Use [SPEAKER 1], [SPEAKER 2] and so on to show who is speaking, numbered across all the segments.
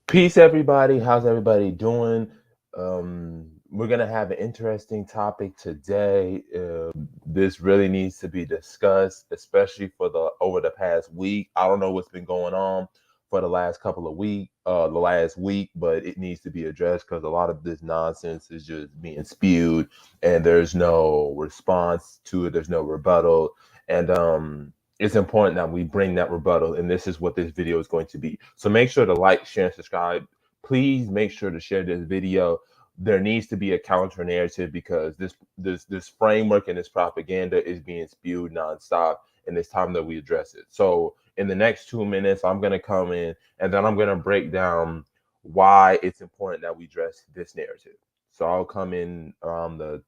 [SPEAKER 1] Peace, everybody. How's everybody doing? We're gonna have an interesting topic today. This really needs to be discussed, especially for the over the past week. I don't know what's been going on for the last couple of the last week, but it needs to be addressed because a lot of this nonsense is just being spewed, and there's no response to it. There's no rebuttal, and it's important that we bring that rebuttal, and this is what this video is going to be. So make sure to like, share, and subscribe. Please make sure to share this video. There needs to be a counter narrative because this framework and this propaganda is being spewed nonstop, and it's time that we address it. So in the next 2 minutes, I'm gonna come in and then I'm gonna break down why it's important that we address this narrative. So I'll come in around the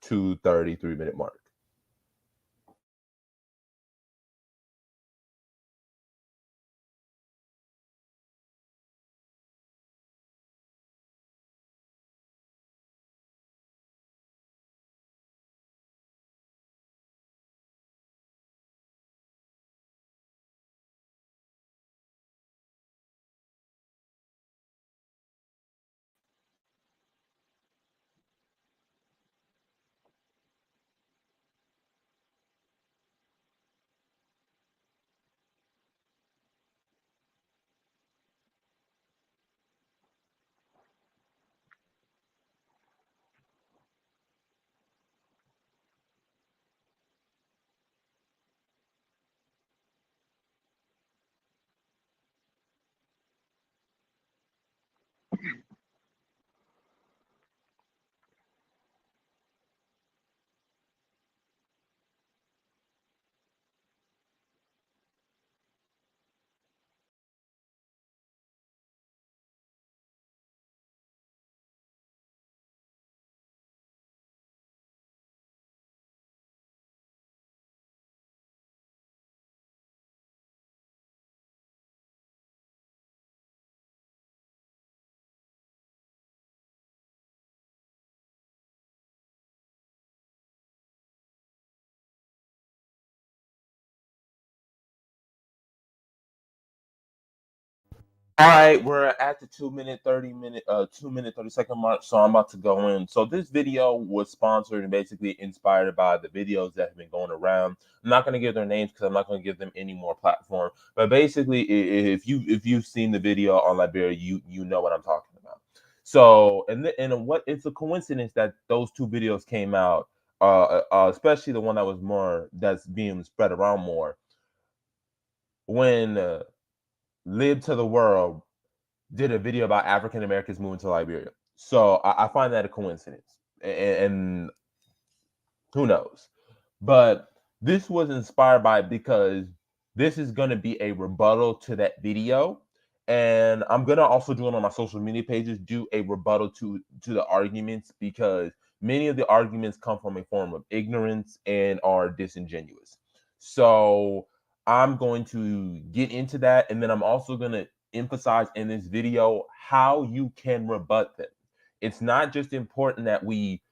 [SPEAKER 1] 2:33 minute mark. All right, we're at the 2 minute 30 second mark. So I'm about to go in. So this video was sponsored and basically inspired by the videos that have been going around. I'm not going to give their names because I'm not going to give them any more platform. But basically, if you've seen the video on Liberia, you know what I'm talking about. So and what it's a coincidence that those two videos came out, especially the one that was more that's being spread around more when Lib to the World did a video about African Americans moving to Liberia. So I find that a coincidence, and who knows? But this was inspired by because this is going to be a rebuttal to that video, and I'm gonna also do it on my social media pages. Do a rebuttal to the arguments because many of the arguments come from a form of ignorance and are disingenuous. So I'm going to get into that, and then I'm also going to emphasize in this video how you can rebut them. It's not just important that we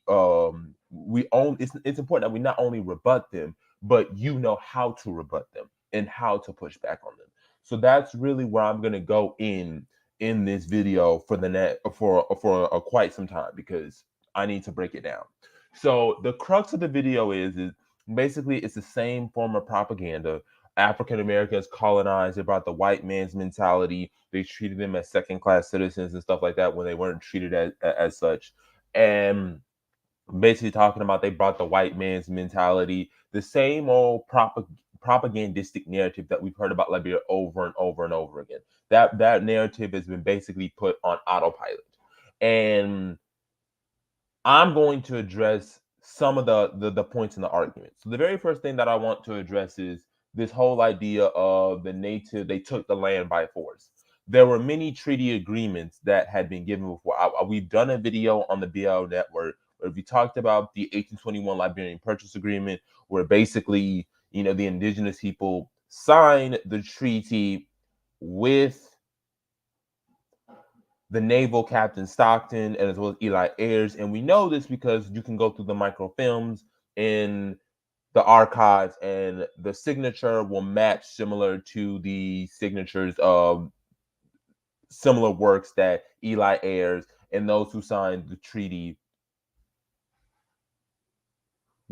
[SPEAKER 1] own it's important that we not only rebut them, but you know how to rebut them and how to push back on them. So that's really where I'm going to go in this video for the net for quite some time because I need to break it down. So the crux of the video is basically it's the same form of propaganda. African Americans colonized. They brought the white man's mentality. They treated them as second class citizens and stuff like that when they weren't treated as such. And basically talking about they brought the white man's mentality, the same old propagandistic narrative that we've heard about Liberia over and over and over again. That narrative has been basically put on autopilot, and I'm going to address some of the points in the argument. So the very first thing that I want to address is this whole idea of the native. They took the land by force. There were many treaty agreements that had been given before. We've done a video on the BAIO network where we talked about the 1821 Liberian Purchase Agreement, where basically, the indigenous people signed the treaty with the naval captain Stockton and as well as Eli Ayres. And we know this because you can go through the microfilms in the archives and the signature will match similar to the signatures of similar works that Eli Ayres and those who signed the treaty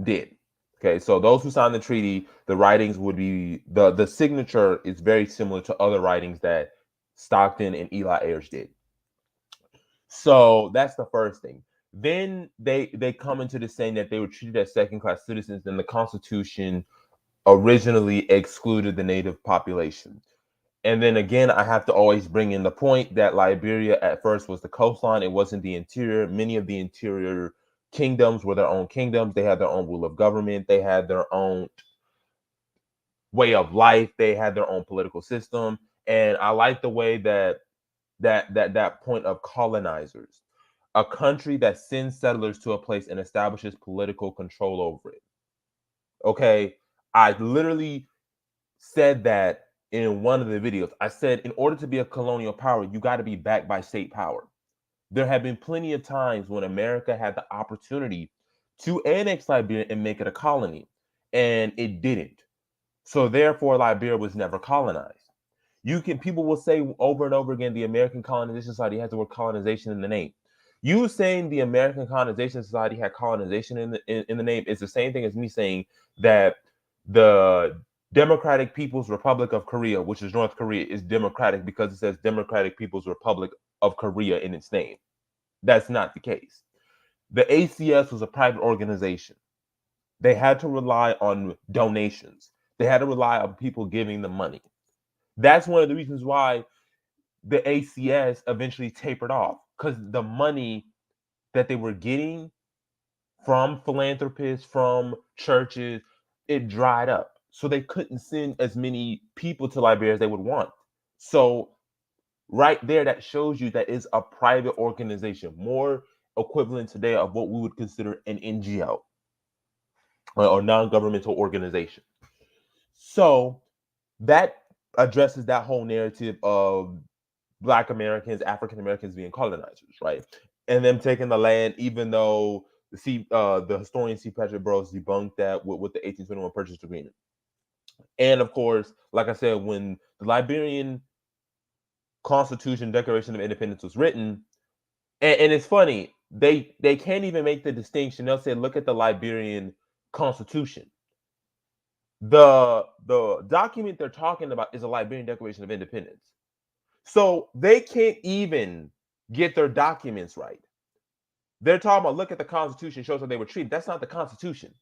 [SPEAKER 1] did. Okay, so those who signed the treaty, the writings would be the signature is very similar to other writings that Stockton and Eli Ayres did. So that's the first thing. Then they come into this saying that they were treated as second class citizens, and the Constitution originally excluded the native population. And then again, I have to always bring in the point that Liberia at first was the coastline. It wasn't the interior. Many of the interior kingdoms were their own kingdoms. They had their own rule of government. They had their own way of life. They had their own political system. And I like the way that point of colonizers, a country that sends settlers to a place and establishes political control over it. Okay, I literally said that in one of the videos. I said, in order to be a colonial power, you got to be backed by state power. There have been plenty of times when America had the opportunity to annex Liberia and make it a colony, and it didn't. So therefore, Liberia was never colonized. People will say over and over again, the American Colonization Society has the word colonization in the name. You saying the American Colonization Society had colonization in the name is the same thing as me saying that the Democratic People's Republic of Korea, which is North Korea, is democratic because it says Democratic People's Republic of Korea in its name. That's not the case. The ACS was a private organization. They had to rely on donations. They had to rely on people giving them money. That's one of the reasons why the ACS eventually tapered off, because the money that they were getting from philanthropists, from churches, it dried up. So they couldn't send as many people to Liberia as they would want. So right there, that shows you that it's a private organization, more equivalent today of what we would consider an NGO or non-governmental organization. So that addresses that whole narrative of Black Americans, African Americans being colonizers, right? And them taking the land, even though the historian C. Patrick Burroughs debunked that with the 1821 Purchase Agreement. And of course, like I said, when the Liberian Constitution, Declaration of Independence was written, and it's funny, they can't even make the distinction. They'll say, look at the Liberian Constitution. The document they're talking about is a Liberian Declaration of Independence. So they can't even get their documents right. They're talking about, look at the Constitution, shows how they were treated. That's not the Constitution.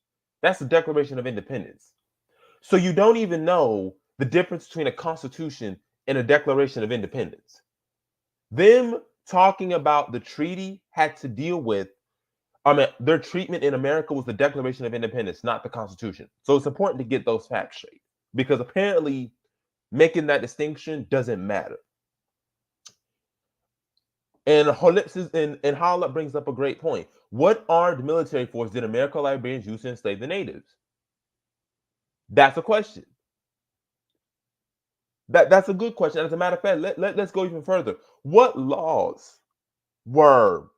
[SPEAKER 1] That's the Declaration of Independence. So you don't even know the difference between a Constitution and a Declaration of Independence. Them talking about the treaty had to deal with, their treatment in America was the Declaration of Independence, not the Constitution. So it's important to get those facts straight, because apparently making that distinction doesn't matter. And Hollip brings up a great point. What armed military force did American Liberians use to enslave the natives? That's a question. That's a good question. As a matter of fact, let's go even further. What laws were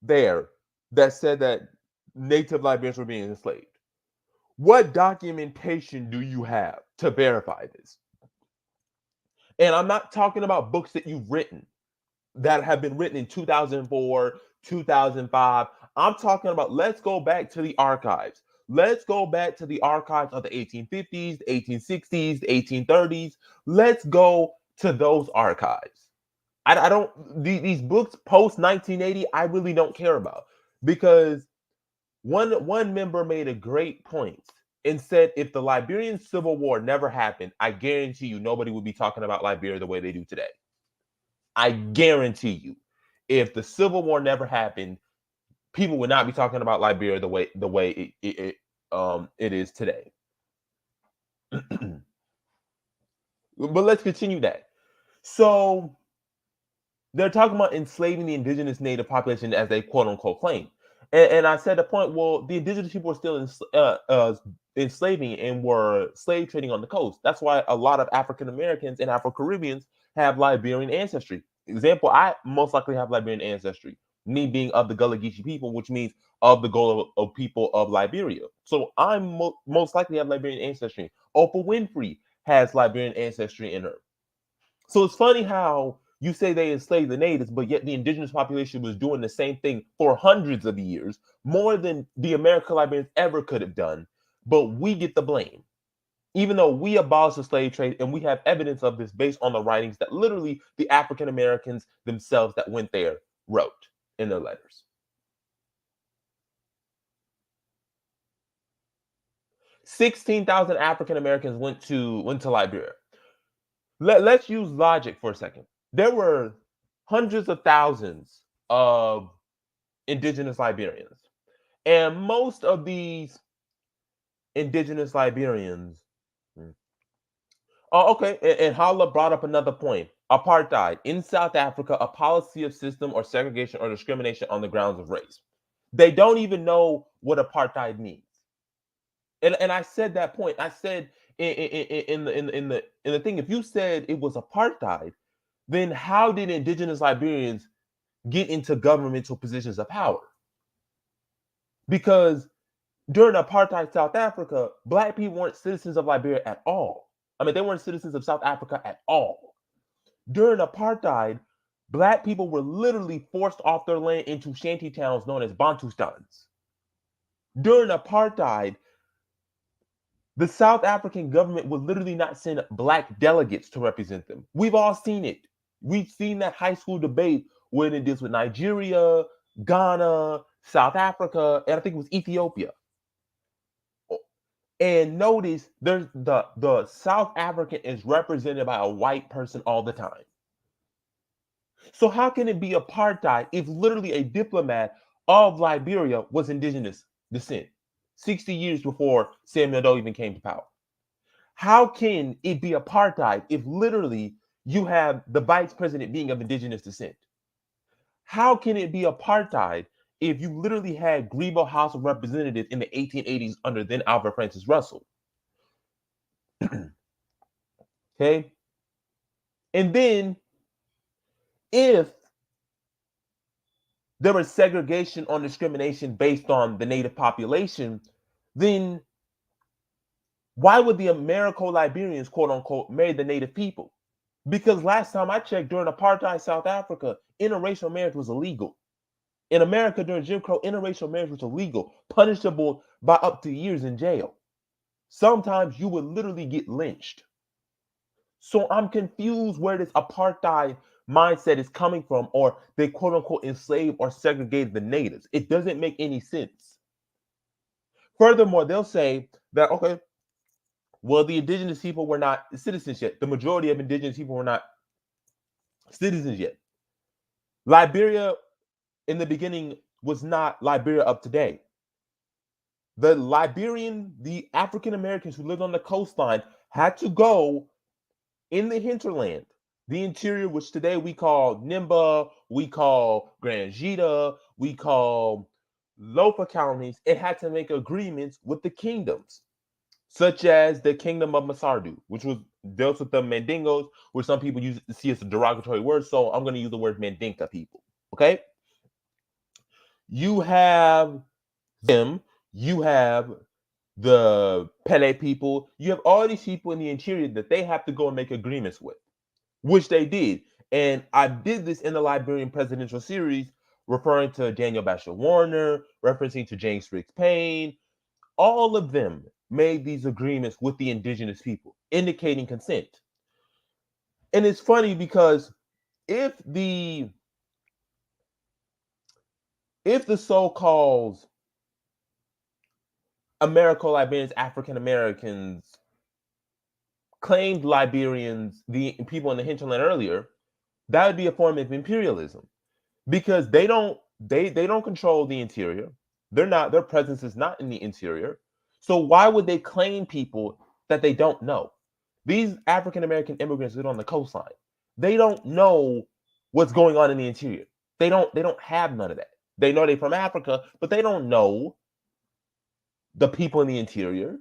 [SPEAKER 1] there that said that native Liberians were being enslaved? What documentation do you have to verify this? And I'm not talking about books that you've written that have been written in 2004, 2005. I'm talking about, let's go back to the archives. Let's go back to the archives of the 1850s, the 1860s, the 1830s. Let's go to those archives. I don't, these books post 1980, I really don't care about, because one member made a great point and said, if the Liberian Civil War never happened, I guarantee you nobody would be talking about Liberia the way they do today. I guarantee you, if the Civil War never happened, people would not be talking about Liberia the way it is today. But let's continue that. So they're talking about enslaving the indigenous native population, as they quote unquote claim. And I said the point, well, the indigenous people were still enslaving and were slave trading on the coast. That's why a lot of African Americans and Afro Caribbeans have Liberian ancestry. Example, I most likely have Liberian ancestry, me being of the Gullah Geechee people, which means of the Gullah of people of Liberia. So I'm most likely have Liberian ancestry. Oprah Winfrey has Liberian ancestry in her. So it's funny how You say they enslaved the natives, but yet the indigenous population was doing the same thing for hundreds of years, more than the American Liberians ever could have done. But we get the blame, even though we abolished the slave trade, and we have evidence of this based on the writings that literally the African Americans themselves that went there wrote in their letters. 16,000 African Americans went to Liberia. Let's use logic for a second. There were hundreds of thousands of indigenous Liberians, and most of these indigenous Liberians. Oh, okay. And Hala brought up another point. Apartheid in South Africa, a policy of system or segregation or discrimination on the grounds of race. They don't even know what apartheid means. And I said that point. I said in the thing, if you said it was apartheid, then how did indigenous Liberians get into governmental positions of power? Because during apartheid South Africa, black people weren't citizens of Liberia at all. I mean, they weren't citizens of South Africa at all. During apartheid, black people were literally forced off their land into shanty towns known as Bantustans. During apartheid, the South African government would literally not send black delegates to represent them. We've all seen it. We've seen that high school debate when it deals with Nigeria, Ghana, South Africa, and I think it was Ethiopia. And notice there's the South African is represented by a white person all the time. So how can it be apartheid if literally a diplomat of Liberia was indigenous descent 60 years before Samuel Doe even came to power? How can it be apartheid if literally you have the vice president being of indigenous descent? How can it be apartheid if you literally had Grebo House of Representatives in the 1880s under then Albert Francis Russell? Okay. And then if there was segregation on discrimination based on the native population, then why would the Americo-Liberians, quote unquote, marry the native people? Because last time I checked, during apartheid South Africa, interracial marriage was illegal. In America, during Jim Crow, interracial marriage was illegal, punishable by up to years in jail. Sometimes you would literally get lynched. So I'm confused where this apartheid mindset is coming from, or they quote unquote enslaved or segregated the natives. It doesn't make any sense. Furthermore, they'll say that, okay, well, the indigenous people were not citizens yet. The majority of indigenous people were not citizens yet. Liberia in the beginning was not Liberia of today. The African Americans who lived on the coastline had to go in the hinterland, the interior, which today we call Nimba, we call Grand Jita, we call Lopa counties. It had to make agreements with the kingdoms, such as the kingdom of Masardu, which was dealt with the Mandingos, which some people use to see as a derogatory word. So I'm going to use the word Mandinka people. Okay. You have them, you have the Pele people, you have all these people in the interior that they have to go and make agreements with, which they did. And I did this in the Liberian presidential series, referring to Daniel Bashir Warner, referencing to James Riggs Payne. All of them made these agreements with the indigenous people, indicating consent. And it's funny because if the so-called Americo-Liberians, African Americans claimed Liberians, the people in the hinterland earlier, that would be a form of imperialism, because they don't control the interior. Their presence is not in the interior. So why would they claim people that they don't know? These African American immigrants live on the coastline. They don't know what's going on in the interior. They don't have none of that. They know they're from Africa, but they don't know the people in the interior.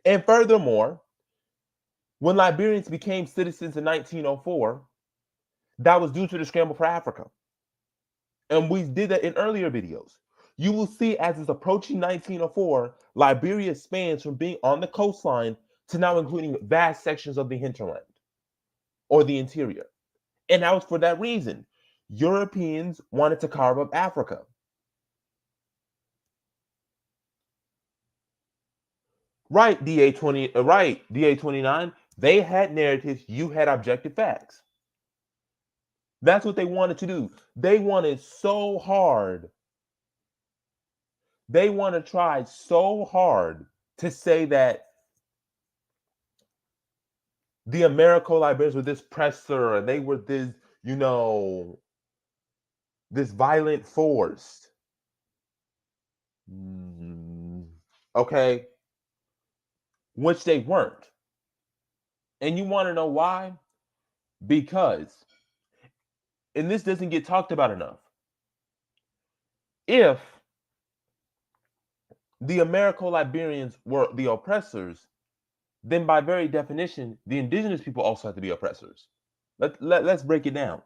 [SPEAKER 1] And furthermore, when Liberians became citizens in 1904, that was due to the scramble for Africa. And we did that in earlier videos. You will see as it's approaching 1904, Liberia spans from being on the coastline to now including vast sections of the hinterland or the interior. And that was for that reason. Europeans wanted to carve up Africa. Right, DA20, right, DA29. They had narratives, you had objective facts. That's what they wanted to do. They wanted so hard. They want to try so hard to say that the Americo-Liberians were this presser, and they were this, this violent force. Okay, which they weren't. And you want to know why? Because, and this doesn't get talked about enough, if the Americo-Liberians were the oppressors, then by very definition, the indigenous people also have to be oppressors. Let's break it down.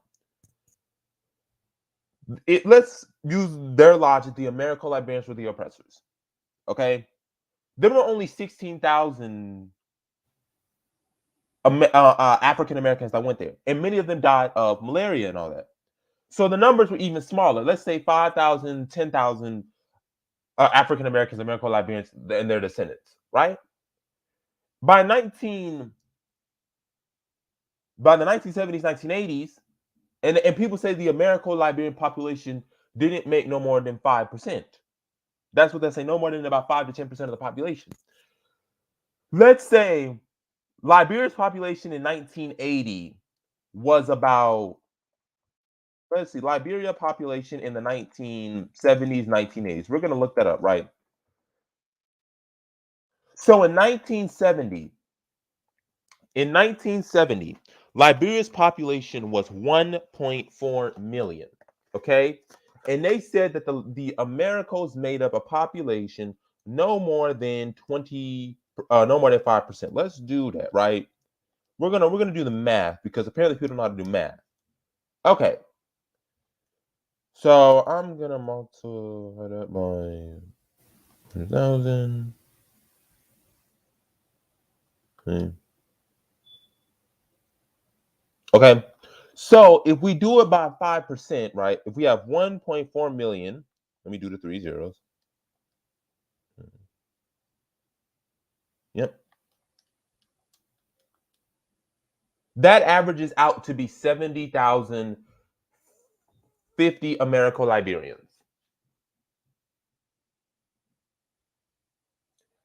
[SPEAKER 1] Let's use their logic. The Americo-Liberians were the oppressors. Okay? There were only 16,000 African Americans that went there, and many of them died of malaria and all that. So the numbers were even smaller. Let's say 5,000, 10,000 African Americans, Americo-Liberians, and their descendants, right? By the 1970s, 1980s, and people say the Americo-Liberian population didn't make no more than 5%. That's what they say, no more than about 5 to 10% of the population. Let's say Liberia's population in 1980 was about, let's see, Liberia population in the 1970s, 1980s. We're going to look that up, right? So in 1970, Liberia's population was 1.4 million. Okay, and they said that the Americos made up a population no more than 5%. Let's do that, right? We're gonna do the math because apparently people don't know how to do math. Okay, so I'm gonna multiply that by 1,000. Okay, so if we do it by 5%, right? If we have 1.4 million, let me do the 3 zeros. Yep. That averages out to be 70,050 Americo-Liberians.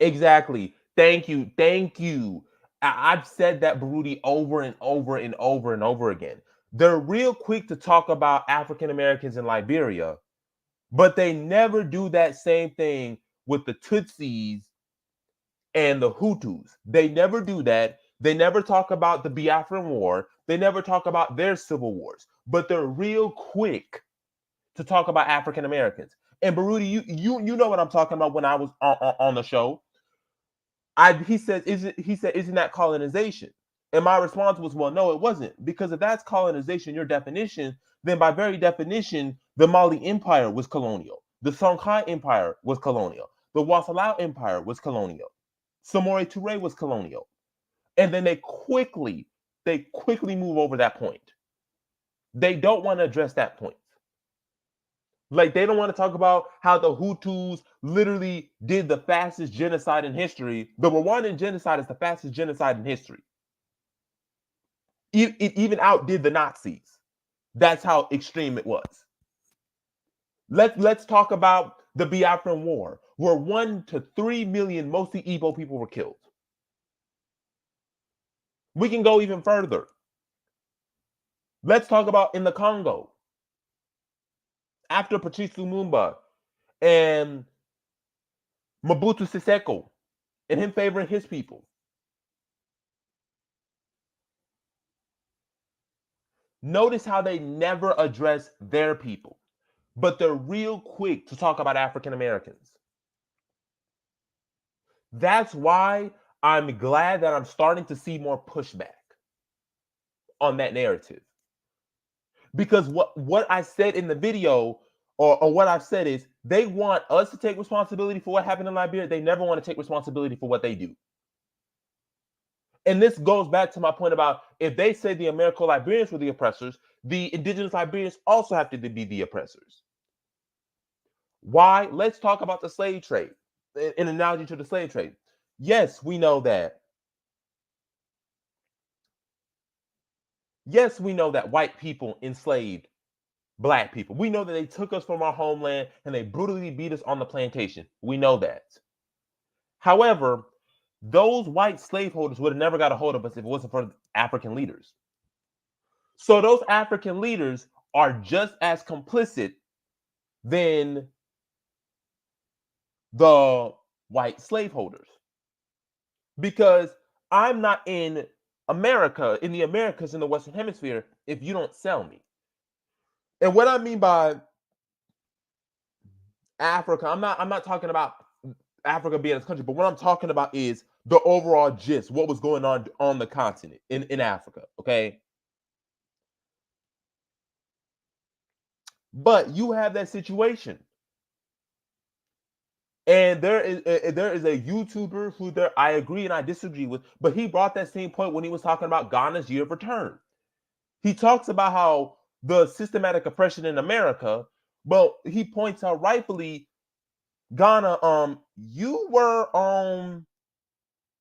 [SPEAKER 1] Exactly. Thank you. Thank you. I've said that, Baruti, over and over and over and over again. They're real quick to talk about African Americans in Liberia, but they never do that same thing with the Tutsis and the Hutus. They never do that. They never talk about the Biafran War. They never talk about their civil wars, but they're real quick to talk about African Americans. And Baruti, you know what I'm talking about when I was on the show. He said, isn't that colonization? And my response was, well, no, it wasn't. Because if that's colonization, your definition, then by very definition, the Mali Empire was colonial. The Songhai Empire was colonial. The Wassalau Empire was colonial. Samori Touré was colonial. And then they quickly move over that point. They don't want to address that point. Like, they don't want to talk about how the Hutus literally did the fastest genocide in history. The Rwandan genocide is the fastest genocide in history. It even outdid the Nazis. That's how extreme it was. Let's talk about the Biafran War, where 1 to 3 million, mostly Igbo people, were killed. We can go even further. Let's talk about in the Congo, after Patrice Lumumba and Mobutu Sese and him favoring his people. Notice how they never address their people, but they're real quick to talk about African Americans. That's why I'm glad that I'm starting to see more pushback on that narrative. Because what I said in the video, or what I've said, is they want us to take responsibility for what happened in Liberia. They never want to take responsibility for what they do. And this goes back to my point about if they say the Americo-Liberians were the oppressors, the indigenous Liberians also have to be the oppressors. Why? Let's talk about the slave trade. An analogy to the slave trade. Yes, we know that. Yes, we know that white people enslaved black people. We know that they took us from our homeland and they brutally beat us on the plantation. We know that. However, those white slaveholders would have never got a hold of us if it wasn't for African leaders. So those African leaders are just as complicit than the white slaveholders. Because I'm not in America, in the Americas, in the Western Hemisphere, if you don't sell me. And what I mean by Africa, I'm not talking about Africa being its country, but what I'm talking about is the overall gist, what was going on the continent in Africa, okay? But you have that situation. And there is a YouTuber who I agree and I disagree with, but he brought that same point when he was talking about Ghana's year of return. He talks about how the systematic oppression in America, but he points out rightfully, Ghana, you were on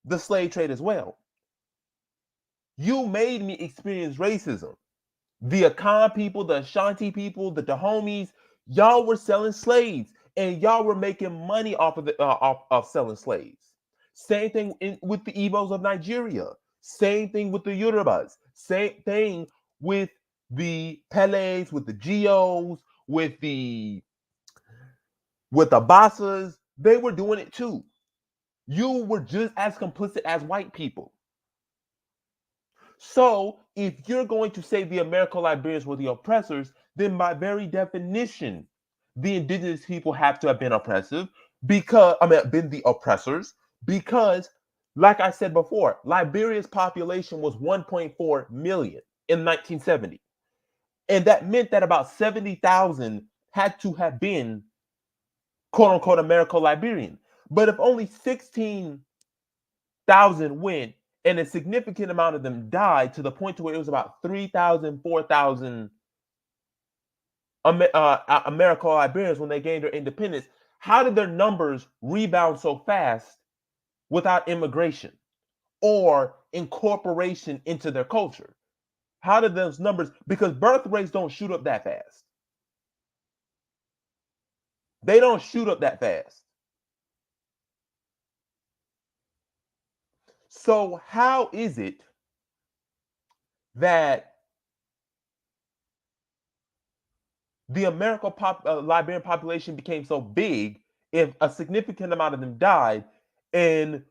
[SPEAKER 1] the slave trade as well. You made me experience racism. The Akan people, the Ashanti people, the Dahomies, y'all were selling slaves and y'all were making money off of selling slaves. Same thing with the Igbos of Nigeria. Same thing with the Yorubas. Same thing with the Peles, with the Geos, with the Basas. They were doing it too. You were just as complicit as white people. So, if you're going to say the Americo-Liberians were the oppressors, then by very definition, the indigenous people have to have been oppressive been the oppressors, because, like I said before, Liberia's population was 1.4 million in 1970. And that meant that about 70,000 had to have been quote unquote Americo-Liberian. But if only 16,000 went, and a significant amount of them died to the point to where it was about 3,000, 4,000 Americo-Liberians when they gained their independence. How did their numbers rebound so fast without immigration or incorporation into their culture? How did those numbers, because birth rates don't shoot up that fast. They don't shoot up that fast. So how is it that the Liberian population became so big if a significant amount of them died, and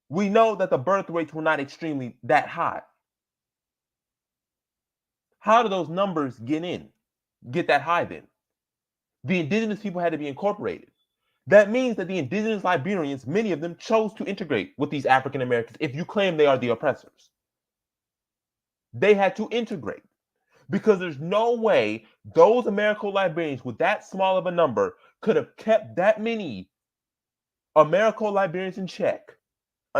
[SPEAKER 1] we know that the birth rates were not extremely that high? How do those numbers get that high then? The indigenous people had to be incorporated. That means that the indigenous Liberians, many of them, chose to integrate with these African Americans. If you claim they are the oppressors, they had to integrate, because there's no way those Americo-Liberians with that small of a number could have kept that many Americo-Liberians in check,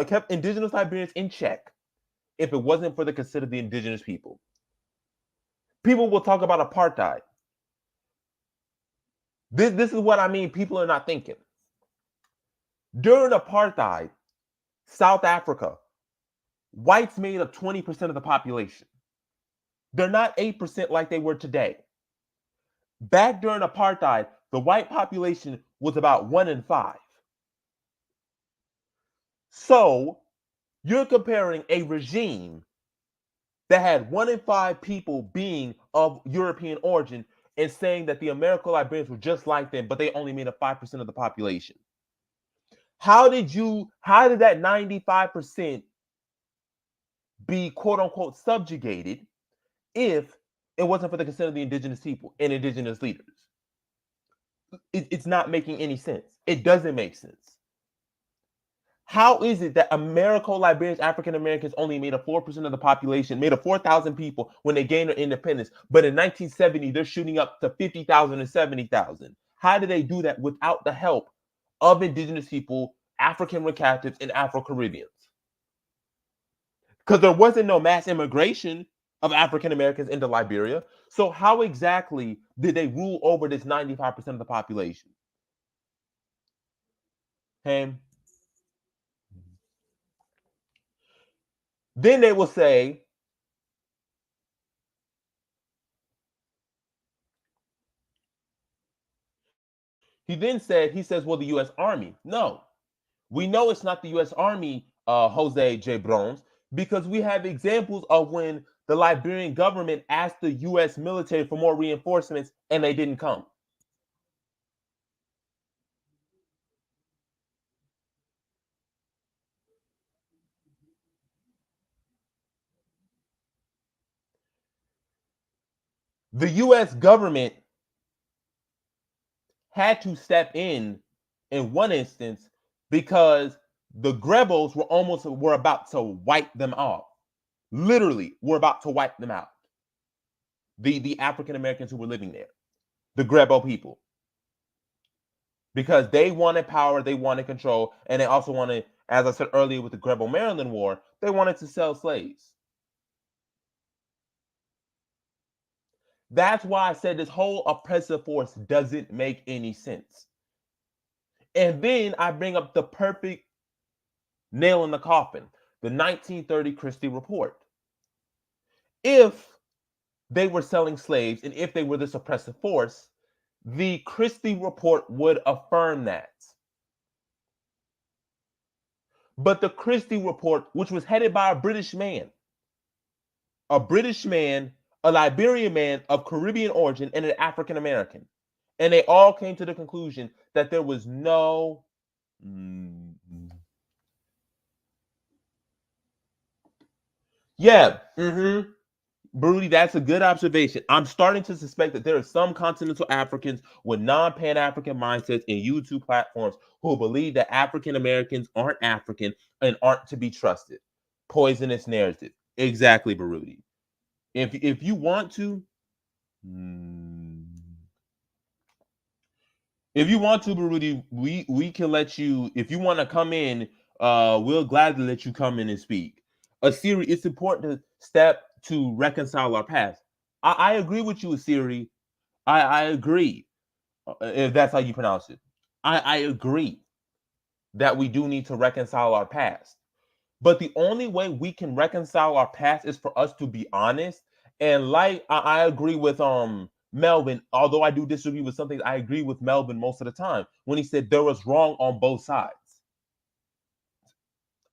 [SPEAKER 1] kept indigenous Liberians in check, if it wasn't for the consent of the indigenous people. People will talk about apartheid. This is what I mean. People are not thinking. During apartheid, South Africa, whites made up 20% of the population. They're not 8% like they were today. Back during apartheid, the white population was about 1 in 5. So you're comparing a regime that had 1 in 5 people being of European origin and saying that the Americo-Liberians were just like them, but they only made up 5% of the population. How did that 95% be quote unquote subjugated if it wasn't for the consent of the indigenous people and indigenous leaders? It's not making any sense. It doesn't make sense. How is it that Americo-Liberians, African Americans, only made up 4% of the population, made up 4,000 people when they gained their independence, but in 1970 they're shooting up to 50,000 and 70,000? How did they do that without the help of indigenous people, African captives, and Afro-Caribbeans? because there wasn't no mass immigration of African Americans into Liberia. So how exactly did they rule over this 95% of the population? Okay. Then they will say, he says, well, the U.S. Army. No, we know it's not the U.S. Army, Jose J. Brones, because we have examples of when the Liberian government asked the U.S. military for more reinforcements and they didn't come. The U.S. government had to step in one instance because the Grebels were about to wipe them off. Literally, were about to wipe them out. The African Americans who were living there, the Grebo people, because they wanted power, they wanted control, and they also wanted, as I said earlier with the Grebo Maryland War, they wanted to sell slaves. That's why I said this whole oppressive force doesn't make any sense. And then I bring up the perfect nail in the coffin, the 1930 Christie report. If they were selling slaves and if they were this oppressive force, the Christie report would affirm that. But the Christie report, which was headed by a British man, a Liberian man of Caribbean origin, and an African American, and they all came to the conclusion that there was no Broody, that's a good observation. I'm starting to suspect that there are some continental Africans with non-Pan-African mindsets in YouTube platforms who believe that African Americans aren't African and aren't to be trusted. Poisonous narrative. Exactly, Broody. If you want to, Broody, we can let you. If you want to come in, we'll gladly let you come in and speak. Asiri, it's important to reconcile our past. I agree with you, Asiri. I agree. If that's how you pronounce it. I agree that we do need to reconcile our past. But the only way we can reconcile our past is for us to be honest. And like I agree with Melvin, although I do disagree with something, I agree with Melvin most of the time when he said there was wrong on both sides.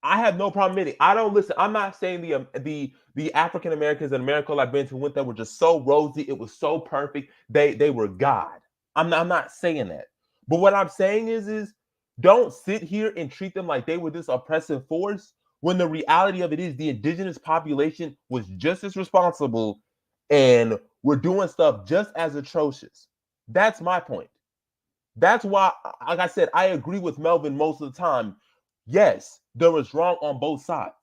[SPEAKER 1] I have no problem admitting. I don't listen. I'm not saying the African Americans and American Liberians who went there were just so rosy. It was so perfect. They were God. I'm not saying that. But what I'm saying is don't sit here and treat them like they were this oppressive force when the reality of it is the indigenous population was just as responsible and were doing stuff just as atrocious. That's my point. That's why, like I said, I agree with Melvin most of the time. Yes, there was wrong on both sides.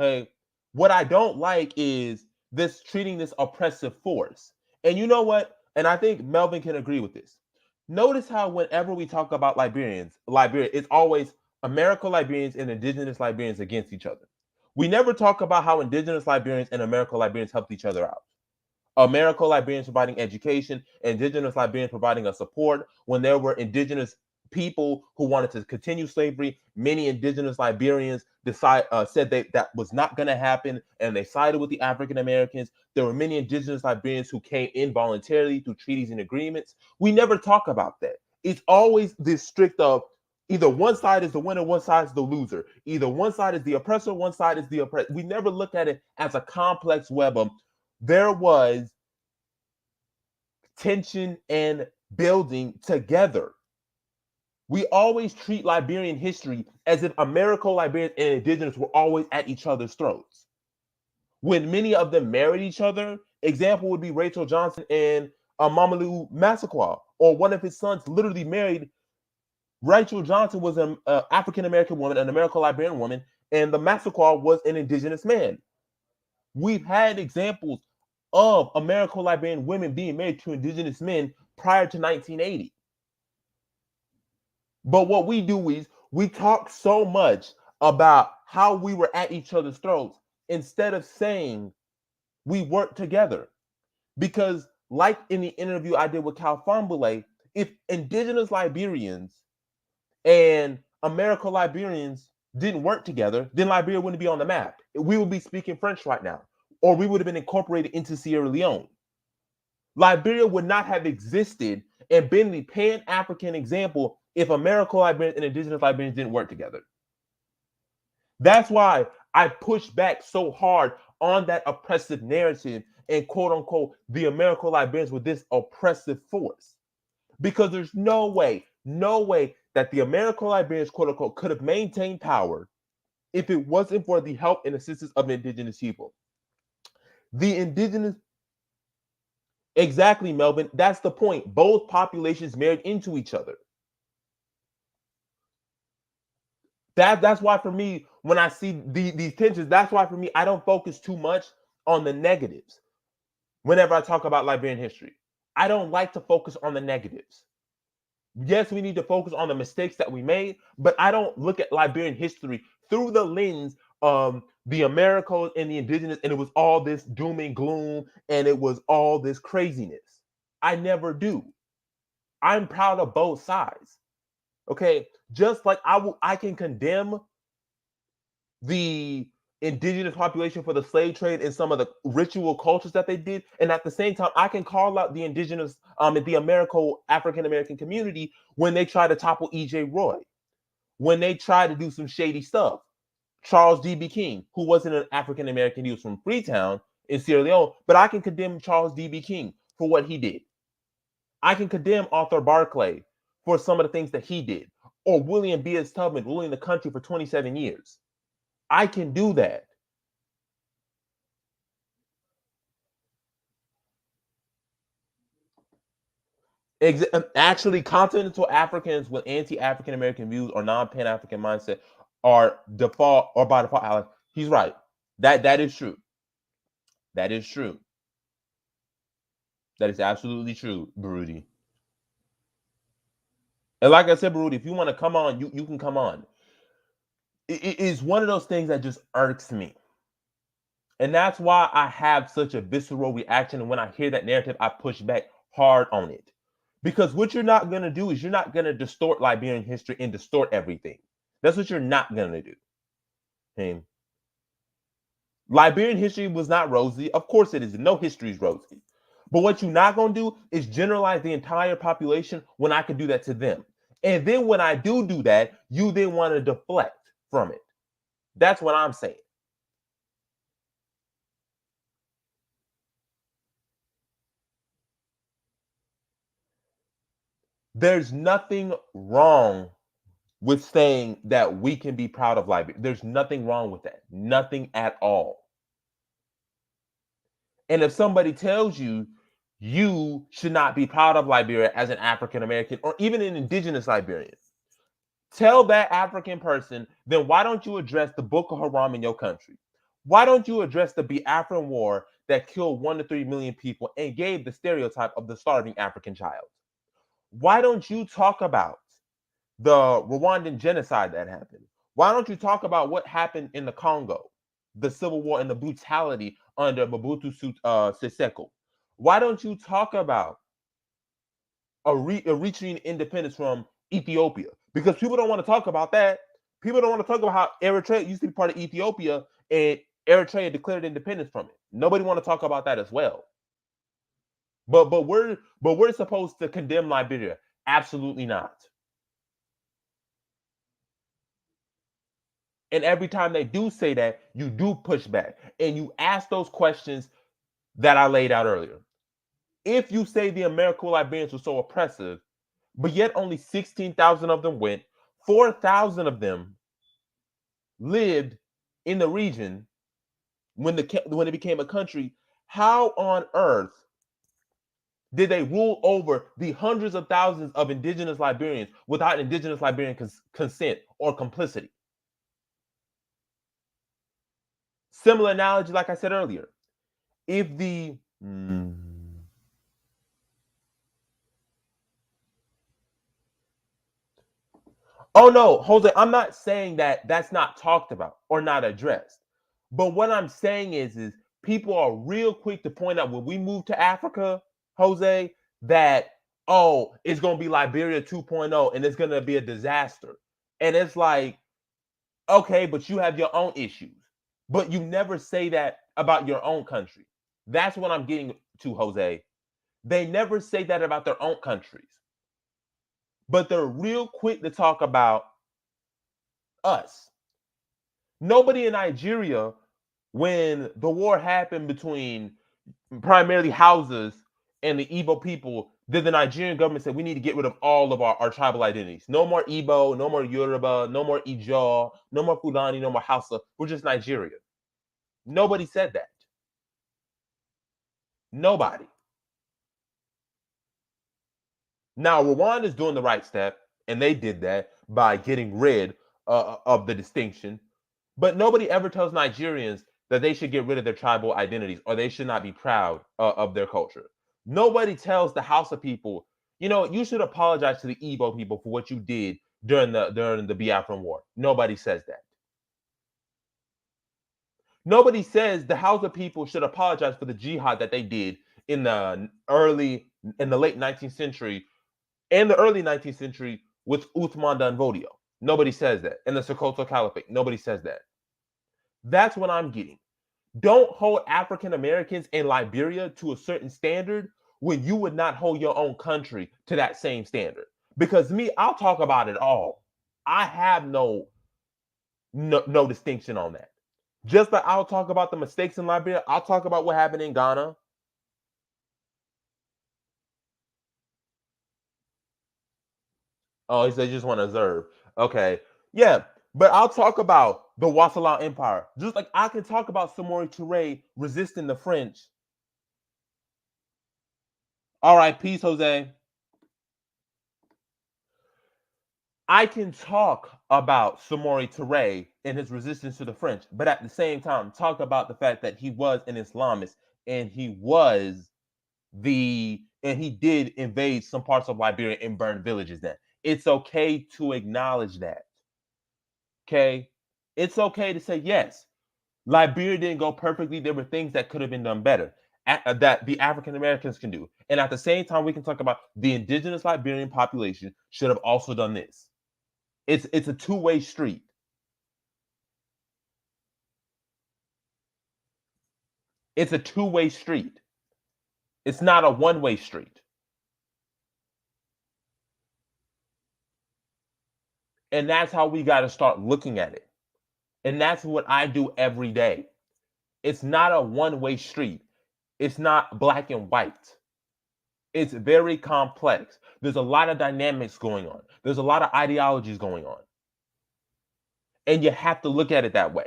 [SPEAKER 1] Okay. What I don't like is this treating this oppressive force. And you know what? And I think Melvin can agree with this. Notice how whenever we talk about Liberia, it's always American Liberians and indigenous Liberians against each other. We never talk about how indigenous Liberians and American Liberians helped each other out. American Liberians providing education, indigenous Liberians providing a support when there were indigenous people who wanted to continue slavery. Many indigenous Liberians said that was not going to happen, and they sided with the African Americans. There were many indigenous Liberians who came in voluntarily through treaties and agreements. We never talk about that. It's always this strict of either one side is the winner, one side is the loser. Either one side is the oppressor, one side is the oppressed. We never look at it as a complex web of there was tension and building together. We always treat Liberian history as if American Liberians and indigenous were always at each other's throats. When many of them married each other, example would be Rachel Johnson and Mamadou Massaquoi, or one of his sons literally married. Rachel Johnson was an African American woman, an American Liberian woman, and the Massaquoi was an indigenous man. We've had examples of American Liberian women being married to indigenous men prior to 1980. But what we do is we talk so much about how we were at each other's throats instead of saying we work together. Because, like in the interview I did with Cal Fambule, if indigenous Liberians and American Liberians didn't work together, then Liberia wouldn't be on the map. We would be speaking French right now, or we would have been incorporated into Sierra Leone. Liberia would not have existed and been the Pan-African example if American Liberians and indigenous Liberians didn't work together. That's why I push back so hard on that oppressive narrative and quote unquote the American Liberians with this oppressive force. Because there's no way that the American Liberians quote unquote could have maintained power if it wasn't for the help and assistance of indigenous people. The indigenous, exactly, Melvin, that's the point. Both populations married into each other. That's why for me, when I see these tensions, that's why for me, I don't focus too much on the negatives whenever I talk about Liberian history. I don't like to focus on the negatives. Yes, we need to focus on the mistakes that we made, but I don't look at Liberian history through the lens of the Americans and the indigenous, and it was all this doom and gloom, and it was all this craziness. I never do. I'm proud of both sides. Okay, just like I can condemn the indigenous population for the slave trade and some of the ritual cultures that they did, and at the same time I can call out the indigenous and the African American community when they try to topple E.J. Roy, when they try to do some shady stuff. Charles D.B. King, who wasn't an African American, he was from Freetown in Sierra Leone, but I can condemn Charles D.B. King for what he did. I can condemn Arthur Barclay for some of the things that he did, or William B.S. Tubman ruling the country for 27 years. I can do that. Actually, continental Africans with anti-African American views or non-Pan African mindset are default or by default allies. He's right. That is true. That is true. That is absolutely true, Baruti. And like I said, Baruti, if you want to come on, you can come on. It is one of those things that just irks me. And that's why I have such a visceral reaction. And when I hear that narrative, I push back hard on it. Because what you're not going to do is you're not going to distort Liberian history and distort everything. That's what you're not going to do. Okay? Liberian history was not rosy. Of course it is. No history is rosy. But what you're not going to do is generalize the entire population when I can do that to them. And then when I do that, you then want to deflect from it. That's what I'm saying. There's nothing wrong with saying that we can be proud of Liberia. There's nothing wrong with that. Nothing at all. And if somebody tells you you should not be proud of Liberia as an African American or even an indigenous Liberian, tell that African person, then why don't you address the Boko Haram in your country? Why don't you address the Biafran War that killed 1 to 3 million people and gave the stereotype of the starving African child? Why don't you talk about the Rwandan genocide that happened? Why don't you talk about what happened in the Congo, the civil war and the brutality under Mobutu Sese? Why don't you talk about reaching independence from Ethiopia? Because people don't want to talk about that. People don't want to talk about how Eritrea used to be part of Ethiopia and Eritrea declared independence from it. Nobody want to talk about that as well. But we're supposed to condemn Liberia. Absolutely not. And every time they do say that, you do push back and you ask those questions that I laid out earlier. If you say the American Liberians were so oppressive, but yet only 16,000 of them went, 4,000 of them lived in the region when it became a country, how on earth did they rule over the hundreds of thousands of indigenous Liberians without indigenous Liberian consent or complicity? Similar analogy, like I said earlier. If the Oh no, Jose, I'm not saying that that's not talked about or not addressed. But what I'm saying is people are real quick to point out when we move to Africa, Jose, that oh, it's going to be Liberia 2.0 and it's going to be a disaster. And it's like, okay, but you have your own issues. But you never say that about your own country. That's what I'm getting to, Jose. They never say that about their own countries. But they're real quick to talk about us. Nobody in Nigeria, when the war happened between primarily houses and the Igbo people, did the Nigerian government say we need to get rid of all of our tribal identities? No more Igbo, no more Yoruba, no more Ijaw, no more Fulani, no more Hausa. We're just Nigeria. Nobody said that. Nobody. Now, Rwanda is doing the right step, and they did that by getting rid of the distinction. But nobody ever tells Nigerians that they should get rid of their tribal identities or they should not be proud of their culture. Nobody tells the Hausa people, you know, you should apologize to the Igbo people for what you did during the Biafran War. Nobody says that. Nobody says the Hausa people should apologize for the jihad that they did in the late 19th century and the early 19th century with Uthman Dan Fodio. Nobody says that. In the Sokoto Caliphate, nobody says that. That's what I'm getting. Don't hold African Americans in Liberia to a certain standard when you would not hold your own country to that same standard. Because me, I'll talk about it all. I have no distinction on that. Just like I'll talk about the mistakes in Liberia, I'll talk about what happened in Ghana. Oh, he said you just want to observe. Okay. Yeah. But I'll talk about the Wassalam Empire. Just like I can talk about Samori Touré resisting the French. All right, peace, Jose. I can talk about Samori Touré and his resistance to the French, but at the same time, talk about the fact that he was an Islamist and he did invade some parts of Liberia and burn villages. Then it's okay to acknowledge that. Okay, it's okay to say yes. Liberia didn't go perfectly. There were things that could have been done better that the African Americans can do. And at the same time, we can talk about the indigenous Liberian population should have also done this. It's a two-way street. It's a two-way street. It's not a one-way street. And that's how we got to start looking at it. And that's what I do every day. It's not a one-way street. It's not black and white. It's very complex. There's a lot of dynamics going on. There's a lot of ideologies going on. And you have to look at it that way.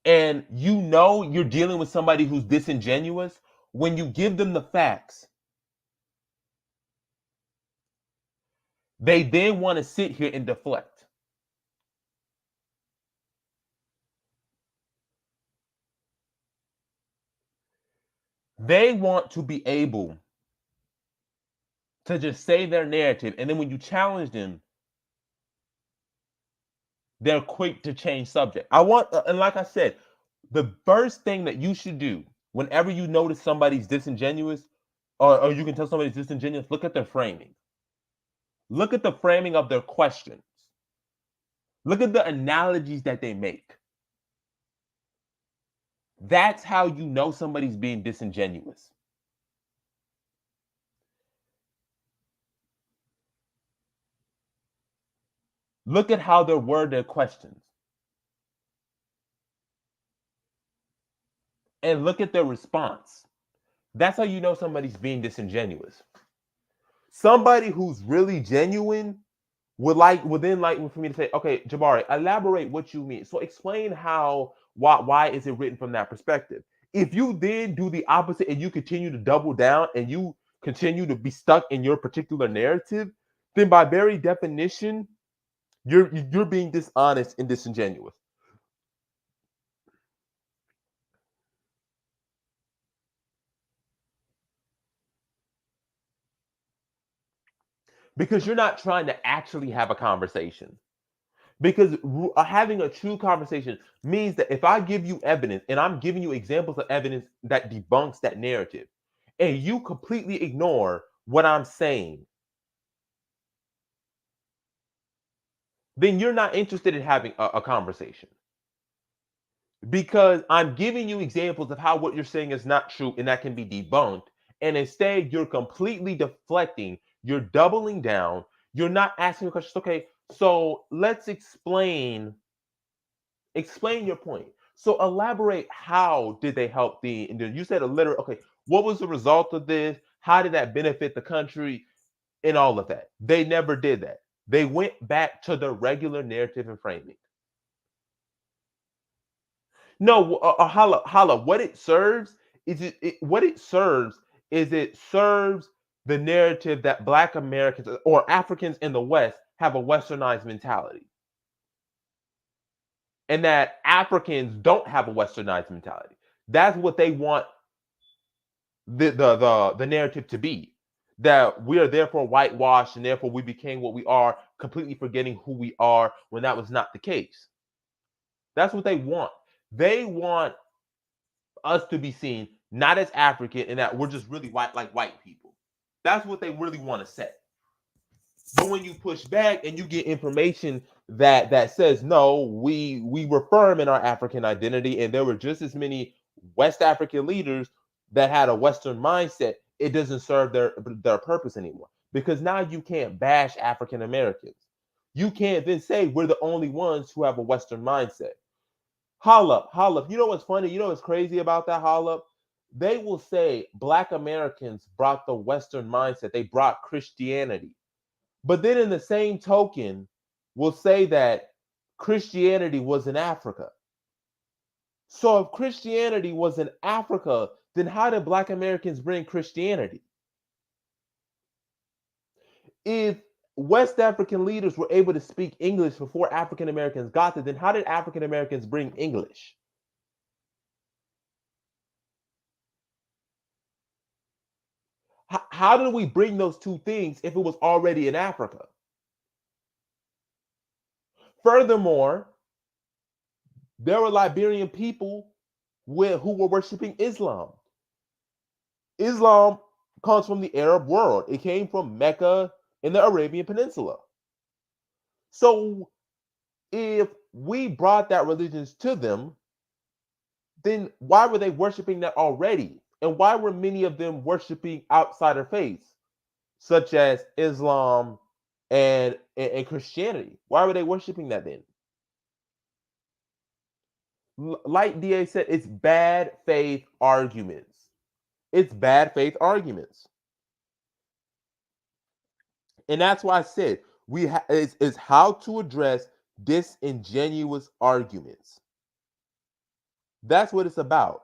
[SPEAKER 1] And you know you're dealing with somebody who's disingenuous when you give them the facts. They then want to sit here and deflect. They want to be able to just say their narrative. And then when you challenge them, they're quick to change subject. And like I said, the first thing that you should do whenever you notice somebody's disingenuous, or you can tell somebody's disingenuous, look at their framing. Look at the framing of their questions. Look at the analogies that they make. That's how you know somebody's being disingenuous. Look at how they word their questions. And look at their response. That's how you know somebody's being disingenuous. Somebody who's really genuine would then like for me to say, okay, Jabari, elaborate what you mean. So explain why is it written from that perspective? If you then do the opposite and you continue to double down and you continue to be stuck in your particular narrative, then by very definition, you're being dishonest and disingenuous. because you're not trying to actually have a conversation. Because having a true conversation means that if I give you evidence and I'm giving you examples of evidence that debunks that narrative, and you completely ignore what I'm saying, then you're not interested in having a conversation. Because I'm giving you examples of how what you're saying is not true and that can be debunked. And instead, you're completely deflecting, you're doubling down, you're not asking questions. Okay, so let's explain your point. So elaborate, how did they help you said a literal, okay, what was the result of this? How did that benefit the country and all of that? They never did that. They went back to the regular narrative and framing. No, holla. What it serves is it serves the narrative that Black Americans or Africans in the West have a westernized mentality, and that Africans don't have a westernized mentality. That's what they want the narrative to be. That we are therefore whitewashed and therefore we became what we are, completely forgetting who we are when that was not the case. That's what they want. They want us to be seen not as African and that we're just really white like white people. That's what they really want to say. But when you push back and you get information that says no, we were firm in our African identity, and there were just as many West African leaders that had a Western mindset, it doesn't serve their purpose anymore. Because now you can't bash African Americans. You can't then say we're the only ones who have a Western mindset. Holla. You know what's funny? You know what's crazy about that, Holla? They will say Black Americans brought the Western mindset. They brought Christianity. But then in the same token, will say that Christianity was in Africa. So if Christianity was in Africa, then how did Black Americans bring Christianity? If West African leaders were able to speak English before African Americans got there, then how did African Americans bring English? How did we bring those two things if it was already in Africa? Furthermore, there were Liberian people who were worshiping Islam. Islam comes from the Arab world. It came from Mecca in the Arabian Peninsula. So if we brought that religion to them, then why were they worshiping that already? And why were many of them worshiping outsider faiths, such as Islam and Christianity? Why were they worshiping that then? Like DA said, it's bad faith arguments. It's bad faith arguments. And that's why I said is how to address disingenuous arguments. That's what it's about.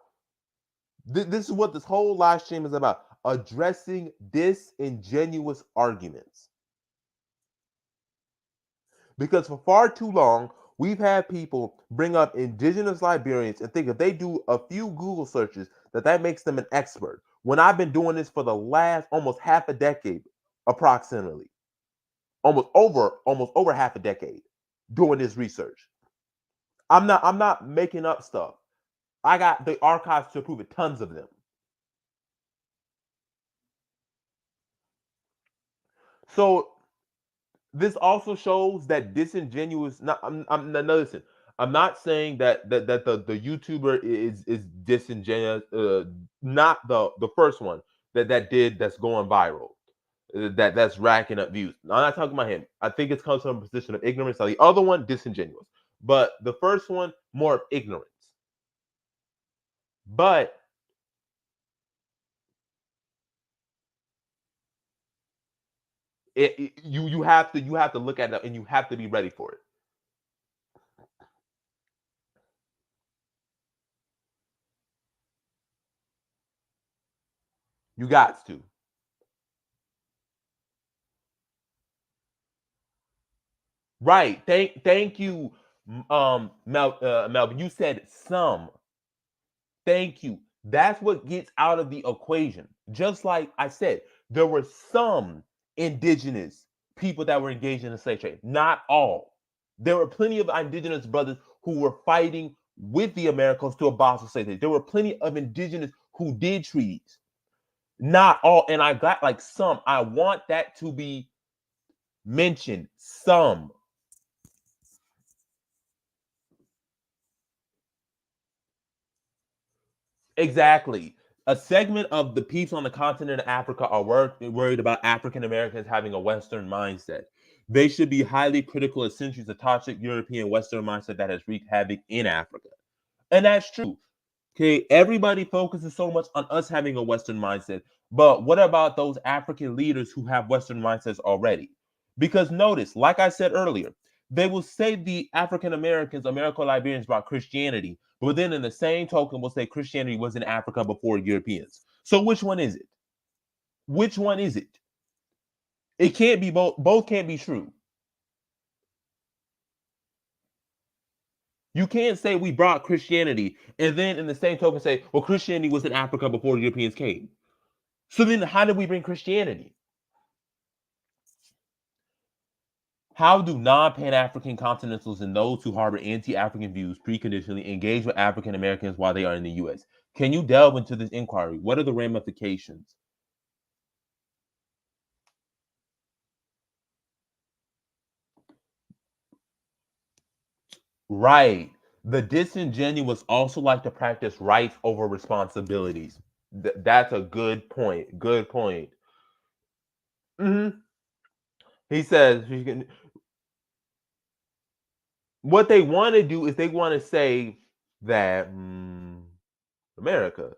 [SPEAKER 1] This is what this whole live stream is about, addressing disingenuous arguments. Because for far too long, we've had people bring up indigenous Liberians and think if they do a few Google searches that makes them an expert. When I've been doing this for the last almost half a decade, approximately, almost over half a decade, doing this research. I'm not making up stuff. I got the archives to prove it, tons of them. So this also shows that disingenuous. Now listen. I'm not saying that the YouTuber is disingenuous. Not the first one that's going viral. That's racking up views. I'm not talking about him. I think it comes from a position of ignorance. The other one, disingenuous. But the first one, more of ignorance. But you have to look at it and you have to be ready for it. You got to. Right. Thank you, Melvin. You said some. Thank you. That's what gets out of the equation. Just like I said, there were some indigenous people that were engaged in the slave trade. Not all. There were plenty of indigenous brothers who were fighting with the Americans to abolish the slave trade. There were plenty of indigenous who did treaties. Not all. And I got like some. I want that to be mentioned. Some. Exactly. A segment of the people on the continent of Africa are worried about African Americans having a Western mindset. They should be highly critical of centuries of toxic European Western mindset that has wreaked havoc in Africa. And that's true. Okay, everybody focuses so much on us having a Western mindset, but what about those African leaders who have Western mindsets already? Because notice, like I said earlier, they will say the African Americans, American Liberians brought Christianity, but then in the same token will say Christianity was in Africa before Europeans. So which one is it? Which one is it? It can't be both. Both can't be true. You can't say we brought Christianity and then in the same token say, well, Christianity was in Africa before Europeans came. So then how did we bring Christianity? How do non-Pan-African continentals and those who harbor anti-African views preconditionally engage with African Americans while they are in the U.S.? Can you delve into this inquiry? What are the ramifications? Right. The disingenuous also like to practice rights over responsibilities. That's a good point. Good point. Mhm. He says what they want to do is they want to say that America.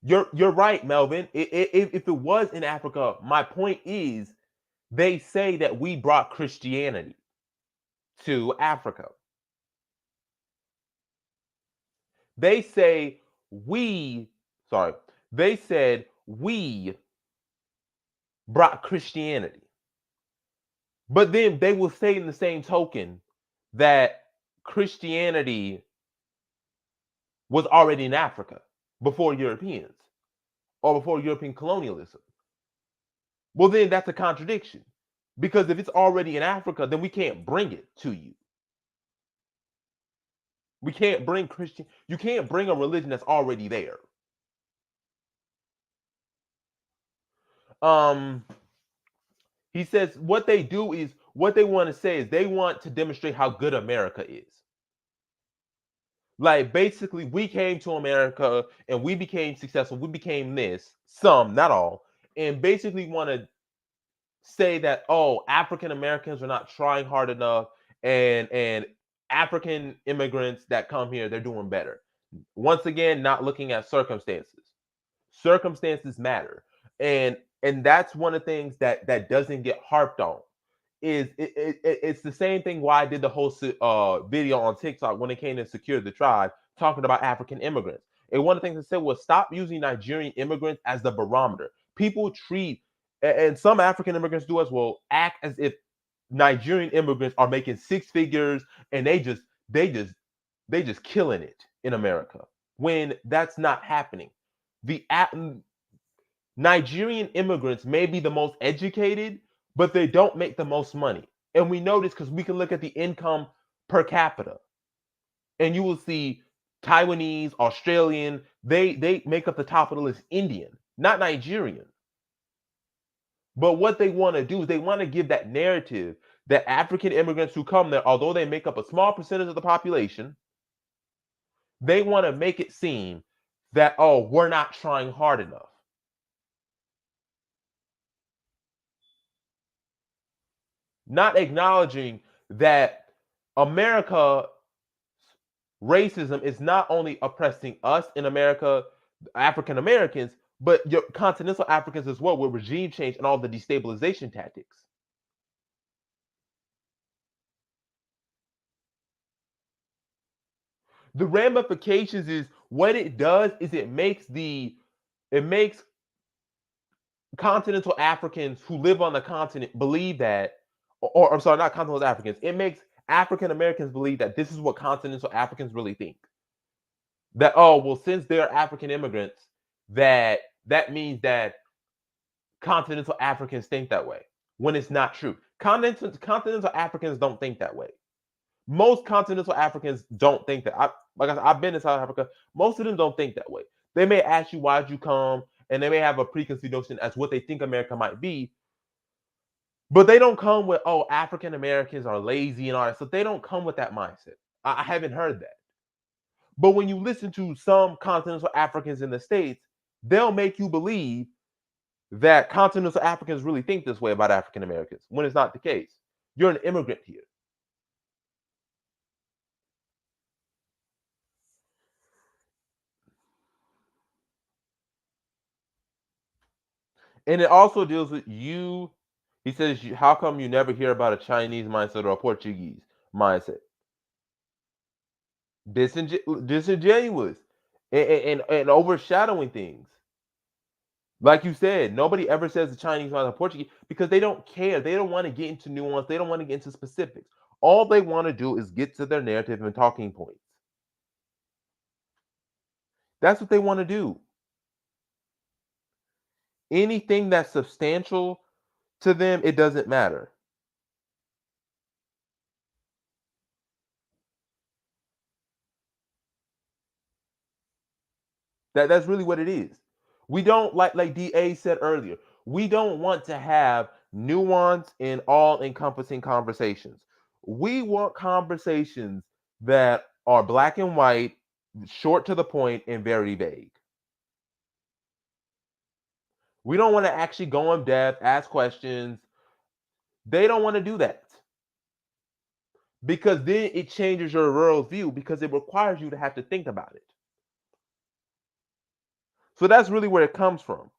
[SPEAKER 1] You're right, Melvin. If it was in Africa, my point is they say that we brought Christianity to Africa. They say we, sorry, they said we brought Christianity. But then they will say in the same token that Christianity was already in Africa before Europeans or before European colonialism. Well, then that's a contradiction because if it's already in Africa, then we can't bring it to you. We can't bring Christian, you can't bring a religion that's already there. Um, he says what they do is what they want to say is they want to demonstrate how good America is. Like basically, we came to America and we became successful. We became this, some, not all, and basically want to say that oh, African Americans are not trying hard enough, and African immigrants that come here they're doing better. Once again, not looking at circumstances. Circumstances matter, and that's one of the things that doesn't get harped on. It's the same thing why I did the whole video on TikTok when it came to secure the tribe, talking about African immigrants. And one of the things I said was stop using Nigerian immigrants as the barometer. People treat, and some African immigrants do as well, act as if Nigerian immigrants are making six figures and they just killing it in America when that's not happening. The Nigerian immigrants may be the most educated, but they don't make the most money. And we know this because we can look at the income per capita. And you will see Taiwanese, Australian, they make up the top of the list, Indian, not Nigerian. But what they want to do is they want to give that narrative that African immigrants who come there, although they make up a small percentage of the population, they want to make it seem that, oh, we're not trying hard enough. Not acknowledging that America racism is not only oppressing us in America, African Americans, but your continental Africans as well with regime change and all the destabilization tactics. The ramifications is what it does is it makes continental Africans who live on the continent believe that, or I'm sorry, not continental Africans. It makes African Americans believe that this is what continental Africans really think. That oh well, since they're African immigrants, that means that continental Africans think that way when it's not true. Continental Africans don't think that way. Most continental Africans don't think that. Like I said, I've been in South Africa. Most of them don't think that way. They may ask you why'd you come, and they may have a preconceived notion as what they think America might be, but they don't come with, oh, African Americans are lazy and all that. So they don't come with that mindset. I haven't heard that. But when you listen to some continental Africans in the States, they'll make you believe that continental Africans really think this way about African Americans when it's not the case. You're an immigrant here. And it also deals with you. He says, how come you never hear about a Chinese mindset or a Portuguese mindset? Disingenuous and overshadowing things. Like you said, nobody ever says the Chinese mindset or Portuguese because they don't care. They don't want to get into nuance. They don't want to get into specifics. All they want to do is get to their narrative and talking points. That's what they want to do. Anything that's substantial to them, it doesn't matter. That's really what it is. We don't like DA said earlier. We don't want to have nuance and all-encompassing conversations. We want conversations that are black and white, short to the point, and very vague. We don't want to actually go in depth, ask questions. They don't want to do that because then it changes your world view because it requires you to have to think about it. So that's really where it comes from.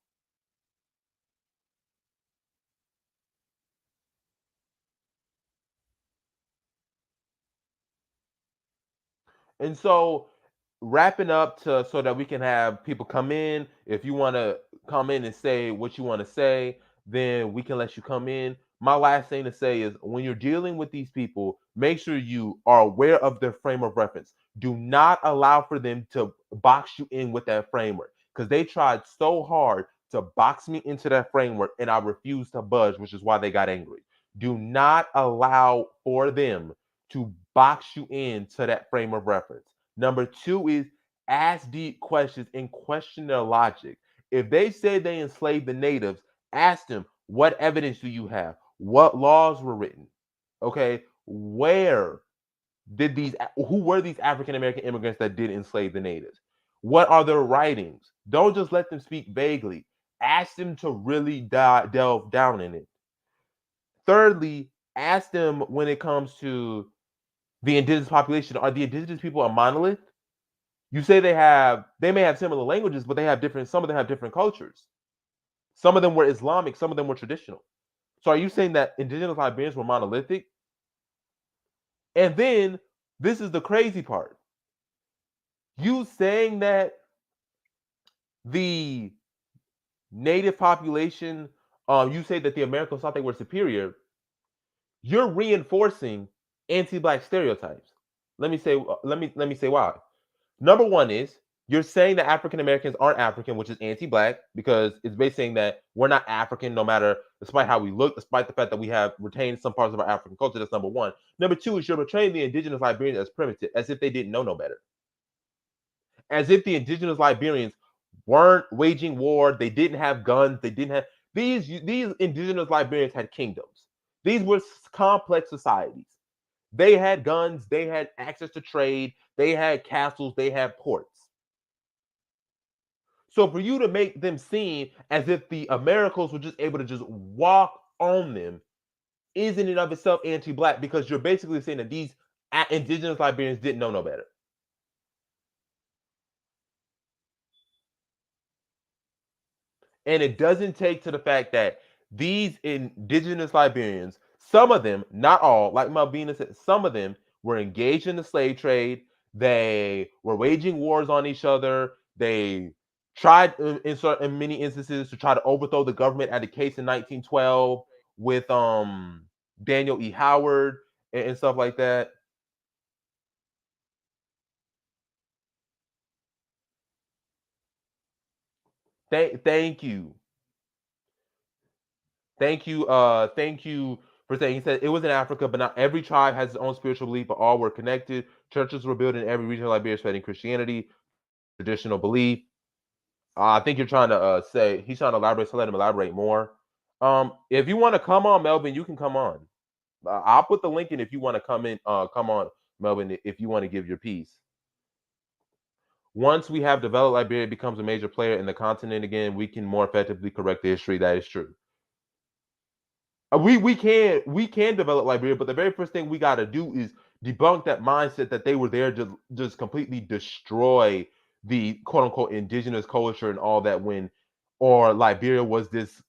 [SPEAKER 1] And so wrapping up to so that we can have people come in. If you want to come in and say what you want to say, then we can let you come in. My last thing to say is when you're dealing with these people, make sure you are aware of their frame of reference. Do not allow for them to box you in with that framework because they tried so hard to box me into that framework and I refused to budge, which is why they got angry. Do not allow for them to box you into that frame of reference. Number two is ask deep questions and question their logic. If they say they enslaved the natives, ask them, what evidence do you have? What laws were written? Okay, where did who were these African American immigrants that did enslave the natives? What are their writings? Don't just let them speak vaguely. Ask them to really delve down in it. Thirdly, ask them when it comes to the indigenous population, are the indigenous people a monolith? You say they may have similar languages, but some of them have different cultures. Some of them were Islamic, some of them were traditional. So are you saying that indigenous Liberians were monolithic? And then this is the crazy part. You saying that the native population, you say that the Americans thought they were superior, you're reinforcing anti-black stereotypes. Let me say why. Number one is you're saying that African Americans aren't African, which is anti-black, because it's basically saying that we're not African, no matter, despite how we look, despite the fact that we have retained some parts of our African culture. That's number one. Number two is you're portraying the indigenous Liberians as primitive, as if they didn't know no better, as if the indigenous Liberians weren't waging war, they didn't have guns, they didn't have these indigenous Liberians had kingdoms. These were complex societies. They had guns, they had access to trade, they had castles, they had ports. So for you to make them seem as if the Americans were just able to just walk on them isn't in of itself anti-black because you're basically saying that these indigenous Liberians didn't know no better. And it doesn't take to the fact that these indigenous Liberians, some of them, not all, like Malvina said, some of them were engaged in the slave trade. They were waging wars on each other. They tried in many instances to try to overthrow the government at a case in 1912 with Daniel E. Howard and stuff like that. Thank you. Thank you. Thank you for saying. He said it was in Africa, but not every tribe has its own spiritual belief, but all were connected. Churches were built in every region of Liberia, spreading Christianity, traditional belief. I think you're trying to say he's trying to elaborate. So let him elaborate more. If you want to come on, Melvin, you can come on. I'll put the link in if you want to come in. Come on, Melvin, if you want to give your piece. Once we have developed Liberia becomes a major player in the continent again, we can more effectively correct the history. That is true. We can develop Liberia, but the very first thing we got to do is debunk that mindset that they were there to just completely destroy the quote unquote indigenous culture and all that when or Liberia was this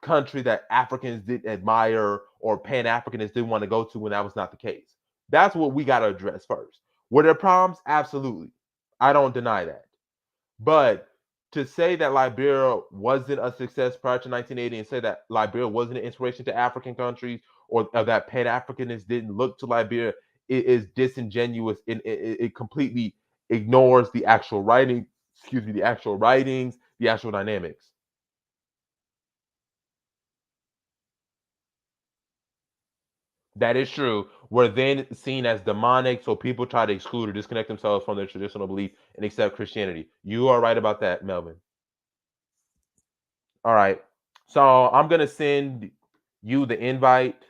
[SPEAKER 1] country that Africans didn't admire or Pan Africanists didn't want to go to when that was not the case. That's what we got to address first. Were there problems? Absolutely. I don't deny that. But to say that Liberia wasn't a success prior to 1980 and say that Liberia wasn't an inspiration to African countries or that Pan Africanists didn't look to Liberia it is disingenuous and it completely ignores the actual writing, excuse me, the actual writings, the actual dynamics. That is true. We're then seen as demonic, so people try to exclude or disconnect themselves from their traditional belief and accept Christianity. You are right about that, Melvin. All right. So I'm gonna send you the invite,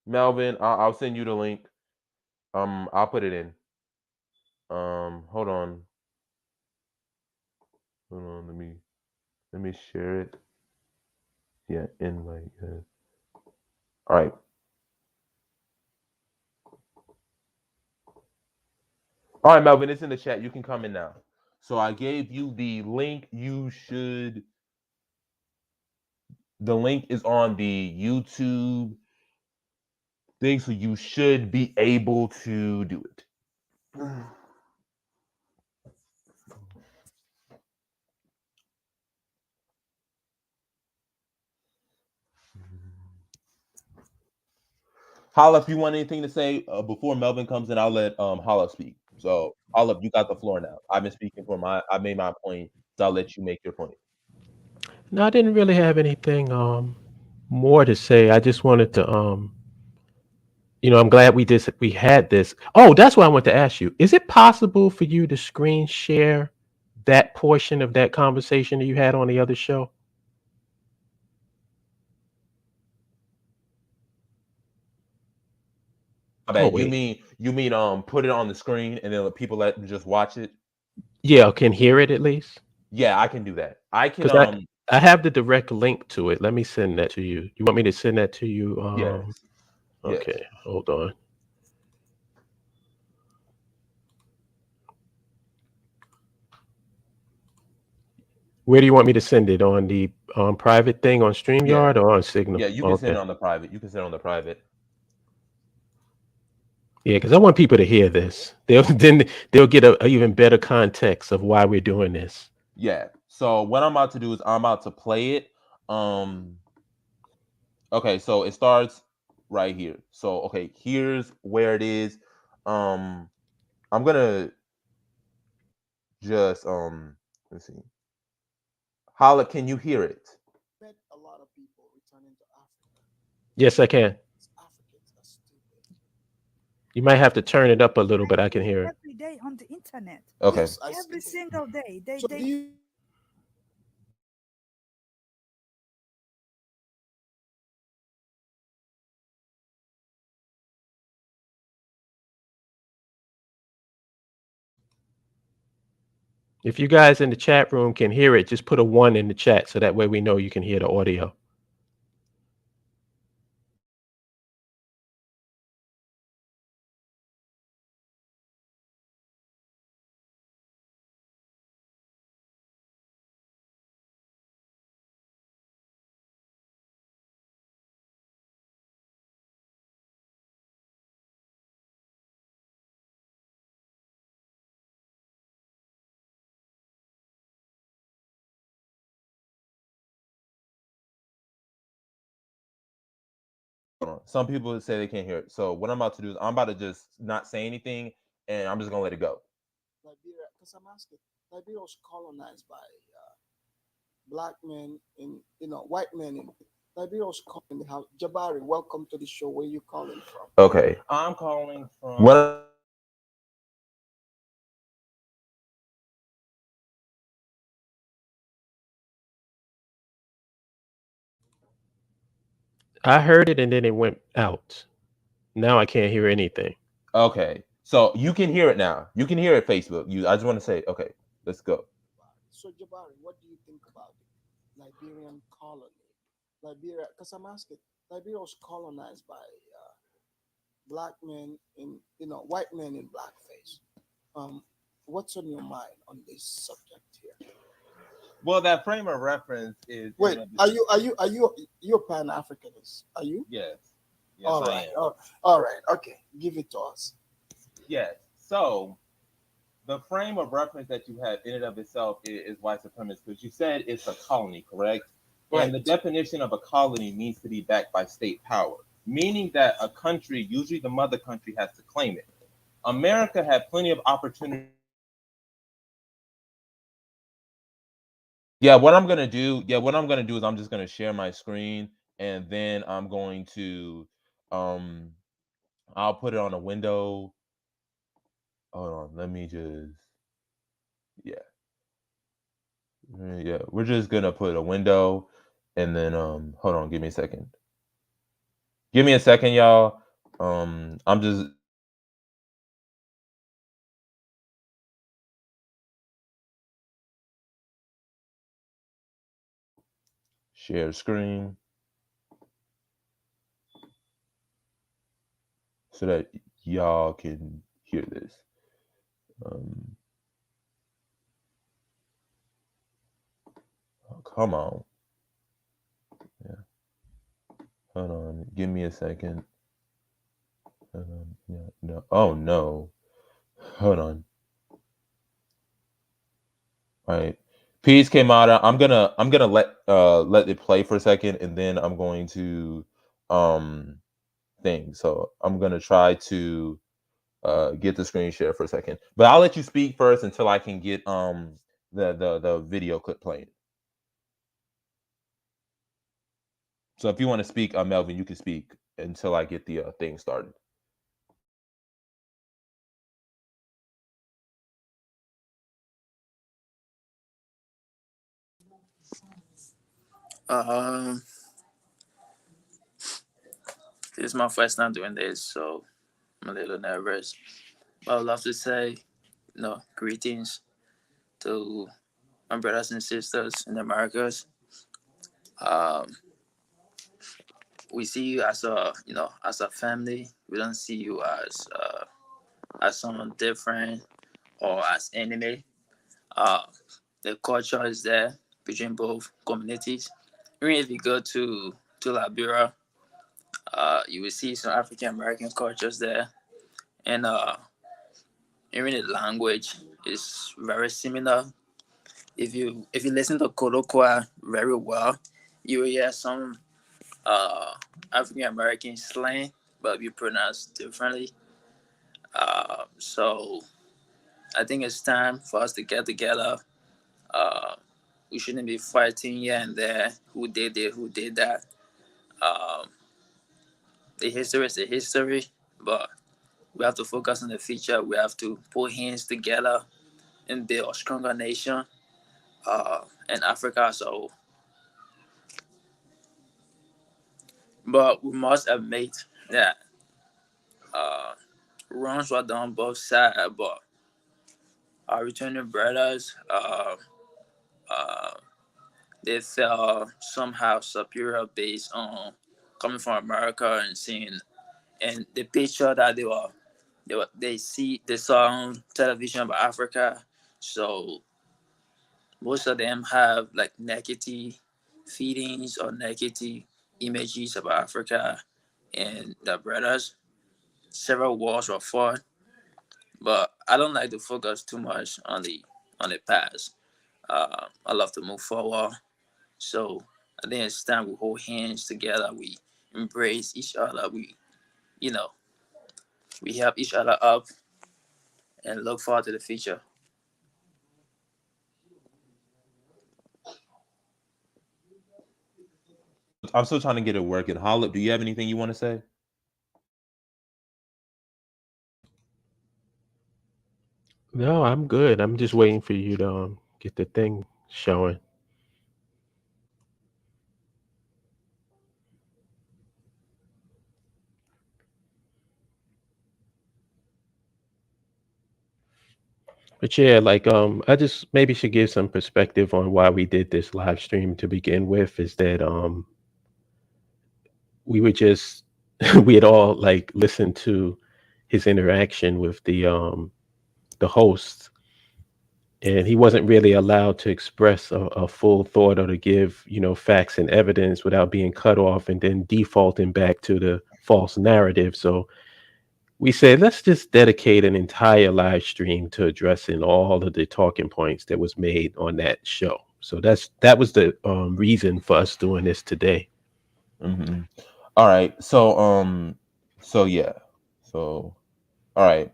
[SPEAKER 1] Melvin. I'll send you the link. I'll put it in. Hold on. Hold on. Let me share it. Yeah, invite. Yeah. All right. All right, Melvin. It's in the chat. You can come in now. So I gave you the link. You should. The link is on the YouTube thing, so you should be able to do it. Holla, if you want anything to say before Melvin comes in, I'll let Holla speak. So Holla, you got the floor now. I've been speaking for I made my point, so I'll let you make your point.
[SPEAKER 2] No, I didn't really have anything more to say. I just wanted to I'm glad we had this. Oh, that's what I want to ask you. Is it possible for you to screen share that portion of that conversation that you had on the other show?
[SPEAKER 1] I
[SPEAKER 2] Oh
[SPEAKER 1] bet
[SPEAKER 2] wait.
[SPEAKER 1] you mean put it on the screen and then let people let them just watch it.
[SPEAKER 2] Yeah, can hear it at least.
[SPEAKER 1] Yeah, I can do that. I can
[SPEAKER 2] Because I have the direct link to it. Let me send that to you. You want me to send that to you?
[SPEAKER 1] yes. Yes.
[SPEAKER 2] Okay, hold on. Where do you want me to send it? On the private thing on
[SPEAKER 1] Yeah.
[SPEAKER 2] StreamYard or on Signal?
[SPEAKER 1] Yeah, you can send
[SPEAKER 2] Okay.
[SPEAKER 1] it on the private. You can send it on the private.
[SPEAKER 2] Yeah, because I want people to hear this. They'll get a even better context of why we're doing this.
[SPEAKER 1] Yeah. So what I'm about to do is I'm about to play it. Um okay, so it starts right here. So okay, here's where it is. Um I'm gonna just let's see. Holla, can you hear it?
[SPEAKER 2] Yes, I can. You might have to turn it up a little, but I can hear it.
[SPEAKER 3] every day on the internet.
[SPEAKER 1] Okay.
[SPEAKER 3] Every single day.
[SPEAKER 2] If you guys in the chat room can hear it, just put a 1 in the chat so that way we know you can hear the audio.
[SPEAKER 1] Some people say they can't hear it. So what I'm about to do is I'm about to just not say anything and I'm just gonna let it go.
[SPEAKER 4] Liberia, because I'm asking, Liberia was colonized by black men in white men in Liberia's calling the house. Jabari, welcome to the show. Where you calling from?
[SPEAKER 1] Okay.
[SPEAKER 5] I'm calling from.
[SPEAKER 1] What
[SPEAKER 2] I heard it and then it went out. Now I can't hear anything.
[SPEAKER 1] Okay. So you can hear it now. You can hear it, Facebook. I just want to say, okay, let's go.
[SPEAKER 4] So Jabari, what do you think about the Liberian colony? Liberia, because I'm asking, Liberia was colonized by black men in white men in blackface. Um, what's on your mind on this subject here?
[SPEAKER 5] Well, that frame of reference is.
[SPEAKER 4] Wait, are you a Pan Africanist? Are you?
[SPEAKER 5] Yes. Yes,
[SPEAKER 4] All
[SPEAKER 5] I
[SPEAKER 4] right,
[SPEAKER 5] am.
[SPEAKER 4] all right, okay. Give it to us.
[SPEAKER 5] Yes. So the frame of reference that you have in and of itself is white supremacy, because you said it's a colony, correct?
[SPEAKER 4] Right.
[SPEAKER 5] And the definition of a colony needs to be backed by state power, meaning that a country, usually the mother country, has to claim it. America had plenty of opportunity.
[SPEAKER 1] What I'm gonna do is I'm just gonna share my screen, and then I'm going to um I'll put it on a window. Hold on, let me just yeah. Yeah, we're just gonna put a window, and then hold on, give me a second. Give me a second, y'all. I'm just share screen so that y'all can hear this. Um, oh, come on. Yeah. Hold on. Give me a second. Yeah, no. Oh no. Hold on. All right. Peace came out. I'm gonna let it play for a second, and then I'm going to um thing. So I'm gonna try to get the screen share for a second. But I'll let you speak first until I can get the video clip playing. So if you want to speak, Melvin, you can speak until I get the thing started.
[SPEAKER 6] Um, this is my first time doing this, so I'm a little nervous. But I would love to say, greetings to my brothers and sisters in the Americas. Um, we see you as as a family. We don't see you as someone different or as enemy. Uh, the culture is there between both communities. Even if you go to Liberia, you will see some African American cultures there, and even the language is very similar. If you listen to Kolokwa very well, you will hear some African American slang, but we pronounce differently. So I think it's time for us to get together. Uh, we shouldn't be fighting here and there. Who did it? Who did that? Um, the history is the history, but we have to focus on the future. We have to put hands together and build a stronger nation in Africa. So, but we must admit that uh, wrongs were done both sides. But our returning brothers, uh, they felt somehow superior based on coming from America and seeing and the picture that they saw on television about Africa. So most of them have like negative feelings or negative images about Africa and the brothers. Several wars were fought, but I don't like to focus too much on the past. I love to move forward. So I think it's time we hold hands together. We embrace each other. You know, we help each other up and look forward to the future.
[SPEAKER 1] I'm still trying to get it working. Hollip, do you have anything you want to say?
[SPEAKER 2] No, I'm good. I'm just waiting for you to get the thing showing. But yeah, like I just maybe should give some perspective on why we did this live stream to begin with. Is that we were just we had all like listened to his interaction with the host, and he wasn't really allowed to express a full thought or to give facts and evidence without being cut off and then defaulting back to the false narrative. So we said let's just dedicate an entire live stream to addressing all of the talking points that was made on that show. So that was the reason for us doing this today.
[SPEAKER 1] Mm-hmm. All right. So yeah. So all right.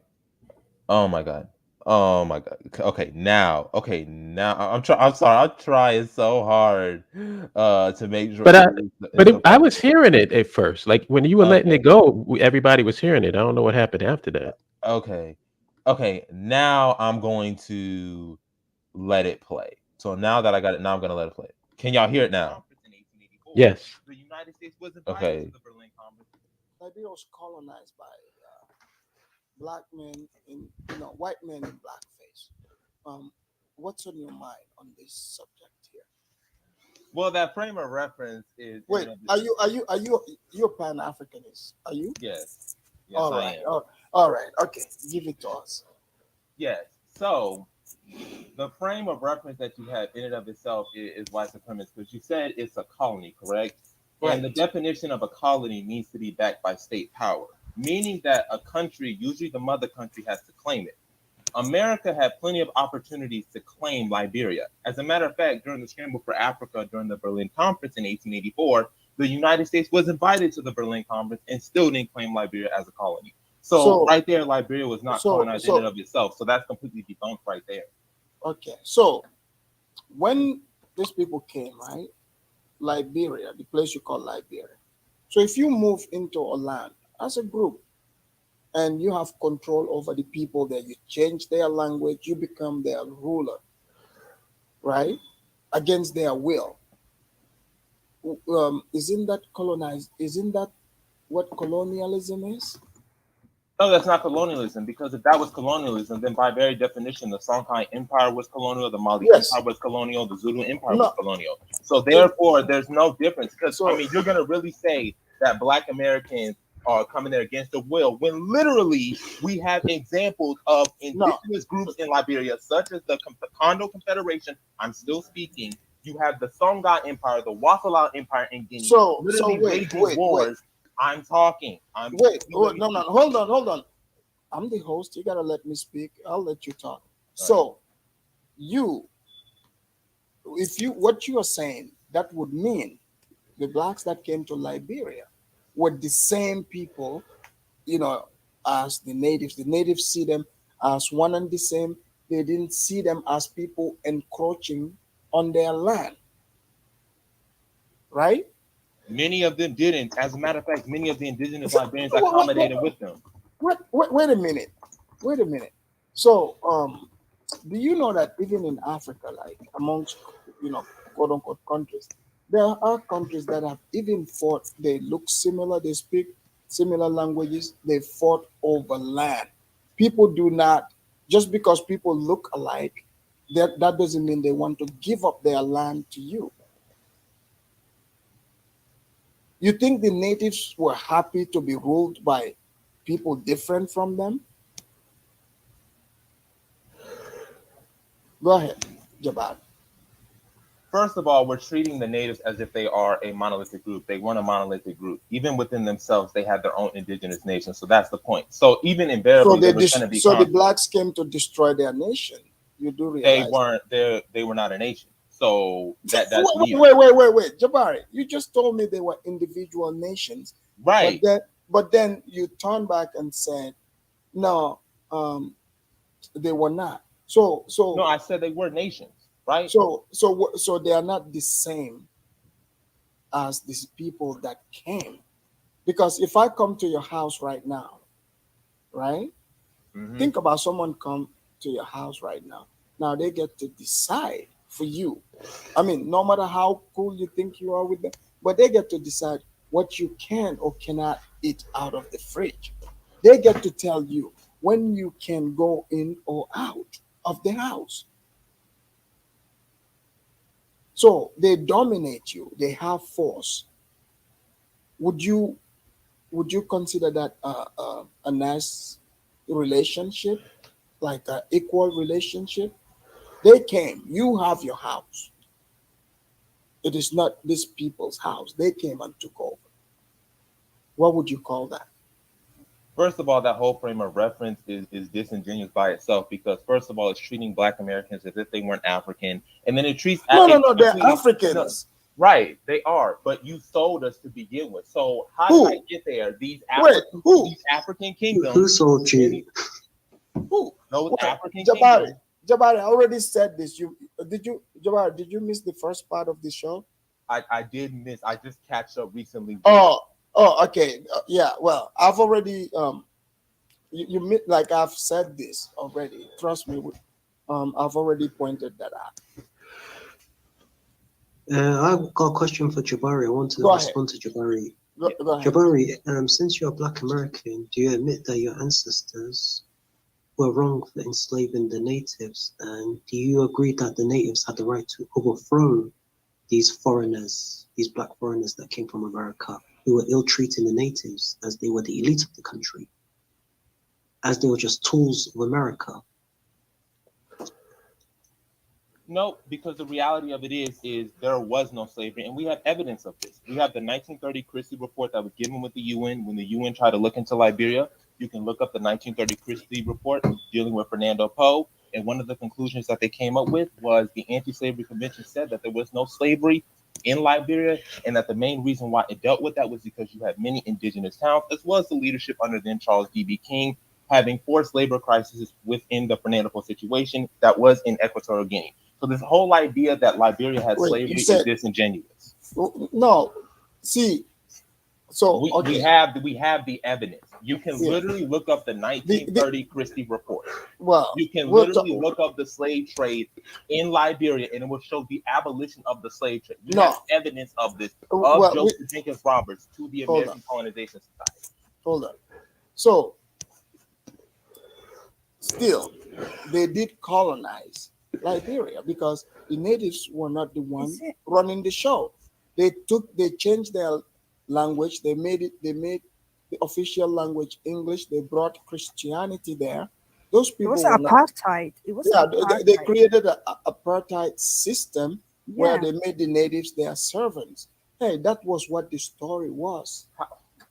[SPEAKER 1] Oh my god. Oh my god. Okay, now. I'm sorry. I'm trying so hard to make sure
[SPEAKER 2] But
[SPEAKER 1] it's
[SPEAKER 2] I was hearing it at first. Like when you were letting
[SPEAKER 1] okay.
[SPEAKER 2] it go, everybody was hearing it. I don't know what happened after that.
[SPEAKER 1] Okay. Okay, now I'm going to let it play. So now that I got it, now I'm going to let it play. Can y'all hear it now?
[SPEAKER 2] Yes.
[SPEAKER 5] The United States was invited
[SPEAKER 1] Okay.
[SPEAKER 5] to the Berlin Conference.
[SPEAKER 4] Liberia was colonized by black men in, white men in blackface. What's on your mind on this subject here?
[SPEAKER 5] Well, that frame of reference is.
[SPEAKER 4] Wait, are you a Pan-Africanist? Are you?
[SPEAKER 5] Yes. Yes,
[SPEAKER 4] All
[SPEAKER 5] I
[SPEAKER 4] right.
[SPEAKER 5] am.
[SPEAKER 4] All right. Okay. Give it to us.
[SPEAKER 5] Yes. So the frame of reference that you have in and of itself is white supremacy, because you said it's a colony, correct?
[SPEAKER 4] Right.
[SPEAKER 5] And the definition of a colony needs to be backed by state power, meaning that a country, usually the mother country, has to claim it. America had plenty of opportunities to claim Liberia. As a matter of fact, during the scramble for Africa during the Berlin Conference in 1884, the United States was invited to the Berlin Conference and still didn't claim Liberia as a colony. So right there, Liberia was not colonized in and of itself. So that's completely debunked right there.
[SPEAKER 4] Okay. So when these people came, right, Liberia, the place you call Liberia. So if you move into a land as a group and you have control over the people there, you change their language, you become their ruler, right, against their will. Isn't that colonized? Isn't that what colonialism is?
[SPEAKER 5] No, that's not colonialism, because if that was colonialism, then by very definition, the Songhai Empire was colonial, the Mali Empire was colonial, the Zulu Empire was colonial. So therefore, there's no difference. Because I mean, you're gonna really say that Black Americans are coming there against the will, when literally we have examples of indigenous groups in Liberia, such as the Congo Confederation. I'm still speaking. You have the Songhai Empire, the Wasala Empire in Guinea. Wait. I'm talking.
[SPEAKER 4] Wait, no, hold on. I'm the host. You gotta let me speak. I'll let you talk. So, what you are saying, that would mean the blacks that came to Liberia were the same people, as the natives. The natives see them as one and the same. They didn't see them as people encroaching on their land, right?
[SPEAKER 5] Many of them didn't. As a matter of fact, many of the indigenous Liberians accommodated with them.
[SPEAKER 4] Wait a minute. So, do you know that even in Africa, like amongst, quote unquote countries, there are countries that have even fought, they look similar, they speak similar languages, they fought over land. People do not, just because people look alike, that doesn't mean they want to give up their land to you. You think the natives were happy to be ruled by people different from them? Go ahead, Jabbar.
[SPEAKER 5] First of all, we're treating the natives as if they are a monolithic group. They weren't a monolithic group. Even within themselves, they had their own indigenous nation. So that's the point. So even invariably,
[SPEAKER 4] the blacks came to destroy their nation. You do realize
[SPEAKER 5] they were not a nation. So that's
[SPEAKER 4] wait, Jabari, you just told me they were individual nations,
[SPEAKER 5] right?
[SPEAKER 4] But then you turned back and said, no, they were not. So
[SPEAKER 5] no, I said they were nations, right?
[SPEAKER 4] So they are not the same. as these people that came. Because if I come to your house right now, right?
[SPEAKER 5] Mhm.
[SPEAKER 4] Think about someone come to your house right now. Now they get to decide for you. I mean, no matter how cool you think you are with them, but they get to decide what you can or cannot eat out of the fridge. They get to tell you when you can go in or out of the house. So they dominate you. They have force. Would you consider that a nice relationship, like an equal relationship? They came. You have your house. It is not these people's house. They came and took over. What would you call that?
[SPEAKER 5] First of all, that whole frame of reference is disingenuous by itself because, first of all, it's treating Black Americans as if they weren't African, and then it treats
[SPEAKER 4] No. They're
[SPEAKER 5] no,
[SPEAKER 4] Africans.
[SPEAKER 5] right, they are, but you sold us to begin with. So how
[SPEAKER 4] Who?
[SPEAKER 5] did I get there? These
[SPEAKER 4] Wait, who?
[SPEAKER 5] these African
[SPEAKER 7] Who
[SPEAKER 5] kingdoms,
[SPEAKER 7] sold you?
[SPEAKER 4] Who?
[SPEAKER 5] those
[SPEAKER 4] Wait,
[SPEAKER 5] African
[SPEAKER 4] Jabari.
[SPEAKER 5] kingdoms.
[SPEAKER 4] Jabari, I already said this. Jabari, did you miss the first part of the show?
[SPEAKER 5] I did miss. I just catch up recently.
[SPEAKER 4] Okay. Yeah. Well, I've already like I've said this already. Trust me. I've already pointed that out.
[SPEAKER 7] I've got a question for Jabari. I want to
[SPEAKER 4] Go ahead.
[SPEAKER 7] respond to Jabari.
[SPEAKER 4] Go ahead.
[SPEAKER 7] Jabari, since you're a Black American, do you admit that your ancestors were wrong for enslaving the natives? And do you agree that the natives had the right to overthrow these foreigners, these Black foreigners that came from America, who were ill-treating the natives as they were the elite of the country, as they were just tools of America?
[SPEAKER 5] No, because the reality of it is there was no slavery, and we have evidence of this. We have the 1930 Christie report that was given with the UN when the UN tried to look into Liberia. You can look up the 1930 Christie report dealing with Fernando Poe, and one of the conclusions that they came up with was the Anti-Slavery Convention said that there was no slavery in Liberia, and that the main reason why it dealt with that was because you had many indigenous towns, as well as the leadership under then Charles D.B. King, having forced labor crises within the Fernando Poe situation that was in Equatorial Guinea. So this whole idea that Liberia has slavery is disingenuous.
[SPEAKER 4] No, see, so
[SPEAKER 5] we have the evidence. You can literally look up the 1930 Christie report.
[SPEAKER 4] Well,
[SPEAKER 5] you can literally look up the slave trade in Liberia, and it will show the abolition of the slave trade. You have evidence of this of Joseph Jenkins Roberts to the American Colonization Society.
[SPEAKER 4] Hold on. So still, they did colonize Liberia because the natives were not the ones running the show. They changed their language. They made the official language English. They brought Christianity there. Those people
[SPEAKER 3] it was apartheid. It was apartheid.
[SPEAKER 4] They created an apartheid system where they made the natives their servants. Hey, that was what the story was.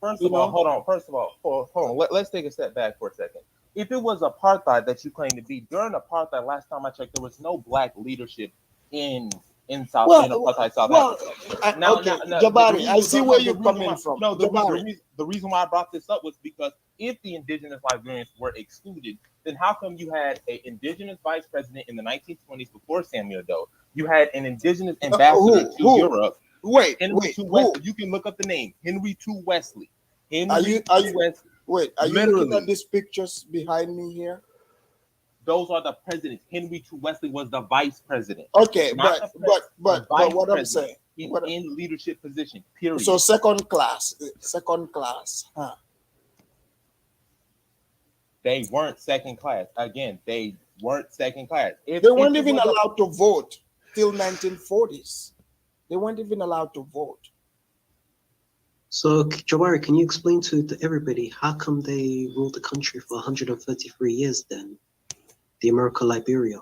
[SPEAKER 5] First of all, hold on. Let's take a step back for a second. If it was apartheid that you claim to be, during apartheid, last time I checked, there was no Black leadership in apartheid South Africa. Now,
[SPEAKER 4] Jabari, I see where you're coming from.
[SPEAKER 5] No, the reason why I brought this up was because if the indigenous Liberians were excluded, then how come you had an indigenous vice president in the 1920s before Samuel Doe? You had an indigenous ambassador to Europe. Henry II Wesley. You can look up the name Henry II Wesley.
[SPEAKER 4] Are you looking at these pictures behind me here?
[SPEAKER 5] Those are the presidents. Henry II Wesley was the vice president.
[SPEAKER 4] Okay, but what I'm saying
[SPEAKER 5] in leadership position. Period.
[SPEAKER 4] So second class, huh?
[SPEAKER 5] They weren't second class. Again, they weren't second class.
[SPEAKER 4] They weren't even allowed to vote till 1940s. They weren't even allowed to vote.
[SPEAKER 7] So, Jabari, can you explain to everybody how come they ruled the country for 133 years then, the America Liberia?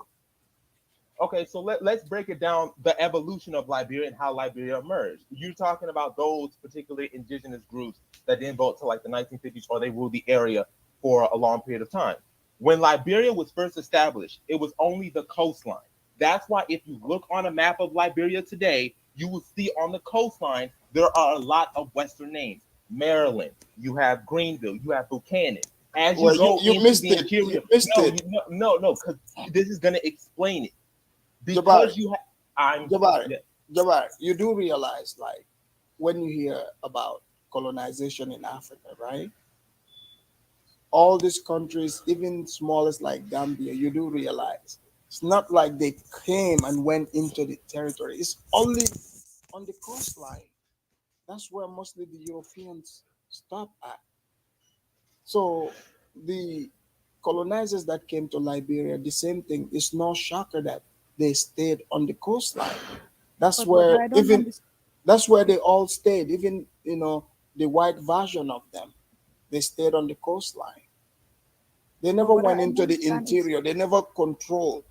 [SPEAKER 5] Okay, so let's break it down, the evolution of Liberia and how Liberia emerged. You're talking about those particular indigenous groups that didn't vote till like the 1950s, or they ruled the area for a long period of time. When Liberia was first established, it was only the coastline. That's why if you look on a map of Liberia today, you will see on the coastline, there are a lot of Western names. Maryland, you have Greenville, you have Buchanan. As you go into the interior, no, because this is going to explain it. Because
[SPEAKER 4] Jabari, you do realize, like, when you hear about colonization in Africa, right? All these countries, even smallest like Gambia, you do realize it's not like they came and went into the territory. It's only on the coastline. That's where mostly the Europeans stop at. So the colonizers that came to Liberia, the same thing. It's no shocker that they stayed on the coastline. That's
[SPEAKER 3] But what
[SPEAKER 4] where
[SPEAKER 3] I don't
[SPEAKER 4] even
[SPEAKER 3] understand.
[SPEAKER 4] that's where they all stayed. Even the white version of them, they stayed on the coastline. They
[SPEAKER 3] But
[SPEAKER 4] never
[SPEAKER 3] what I
[SPEAKER 4] went
[SPEAKER 3] don't
[SPEAKER 4] into the
[SPEAKER 3] understand is
[SPEAKER 4] interior. They never controlled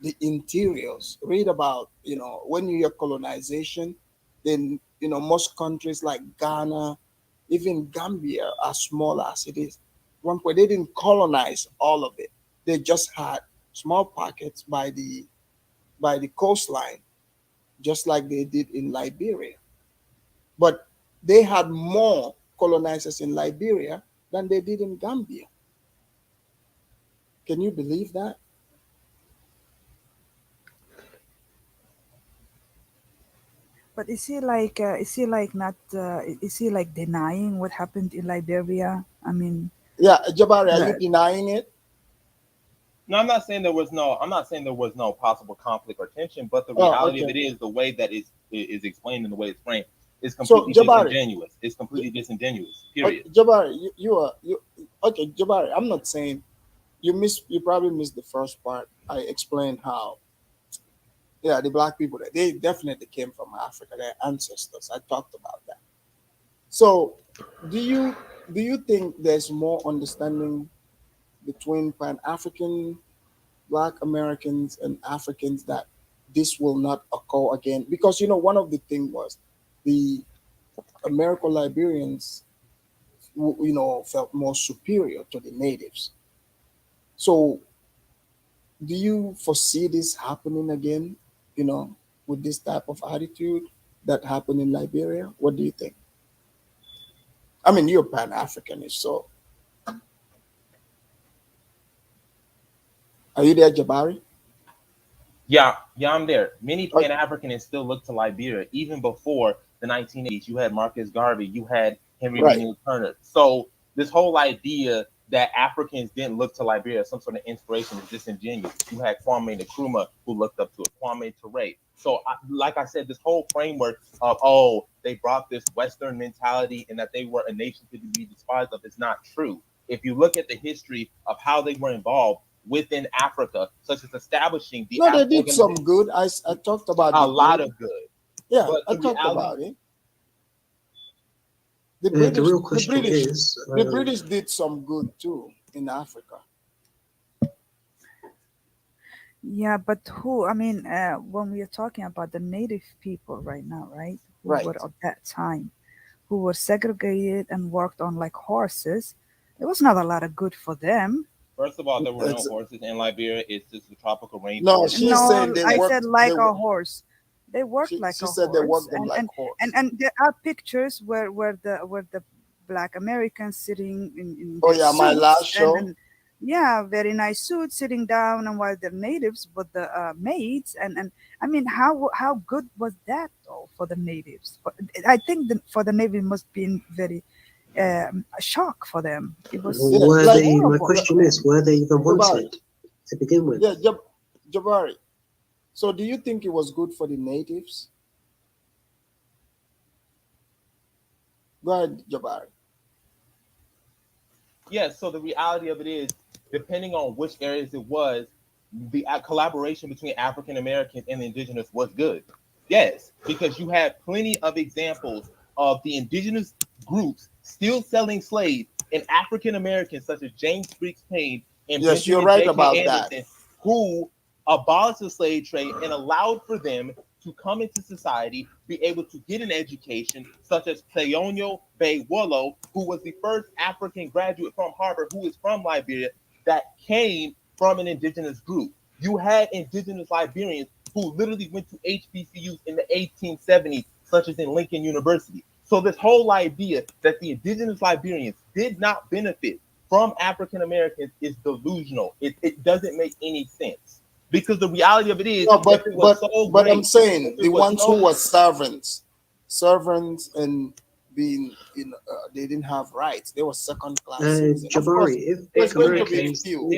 [SPEAKER 4] the interiors. Read about, when you hear colonization, then, most countries like Ghana, even Gambia, as small as it is, one point they didn't colonize all of it. They just had small pockets by the coastline, just like they did in Liberia. But they had more colonizers in Liberia than they did in Gambia. Can you believe that?
[SPEAKER 3] But is he like not is he like denying what happened in Liberia? I mean,
[SPEAKER 4] Yeah, Jabari, are you
[SPEAKER 3] the
[SPEAKER 4] denying it?
[SPEAKER 5] No, I'm not saying there was no. I'm not saying there was no possible conflict or tension, but the
[SPEAKER 4] Oh,
[SPEAKER 5] reality of
[SPEAKER 4] okay.
[SPEAKER 5] it is the way that is explained and the way it's framed is
[SPEAKER 4] So
[SPEAKER 5] completely
[SPEAKER 4] Jabari,
[SPEAKER 5] disingenuous. It's completely disingenuous. Period.
[SPEAKER 4] Jabari, you okay, Jabari. I'm not saying you probably missed the first part. I explained how, yeah, the black people, they definitely came from Africa, their ancestors. I talked about that. So do you think there's more understanding between Pan-African Black Americans and Africans that this will not occur again? Because one of the things was the American Liberians, felt more superior to the natives. So do you foresee this happening again? You know, with this type of attitude that happened in Liberia? What do you think? I mean, you're Pan Africanist, so are you there, Jabari?
[SPEAKER 5] Yeah, I'm there. Many
[SPEAKER 4] Uh,
[SPEAKER 5] Pan Africanists still look to Liberia, even before the 1980s. You had Marcus Garvey, you had Henry
[SPEAKER 4] right.
[SPEAKER 5] Rennie Turner. So this whole idea that Africans didn't look to Liberia as some sort of inspiration is disingenuous. You had Kwame Nkrumah who looked up to it, Kwame Ture. So, like I said, this whole framework of they brought this Western mentality and that they were a nation to be despised of is not true. If you look at the history of how they were involved within Africa, such as establishing the
[SPEAKER 4] No, they
[SPEAKER 5] African
[SPEAKER 4] did some
[SPEAKER 5] organization,
[SPEAKER 4] good. I talked about
[SPEAKER 5] a
[SPEAKER 4] the
[SPEAKER 5] lot
[SPEAKER 4] good.
[SPEAKER 5] of good.
[SPEAKER 4] Yeah,
[SPEAKER 5] But
[SPEAKER 4] I
[SPEAKER 5] the
[SPEAKER 4] talked
[SPEAKER 5] reality,
[SPEAKER 4] about it. The
[SPEAKER 7] The
[SPEAKER 4] British,
[SPEAKER 7] real
[SPEAKER 4] the
[SPEAKER 7] question
[SPEAKER 4] British,
[SPEAKER 7] is,
[SPEAKER 4] the British did some good too in Africa.
[SPEAKER 3] yeah, but who? I mean, when we are talking about the native people right now, right? Who
[SPEAKER 4] Right.
[SPEAKER 3] were at that time, who were segregated and worked on like horses. There was not a lot of good for them.
[SPEAKER 5] first of all, there were no
[SPEAKER 4] It's,
[SPEAKER 5] horses in Liberia. It's just the tropical
[SPEAKER 4] no,
[SPEAKER 5] rainforest.
[SPEAKER 4] she's
[SPEAKER 3] No,
[SPEAKER 4] saying they
[SPEAKER 3] I said
[SPEAKER 4] worked. They
[SPEAKER 3] like a
[SPEAKER 4] wo-
[SPEAKER 3] horse. They worked like
[SPEAKER 4] she
[SPEAKER 3] a
[SPEAKER 4] said they
[SPEAKER 3] horse,
[SPEAKER 4] worked them like horse.
[SPEAKER 3] and there are pictures where the Black Americans sitting in
[SPEAKER 4] Oh
[SPEAKER 3] their
[SPEAKER 4] yeah, my last
[SPEAKER 3] suits
[SPEAKER 4] show.
[SPEAKER 3] and yeah, very nice suits sitting down, and while they're natives, but the maids and I mean, how good was that though for the natives? I think for the natives must be very a shock for them. It was
[SPEAKER 4] Yeah,
[SPEAKER 7] were
[SPEAKER 4] like
[SPEAKER 7] they? My
[SPEAKER 3] horrible for
[SPEAKER 7] question is,
[SPEAKER 3] them.
[SPEAKER 7] were they even
[SPEAKER 4] Jabari.
[SPEAKER 7] wanted to begin with?
[SPEAKER 4] Yeah, Jabari. So do you think it was good for the natives? Go ahead, Jabari.
[SPEAKER 5] Yes, so the reality of it is, depending on which areas it was, the collaboration between African Americans and the indigenous was good. Yes, because you had plenty of examples of the indigenous groups still selling slaves and African Americans such as James Briggs Payne and
[SPEAKER 4] Yes, you're
[SPEAKER 5] Benjamin
[SPEAKER 4] right
[SPEAKER 5] J.K.
[SPEAKER 4] about that.
[SPEAKER 5] Anderson, who abolished the slave trade and allowed for them to come into society, be able to get an education, such as Theonio Baywolo, who was the first African graduate from Harvard, who is from Liberia, that came from an indigenous group. You had indigenous Liberians who literally went to HBCUs in the 1870s, such as in Lincoln University. So this whole idea that the indigenous Liberians did not benefit from African Americans is delusional. It doesn't make any sense. Because the reality of it is,
[SPEAKER 4] No,
[SPEAKER 5] if
[SPEAKER 4] but
[SPEAKER 5] it was
[SPEAKER 4] but
[SPEAKER 5] so
[SPEAKER 4] but I'm
[SPEAKER 5] great, if
[SPEAKER 4] saying
[SPEAKER 5] it
[SPEAKER 4] the
[SPEAKER 5] was
[SPEAKER 4] ones
[SPEAKER 5] so
[SPEAKER 4] who were servants, servants and being, they didn't have rights. They were second class citizens. Of course,
[SPEAKER 7] Jabari, if
[SPEAKER 4] there's
[SPEAKER 7] black
[SPEAKER 4] going to be
[SPEAKER 7] Americans,
[SPEAKER 4] few.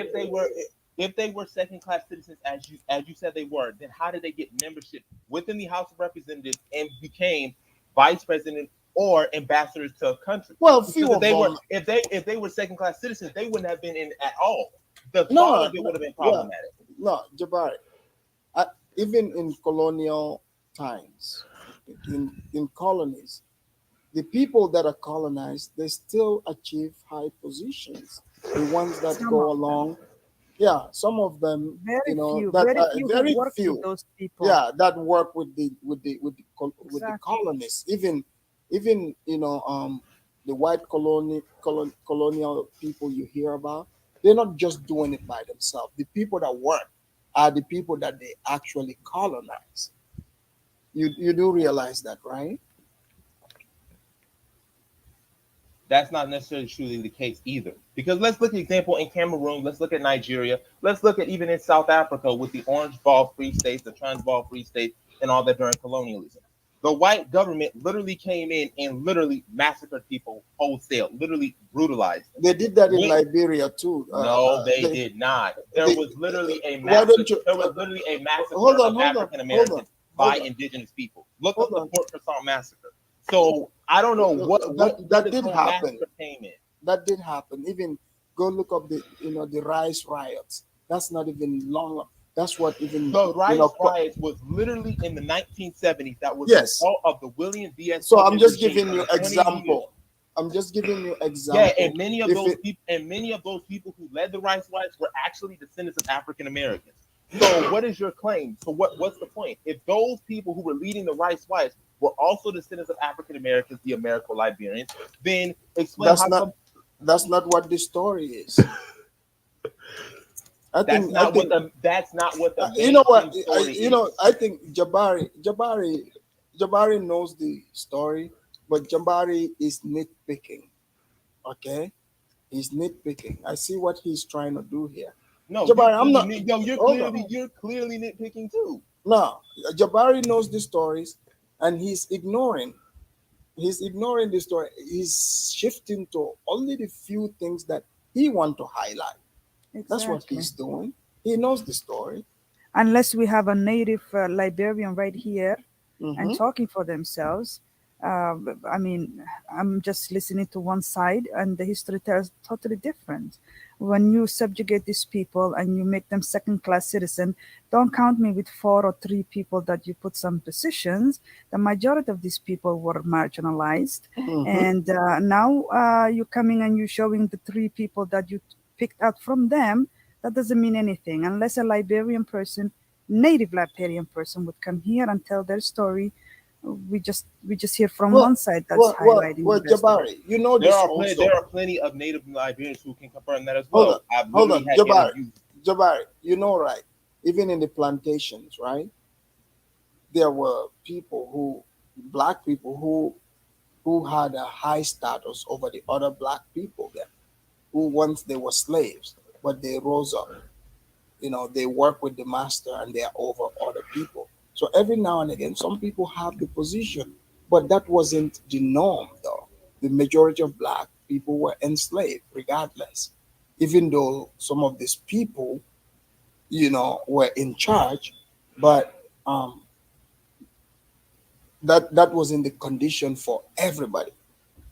[SPEAKER 5] If they were second class citizens, as you said they were, then how did they get membership within the House of Representatives and became vice president or ambassadors to a country?
[SPEAKER 4] Well,
[SPEAKER 5] Because
[SPEAKER 4] few of them.
[SPEAKER 5] if they were second class citizens, they wouldn't have been in at all. The
[SPEAKER 4] No,
[SPEAKER 5] thought of it would have been problematic.
[SPEAKER 4] No, Jabari. Even in colonial times, in colonies, the people that are colonized, they still achieve high positions. The ones that
[SPEAKER 3] Some
[SPEAKER 4] go
[SPEAKER 3] of them.
[SPEAKER 4] along, yeah, some of them,
[SPEAKER 3] Very few,
[SPEAKER 4] that
[SPEAKER 3] very few
[SPEAKER 4] very
[SPEAKER 3] who work
[SPEAKER 4] few,
[SPEAKER 3] with those people.
[SPEAKER 4] yeah, that work with the
[SPEAKER 3] Exactly.
[SPEAKER 4] colonists. Even the white colonial people you hear about, they're not just doing it by themselves. The people that work are the people that they actually colonize. You do realize that, right?
[SPEAKER 5] That's not necessarily truly the case either. Because let's look at example in Cameroon, let's look at Nigeria, let's look at even in South Africa with the Orange Ball Free States, the Transvaal Free States, and all that during colonialism. The white government literally came in and literally massacred people wholesale, literally brutalized them.
[SPEAKER 4] They did that in Liberia too.
[SPEAKER 5] No, they did not. There was literally a
[SPEAKER 4] Why
[SPEAKER 5] massacre.
[SPEAKER 4] don't you?
[SPEAKER 5] There was literally a massacre
[SPEAKER 4] Hold on,
[SPEAKER 5] of
[SPEAKER 4] hold on,
[SPEAKER 5] African
[SPEAKER 4] hold
[SPEAKER 5] Americans
[SPEAKER 4] on,
[SPEAKER 5] by
[SPEAKER 4] hold on.
[SPEAKER 5] indigenous people. Look
[SPEAKER 4] Hold
[SPEAKER 5] up the
[SPEAKER 4] on.
[SPEAKER 5] Fort Croissant massacre. So I don't know
[SPEAKER 4] That
[SPEAKER 5] this
[SPEAKER 4] did
[SPEAKER 5] whole
[SPEAKER 4] happen.
[SPEAKER 5] massacre came in.
[SPEAKER 4] That did happen. Even go look up the rice riots. That's not even long. That's what even
[SPEAKER 5] The rice riots was literally in the 1970s. That was
[SPEAKER 4] Yes.
[SPEAKER 5] the result of the William D.S.
[SPEAKER 4] So I'm just
[SPEAKER 5] regime
[SPEAKER 4] giving you
[SPEAKER 5] for 20 years.
[SPEAKER 4] example. I'm just giving you example.
[SPEAKER 5] Yeah, and many of
[SPEAKER 4] If
[SPEAKER 5] those
[SPEAKER 4] it-
[SPEAKER 5] people who led the rice riots were actually descendants of African Americans. So what is your claim? So what's the point? If those people who were leading the rice riots were also descendants of African Americans, the Americo-Liberians, then explain
[SPEAKER 4] that's
[SPEAKER 5] how
[SPEAKER 4] not
[SPEAKER 5] come
[SPEAKER 4] that's not what the story is.
[SPEAKER 5] that's not what the
[SPEAKER 4] you know what
[SPEAKER 5] mainstream story
[SPEAKER 4] you know.
[SPEAKER 5] is.
[SPEAKER 4] I think Jabari knows the story, but Jabari is nitpicking. Okay, he's nitpicking. I see what he's trying to do here.
[SPEAKER 5] No,
[SPEAKER 4] Jabari, I'm not. Hold on.
[SPEAKER 5] you're clearly nitpicking too.
[SPEAKER 4] No, Jabari knows the stories, and he's ignoring. He's ignoring the story. He's shifting to only the few things that he want to highlight. That's what
[SPEAKER 3] Exactly.
[SPEAKER 4] he's doing. He knows the story.
[SPEAKER 3] Unless we have a native Liberian right here and
[SPEAKER 4] Mhm.
[SPEAKER 3] talking for themselves. I mean, I'm just listening to one side, and the history tells totally different. When you subjugate these people and you make them second-class citizen, don't count me with 4 or 3 people that you put some positions. The majority of these people were marginalized,
[SPEAKER 4] Mhm.
[SPEAKER 3] and now you're coming and you're showing the 3 people that you picked out from them. That doesn't mean anything unless a Liberian person, native Liberian person, would come here and tell their story. We just hear from one side that's highlighting the best of it.
[SPEAKER 4] Jabari, you know this also.
[SPEAKER 5] There are plenty of native Liberians who can confirm that as
[SPEAKER 4] Hold
[SPEAKER 5] well.
[SPEAKER 4] on,
[SPEAKER 5] I've
[SPEAKER 4] hold
[SPEAKER 5] literally
[SPEAKER 4] on,
[SPEAKER 5] had
[SPEAKER 4] Jabari.
[SPEAKER 5] interviews.
[SPEAKER 4] Jabari, you know, right? Even in the plantations, right? There were black people who had a high status over the other black people there, who once they were slaves, but they rose up. They work with the master and they are over other people. So every now and again, some people have the position, but that wasn't the norm, though. The majority of black people were enslaved, regardless. Even though some of these people, were in charge, but that wasn't the condition for everybody.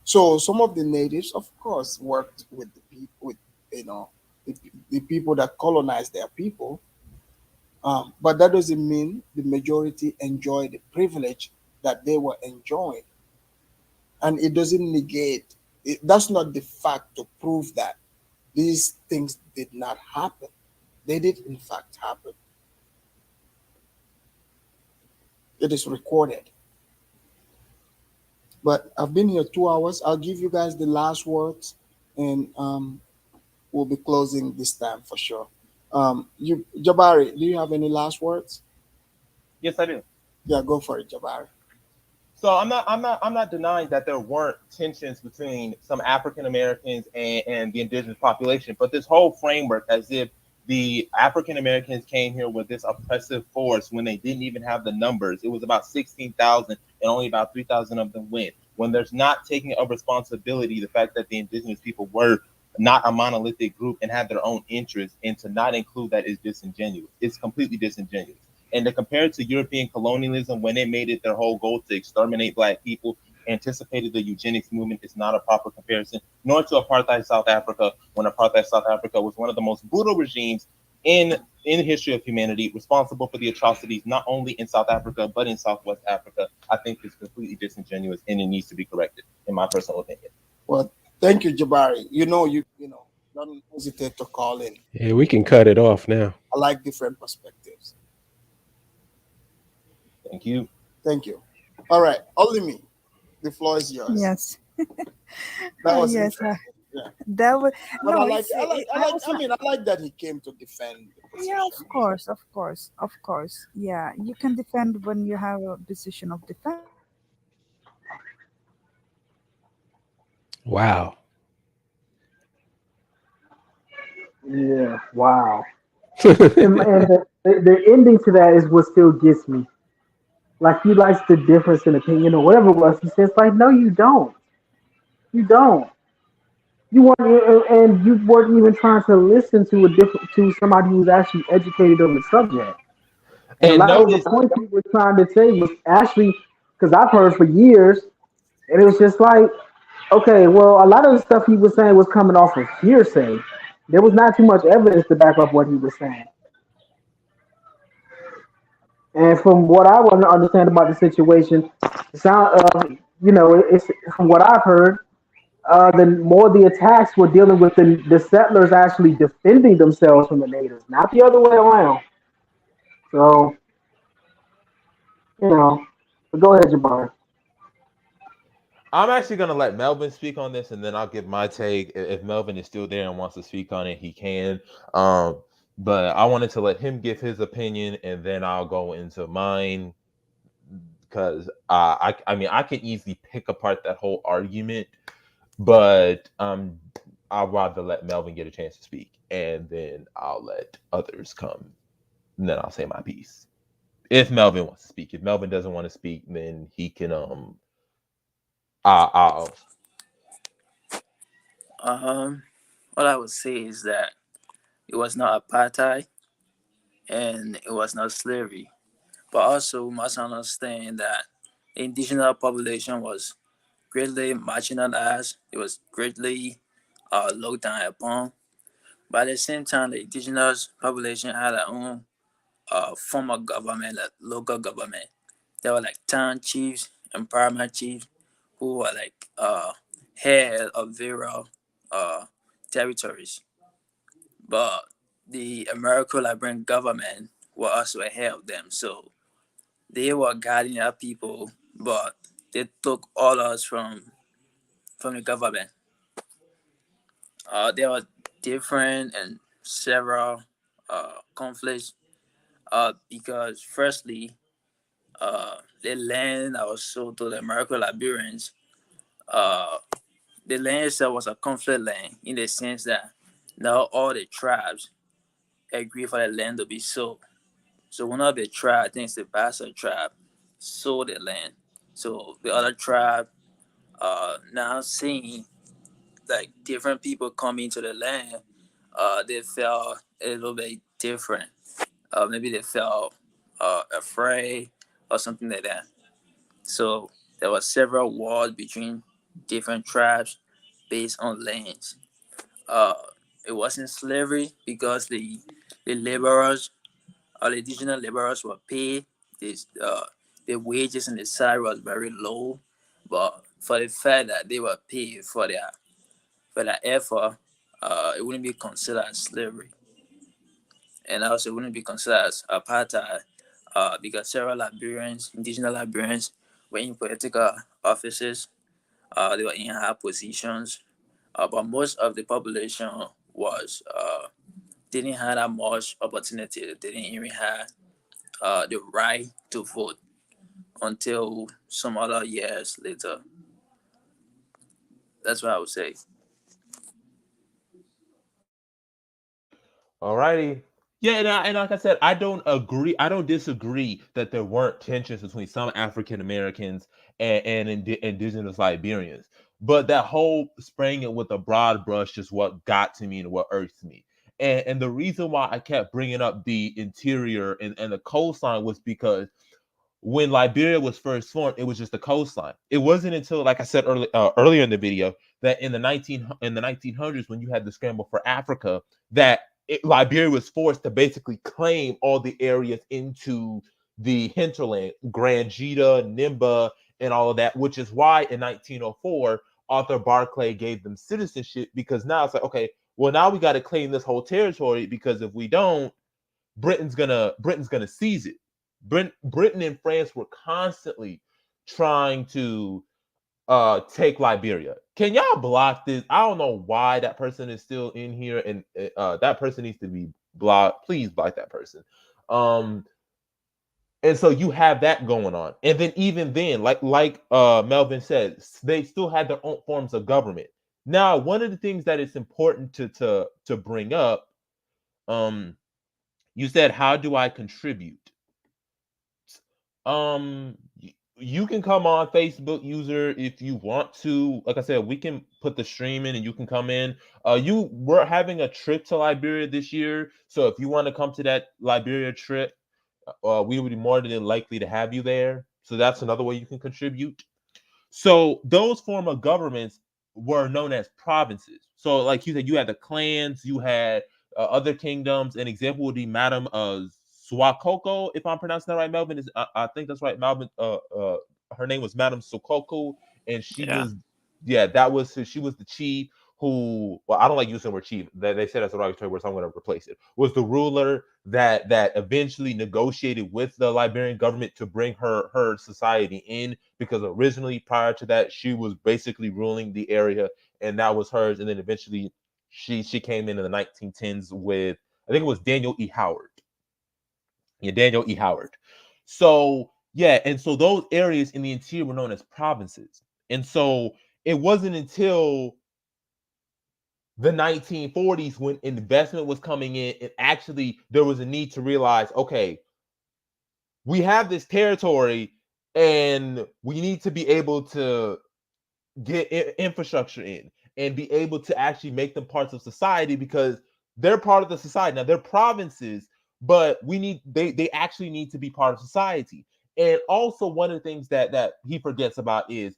[SPEAKER 4] So some of the natives, of course, worked with the people, you know, the people that colonized their people. But that doesn't mean the majority enjoy the privilege that they were enjoying. And it doesn't negate, that's not the fact to prove that these things did not happen. They did, in fact, happen. It is recorded. But I've been here 2 hours. I'll give you guys the last words, and we'll be closing this time for sure. Jabari, do you have any last words?
[SPEAKER 5] Yes, I do.
[SPEAKER 4] Yeah, go for it, Jabari.
[SPEAKER 5] So I'm not denying that there weren't tensions between some African Americans and the indigenous population, but this whole framework, as if The African Americans came here with this oppressive force when they didn't even have the numbers. It was about 16,000 and only about 3,000 of them went. When there's not taking of responsibility, the fact that the indigenous people were not a monolithic group and had their own interests, and to not include that is disingenuous. It's completely disingenuous. And to compare it to European colonialism, when it made it their whole goal to exterminate Black people, anticipated the eugenics movement, is not a proper comparison, nor to apartheid South Africa, when apartheid South Africa was one of the most brutal regimes in the history of humanity, responsible for the atrocities not only in South Africa but in Southwest Africa. I think it's completely disingenuous and it needs to be corrected, in my personal opinion.
[SPEAKER 4] Well, thank you, Jabari. You know, don't hesitate to call in.
[SPEAKER 2] Yeah, we can cut it off now.
[SPEAKER 4] I like different perspectives.
[SPEAKER 5] Thank you.
[SPEAKER 4] Thank you. All right, only me. The floor is yours.
[SPEAKER 3] Yes.
[SPEAKER 4] That was
[SPEAKER 3] yes.
[SPEAKER 4] interesting. Yeah.
[SPEAKER 3] That was
[SPEAKER 4] But
[SPEAKER 3] no.
[SPEAKER 4] I like
[SPEAKER 3] also,
[SPEAKER 4] I like that he came to defend the position.
[SPEAKER 3] yeah, of course. Yeah, you can defend when you have a position of defense.
[SPEAKER 2] Wow.
[SPEAKER 8] Yeah, wow. And the ending to that is what still gets me. Like he likes the difference in opinion or whatever it was. He says like, no, you don't. You don't. You weren't, and you weren't even trying to listen to somebody who's actually educated on the subject. And a
[SPEAKER 1] And
[SPEAKER 8] lot of the
[SPEAKER 1] notice,
[SPEAKER 8] points he was trying to say was actually because I've heard for years, and it was just like, okay, well, a lot of the stuff he was saying was coming off of hearsay. There was not too much evidence to back up what he was saying. And from what I want to understand about the situation, sound it's from what I've heard. The more the attacks were dealing with the settlers actually defending themselves from the natives, not the other way around. So, but go ahead, Jabari.
[SPEAKER 1] I'm actually gonna let Melvin speak on this, and then I'll give my take. If Melvin is still there and wants to speak on it, he can. But I wanted to let him give his opinion, and then I'll go into mine because I mean I can easily pick apart that whole argument, but I'd rather let Melvin get a chance to speak, and then I'll let others come, and then I'll say my piece. If Melvin wants to speak, if Melvin doesn't want to speak, then he can I'll
[SPEAKER 6] What I would say is that it was not apartheid and it was not slavery, but also we must understand that the indigenous population was greatly marginalized. It was greatly looked down upon. But at the same time, the indigenous population had their own form of government, like local government. There were like town chiefs and paramount chiefs who were like head of various uh, territories. But the American Liberian government were also ahead of them. So they were guiding our people, but they took orders from the government. There were different and several conflicts because firstly, the land that was sold to the American Liberians, uh, the land itself was a conflict land in the sense that now all the tribes agree for the land to be sold. So one of the tribe, I think it's the Bassa tribe, sold the land. So the other tribe now seeing like different people coming to the land, they felt a little bit different. Maybe they felt afraid or something like that. So there were several wars between different tribes based on lands. Uh, it wasn't slavery because the laborers or the indigenous laborers were paid. This, the wages and the salary was very low, but for the fact that they were paid for their effort, it wouldn't be considered as slavery, and also it wouldn't be considered as apartheid, because several Liberians, indigenous Liberians, were in political offices. They were in high positions, but most of the population was didn't have that much opportunity. They didn't even have the right to vote until some other years later. That's what I would say.
[SPEAKER 1] Alrighty. Yeah, and like I said, I don't disagree that there weren't tensions between some African Americans and indigenous Liberians. But that whole spraying it with a broad brush is what got to me and what irks me. And the reason why I kept bringing up the interior and the coastline was because when Liberia was first formed, it was just the coastline. It wasn't until, like I said earlier in the video, that in the 1900s, when you had the scramble for Africa, that Liberia was forced to basically claim all the areas into the hinterland, Grangita, Nimba, and all of that, which is why in 1904 Arthur Barclay gave them citizenship, because now it's like, okay, well, now we got to claim this whole territory, because if we don't, Britain's gonna seize it. Britain and France were constantly trying to take Liberia. Can y'all block this? I don't know why that person is still in here, and that person needs to be blocked. Please block that person. And so you have that going on, and then even then, like Melvin said, they still had their own forms of government. Now, one of the things that is important to bring up, you said, how do I contribute? You can come on Facebook, user, if you want to. Like I said, we can put the stream in and you can come in. We're having a trip to Liberia this year, so if you want to come to that Liberia trip, we would be more than likely to have you there. So that's another way you can contribute. So those form of governments were known as provinces. So, like you said, you had the clans, you had other kingdoms. An example would be Madame Swakoko, if I'm pronouncing that right. Melvin is, I think that's right. Melvin, her name was Madame Swakoko, and she was, she was the chief who, well, I don't like using the word chief. They said that's a derogatory word, so I'm going to replace it. Was the ruler that eventually negotiated with the Liberian government to bring her society in, because originally, prior to that, she was basically ruling the area, and that was hers. And then eventually, she came in the 1910s with, I think it was Daniel E. Howard. Yeah, Daniel E. Howard. So yeah, and so those areas in the interior were known as provinces. And so it wasn't until the 1940s, when investment was coming in, and actually there was a need to realize, okay, we have this territory and we need to be able to get infrastructure in and be able to actually make them parts of society, because they're part of the society. Now they're provinces, but they actually need to be part of society. And also, one of the things that he forgets about is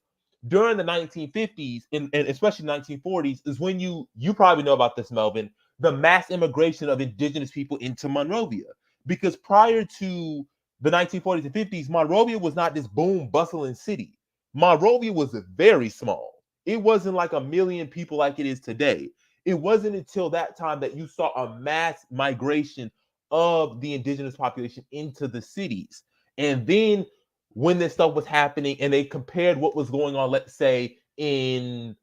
[SPEAKER 1] during the 1950s and especially 1940s is when you probably know about this, Melvin, the mass immigration of indigenous people into Monrovia. Because prior to the 1940s and 50s, Monrovia was not this boom bustling city. Monrovia was very small. It wasn't like 1 million people like it is today. It wasn't until that time that you saw a mass migration of the indigenous population into the cities. And then when this stuff was happening and they compared what was going on, let's say Nimble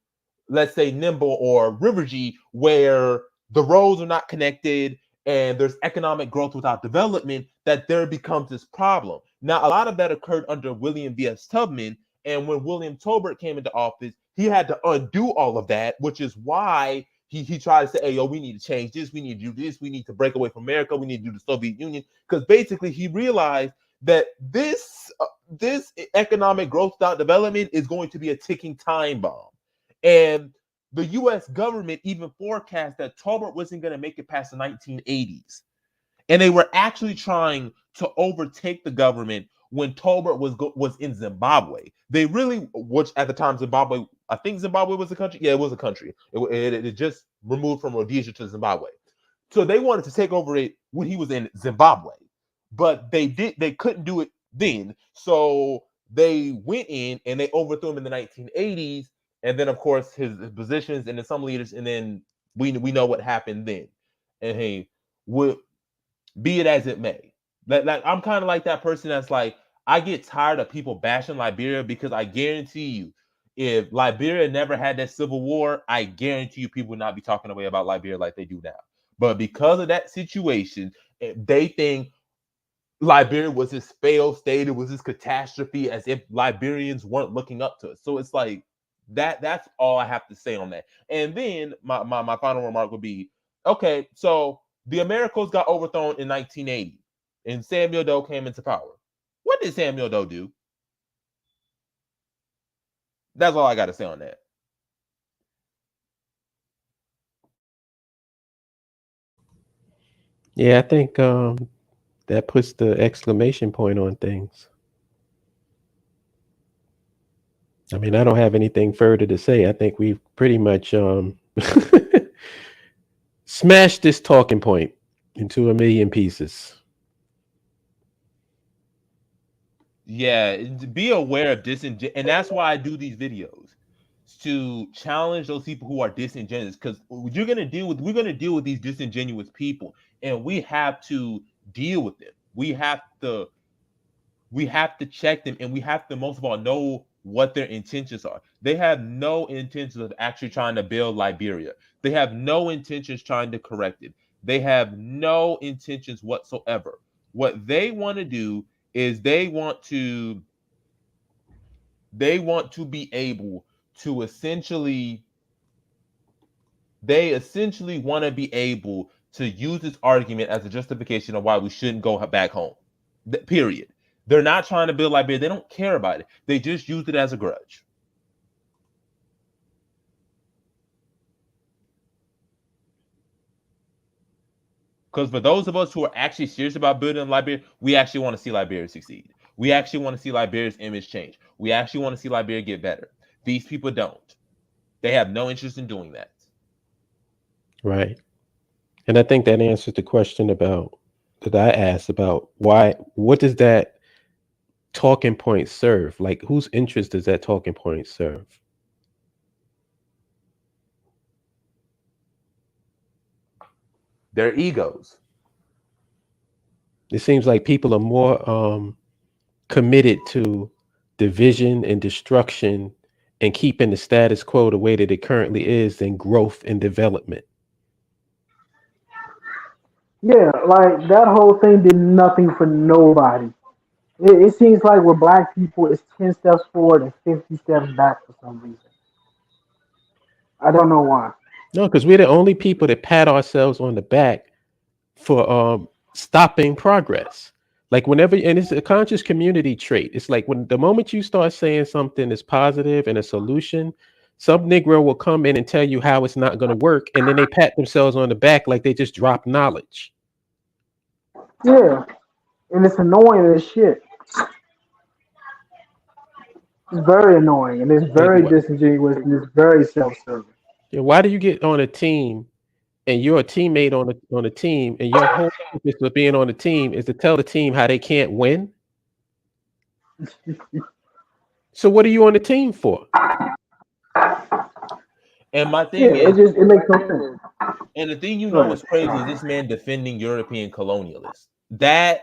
[SPEAKER 1] or Rivergy, where the roads are not connected and there's economic growth without development, that there becomes this problem. Now, a lot of that occurred under William V.S. Tubman, and when William Tolbert came into office, he had to undo all of that, which is why he tried to say, hey, yo, we need to change this, we need to do this, we need to break away from America, we need to do the Soviet Union, because basically he realized that this economic growth without development is going to be a ticking time bomb. And the U.S. government even forecast that Tolbert wasn't going to make it past the 1980s. And they were actually trying to overtake the government when Tolbert was in Zimbabwe. They really, which at the time Zimbabwe, I think Zimbabwe was a country. Yeah, it was a country. It just removed from Rhodesia to Zimbabwe. So they wanted to take over it when he was in Zimbabwe, but they couldn't do it then. So they went in and they overthrew him in the 1980s. And then, of course, his positions and then some leaders, and then we know what happened then. And hey, be it as it may. Like I'm kind of like that person that's like, I get tired of people bashing Liberia, because I guarantee you, if Liberia never had that civil war, I guarantee you people would not be talking away about Liberia like they do now. But because of that situation, they think Liberia was this failed state, it was this catastrophe, as if Liberians weren't looking up to it. So it's like that's all I have to say on that. And then my final remark would be, okay, so The Americas got overthrown in 1980, and Samuel Doe came into power. What did Samuel Doe do? That's all I got to say on that.
[SPEAKER 2] Yeah, I think that puts the exclamation point on things. I mean, I don't have anything further to say. I think we've pretty much smashed this talking point into a million pieces.
[SPEAKER 1] Yeah, be aware of disingenuous, and that's why I do these videos, to challenge those people who are disingenuous, because we're gonna deal with these disingenuous people, and we have to deal with them. We have to check them, and we have to most of all know what their intentions are. They have no intentions of actually trying to build Liberia. They have no intentions trying to correct it. They have no intentions whatsoever. What they want to do is they want to be able to essentially want to be able to use this argument as a justification of why we shouldn't go back home. Period. They're not trying to build Liberia. They don't care about it. They just use it as a grudge. Because for those of us who are actually serious about building Liberia, we actually want to see Liberia succeed. We actually want to see Liberia's image change. We actually want to see Liberia get better. These people don't. They have no interest in doing that.
[SPEAKER 2] Right. And I think that answers the question that I asked about what does that talking point serve? Like, whose interest does that talking point serve?
[SPEAKER 1] Their egos.
[SPEAKER 2] It seems like people are more committed to division and destruction and keeping the status quo the way that it currently is than growth and development.
[SPEAKER 8] Yeah, like that whole thing did nothing for nobody. It seems like with black people, it's 10 steps forward and 50 steps back for some reason. I don't know why.
[SPEAKER 2] No, because we're the only people that pat ourselves on the back for stopping progress. Like whenever, and it's a conscious community trait. It's like when the moment you start saying something is positive and a solution, some Negro will come in and tell you how it's not going to work, and then they pat themselves on the back like they just dropped knowledge.
[SPEAKER 8] Yeah, and it's annoying as shit. It's very annoying, and it's very disingenuous, and it's very self-serving.
[SPEAKER 2] Yeah, why do you get on a team and you're a teammate on a team, and your whole purpose of being on the team is to tell the team how they can't win? So what are you on the team for?
[SPEAKER 1] And my thing is,
[SPEAKER 8] it makes no sense.
[SPEAKER 1] And the thing is crazy is this man defending European colonialists. That's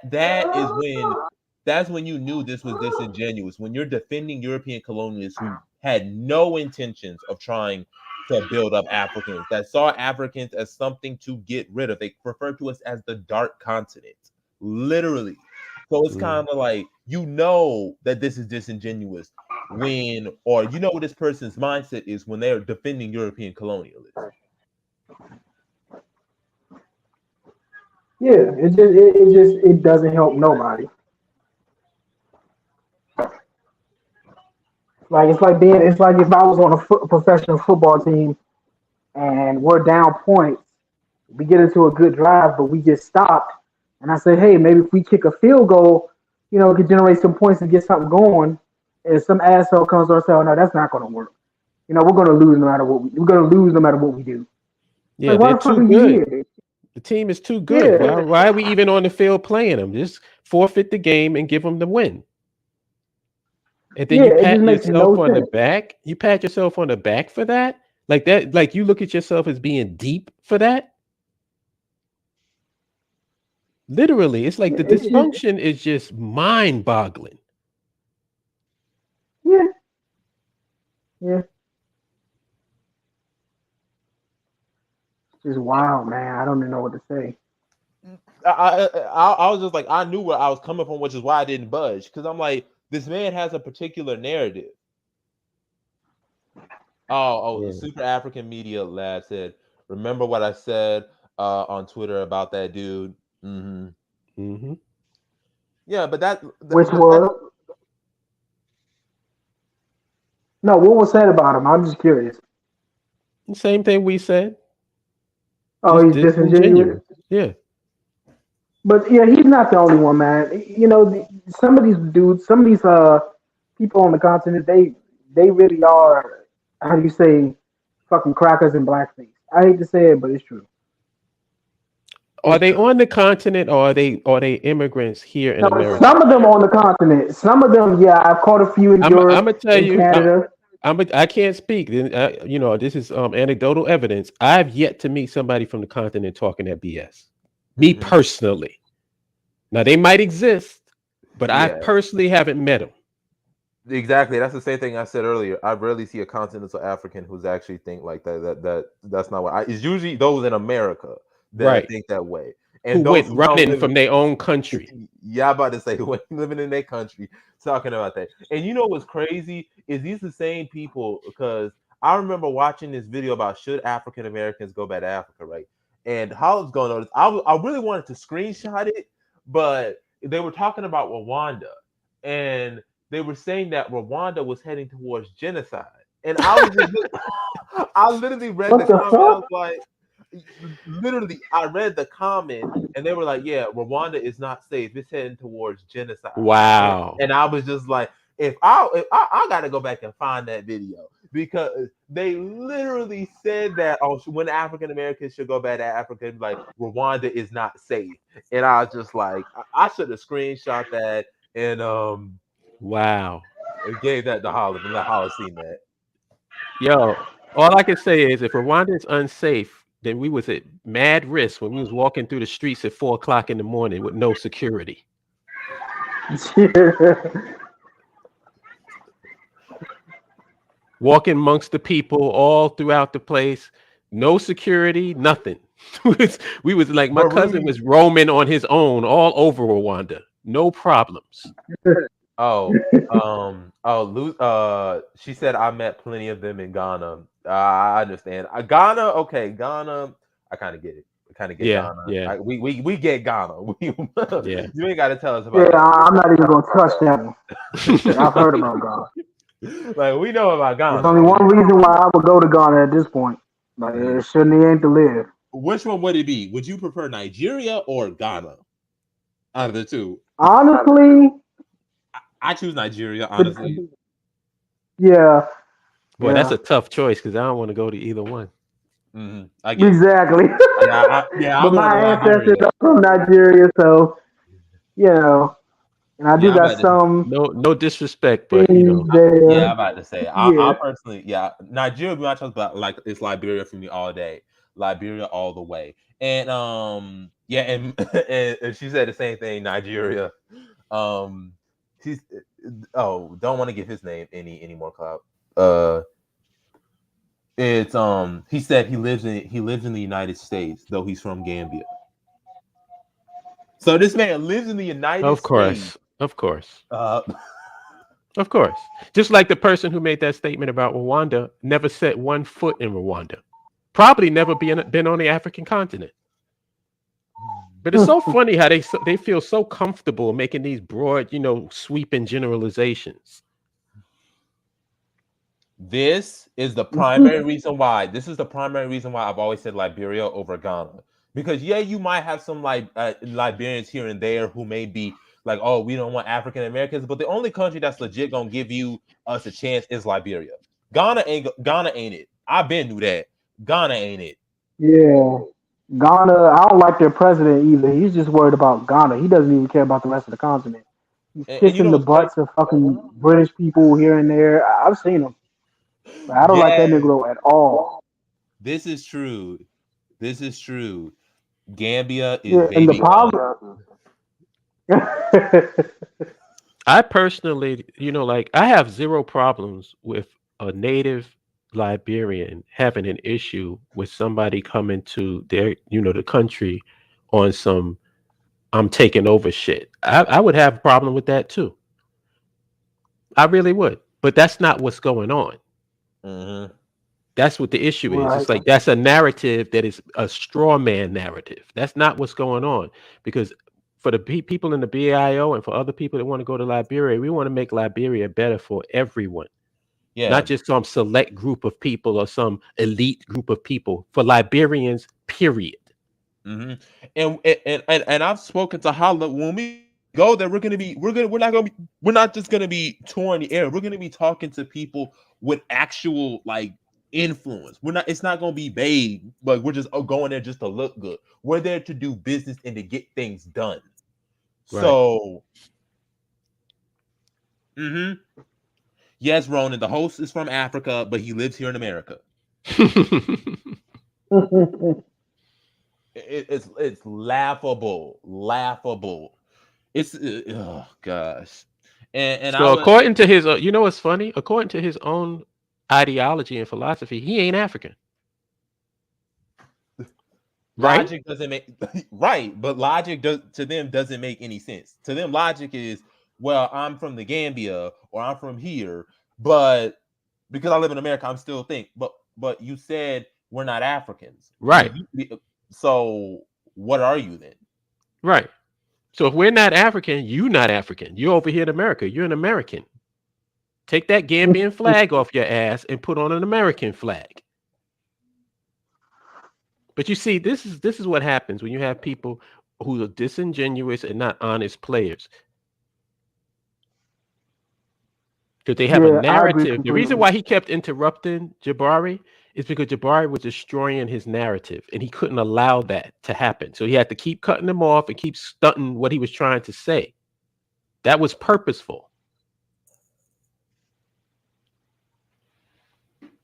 [SPEAKER 1] when you knew this was disingenuous. When you're defending European colonialists who had no intentions of trying to build up Africans, that saw Africans as something to get rid of. They refer to us as the dark continent, literally. So it's kind of like, you know that this is disingenuous or you know what this person's mindset is when they're defending European colonialism.
[SPEAKER 8] Yeah, it doesn't help nobody. Like it's like if I was on a professional football team and we're down points, we get into a good drive, but we get stopped, and I say, hey, maybe if we kick a field goal, we could generate some points and get something going. And some asshole comes on and says, oh, no, that's not going to work. We're going to lose no matter what we do.
[SPEAKER 2] Yeah, like, they're too good. The team is too good. Yeah. Why are we even on the field playing them? Just forfeit the game and give them the win. And then you pat yourself on the back. You pat yourself on the back for that? Like that, like you look at yourself as being deep for that? Literally, it's like the dysfunction is just mind-boggling.
[SPEAKER 8] Yeah. Yeah. Just wow, man. I don't even know what to say.
[SPEAKER 1] I was just like, I knew where I was coming from, which is why I didn't budge. Because I'm like, this man has a particular narrative. The Super African Media Lab said, remember what I said on Twitter about that dude. Mm-hmm.
[SPEAKER 2] Mm-hmm.
[SPEAKER 1] Yeah, but that
[SPEAKER 8] Which was no, what was said about him? I'm just curious.
[SPEAKER 2] Same thing we said.
[SPEAKER 8] Oh,
[SPEAKER 2] Just
[SPEAKER 8] he's disingenuous.
[SPEAKER 2] disingenuous. Yeah.
[SPEAKER 8] But yeah, he's not the only one, man. You know, some of these dudes, some of these people on the continent, they really are, how do you say, fucking crackers in blackface. I hate to say it, but it's true.
[SPEAKER 2] Are
[SPEAKER 8] It's
[SPEAKER 2] they
[SPEAKER 8] true.
[SPEAKER 2] on the continent, or are they immigrants here in
[SPEAKER 8] No,
[SPEAKER 2] America?
[SPEAKER 8] some of them on the continent. Some of them, yeah, I've caught a few in
[SPEAKER 2] I'm
[SPEAKER 8] Europe,
[SPEAKER 2] gonna tell
[SPEAKER 8] in
[SPEAKER 2] you.
[SPEAKER 8] Canada.
[SPEAKER 2] I can't speak. You know, this is anecdotal evidence. I've yet to meet somebody from the continent talking that BS. Me
[SPEAKER 1] Mhm.
[SPEAKER 2] personally. Now they might exist, but I
[SPEAKER 1] Yeah,
[SPEAKER 2] personally haven't met them.
[SPEAKER 1] exactly. That's the same thing I said earlier. I rarely see a continental African who's actually think like that. That's not what I. It's usually those in America that
[SPEAKER 2] Right.
[SPEAKER 1] think that way,
[SPEAKER 2] Who
[SPEAKER 1] and
[SPEAKER 2] went
[SPEAKER 1] those who don't
[SPEAKER 2] running
[SPEAKER 1] live.
[SPEAKER 2] from their own country.
[SPEAKER 1] Yeah, I'm about to say when living in their country, talking about that. And you know what's crazy is these the same people because I remember watching this video about should African Americans go back to Africa, right? And how it's going on is I really wanted to screenshot it, but they were talking about Rwanda, and they were saying that Rwanda was heading towards genocide. And I was just, I literally read the
[SPEAKER 8] What the
[SPEAKER 1] comment. I was
[SPEAKER 8] fuck?
[SPEAKER 1] like, literally, I read the comment and they were like, "Yeah, Rwanda is not safe. It's heading towards genocide."
[SPEAKER 2] Wow.
[SPEAKER 1] And I was just like, if I got to go back and find that video because they literally said that when African Americans should go back to Africa, like Rwanda is not safe. And I was just like, I should have screenshot that and
[SPEAKER 2] Wow.
[SPEAKER 1] gave that to Holland and let Holland see that.
[SPEAKER 2] Yo, all I can say is if Rwanda is unsafe, then we was at mad risk when we was walking through the streets at 4 o'clock in the morning with no security. Walking amongst the people all throughout the place, no security, nothing. We was like my
[SPEAKER 1] But
[SPEAKER 2] cousin
[SPEAKER 1] Rudy,
[SPEAKER 2] was roaming on his own all over Rwanda, no problems.
[SPEAKER 1] oh, she said I met plenty of them in Ghana. I understand. Ghana, okay, Ghana. I kind of get it. I kind of get
[SPEAKER 2] Yeah,
[SPEAKER 1] Ghana.
[SPEAKER 2] yeah,
[SPEAKER 1] We get Ghana.
[SPEAKER 2] yeah.
[SPEAKER 1] You ain't got to tell us
[SPEAKER 8] Yeah,
[SPEAKER 1] about that.
[SPEAKER 8] I'm not even gonna touch that one. I've heard about Ghana.
[SPEAKER 1] Like we know about
[SPEAKER 8] There's
[SPEAKER 1] Ghana.
[SPEAKER 8] only one reason why I would go to Ghana at this point. Like
[SPEAKER 1] Mhm.
[SPEAKER 8] it shouldn't ain't to live.
[SPEAKER 1] Which one would it be? Would you prefer Nigeria or Ghana? Out of the two,
[SPEAKER 8] Honestly,
[SPEAKER 1] I choose Nigeria. Honestly,
[SPEAKER 8] yeah,
[SPEAKER 2] Boy, that's
[SPEAKER 8] yeah,
[SPEAKER 2] a tough choice because I don't want to go to either one.
[SPEAKER 1] I get it.
[SPEAKER 8] exactly.
[SPEAKER 1] Yeah, I'm
[SPEAKER 8] But
[SPEAKER 1] gonna
[SPEAKER 8] my
[SPEAKER 1] go
[SPEAKER 8] ancestors
[SPEAKER 1] Nigeria.
[SPEAKER 8] are from Nigeria, so you know, and I do
[SPEAKER 1] Yeah, I'm
[SPEAKER 8] got
[SPEAKER 1] about to.
[SPEAKER 8] some
[SPEAKER 2] No disrespect, but
[SPEAKER 8] things
[SPEAKER 1] Yeah,
[SPEAKER 8] there.
[SPEAKER 1] I'm about to say. I
[SPEAKER 8] Yeah,
[SPEAKER 1] personally, yeah, Nigeria would be my choice, but like it's Liberia for me all day. Liberia all the way. And yeah, and, and she said the same thing. Nigeria. Um, she's don't want to give his name any more clout. It's he said he lives in the United States, though he's from Gambia. So this man lives in the United
[SPEAKER 2] of
[SPEAKER 1] States.
[SPEAKER 2] course, of course.
[SPEAKER 1] Uh,
[SPEAKER 2] Of course. Just like the person who made that statement about Rwanda never set one foot in Rwanda. Probably never been on the African continent. But it's so funny how they feel so comfortable making these broad, sweeping generalizations.
[SPEAKER 1] This is the primary reason why. This is the primary reason why I've always said Liberia over Ghana. Because yeah, you might have some Liberians here and there who may be like, oh, we don't want African Americans, but the only country that's legit gonna give you us a chance is Liberia. Ghana ain't it. I've been through that. Ghana ain't it.
[SPEAKER 8] yeah. Ghana, I don't like their president either. He's just worried about Ghana. He doesn't even care about the rest of the continent. He's
[SPEAKER 1] And you
[SPEAKER 8] kissing
[SPEAKER 1] know
[SPEAKER 8] the
[SPEAKER 1] what's crazy?
[SPEAKER 8] butts of fucking British people here and there. I've seen him. But I don't like that
[SPEAKER 1] Yeah,
[SPEAKER 8] Negro at all.
[SPEAKER 1] this is true. This is true. Gambia is
[SPEAKER 8] Yeah, and the
[SPEAKER 1] baby Ghana.
[SPEAKER 8] problem.
[SPEAKER 2] I personally, I have zero problems with a native Liberian having an issue with somebody coming to their, the country on some I'm taking over shit. I would have a problem with that too. I really would. But that's not what's going on.
[SPEAKER 1] Mm-hmm.
[SPEAKER 2] That's what the issue is.
[SPEAKER 8] Right.
[SPEAKER 2] It's like that's a narrative that is a straw man narrative. That's not what's going on. Because for the people in the BAIO and for other people that want to go to Liberia, we want to make Liberia better for everyone,
[SPEAKER 1] Yeah.
[SPEAKER 2] not just some select group of people or some elite group of people. For Liberians, period.
[SPEAKER 1] Mm-hmm. And I've spoken to Hala. When we go there, we're not just gonna be touring the air. We're gonna be talking to people with actual like influence. It's not gonna be vague, like we're just going there just to look good. We're there to do business and to get things done.
[SPEAKER 2] Right.
[SPEAKER 1] So yes, Ronan, the host is from Africa, but he lives here in America. It's laughable. It's oh gosh. And
[SPEAKER 2] So according to his, you know what's funny? According to his own ideology and philosophy, he ain't African. Right?
[SPEAKER 1] Logic doesn't make right, but logic to them doesn't make any sense. To them, logic is, well, I'm from the Gambia or I'm from here, but because I live in America, I'm still think. But you said we're not Africans,
[SPEAKER 2] right?
[SPEAKER 1] So what are you then?
[SPEAKER 2] Right. So if we're not African, you're not African. You're over here in America. You're an American. Take that Gambian flag off your ass and put on an American flag. But you see, this is what happens when you have people who are disingenuous and not honest players. Because they have a narrative. The reason why he kept interrupting Jabari is because Jabari was destroying his narrative and he couldn't allow that to happen. So he had to keep cutting him off and keep stunting what he was trying to say. That was purposeful.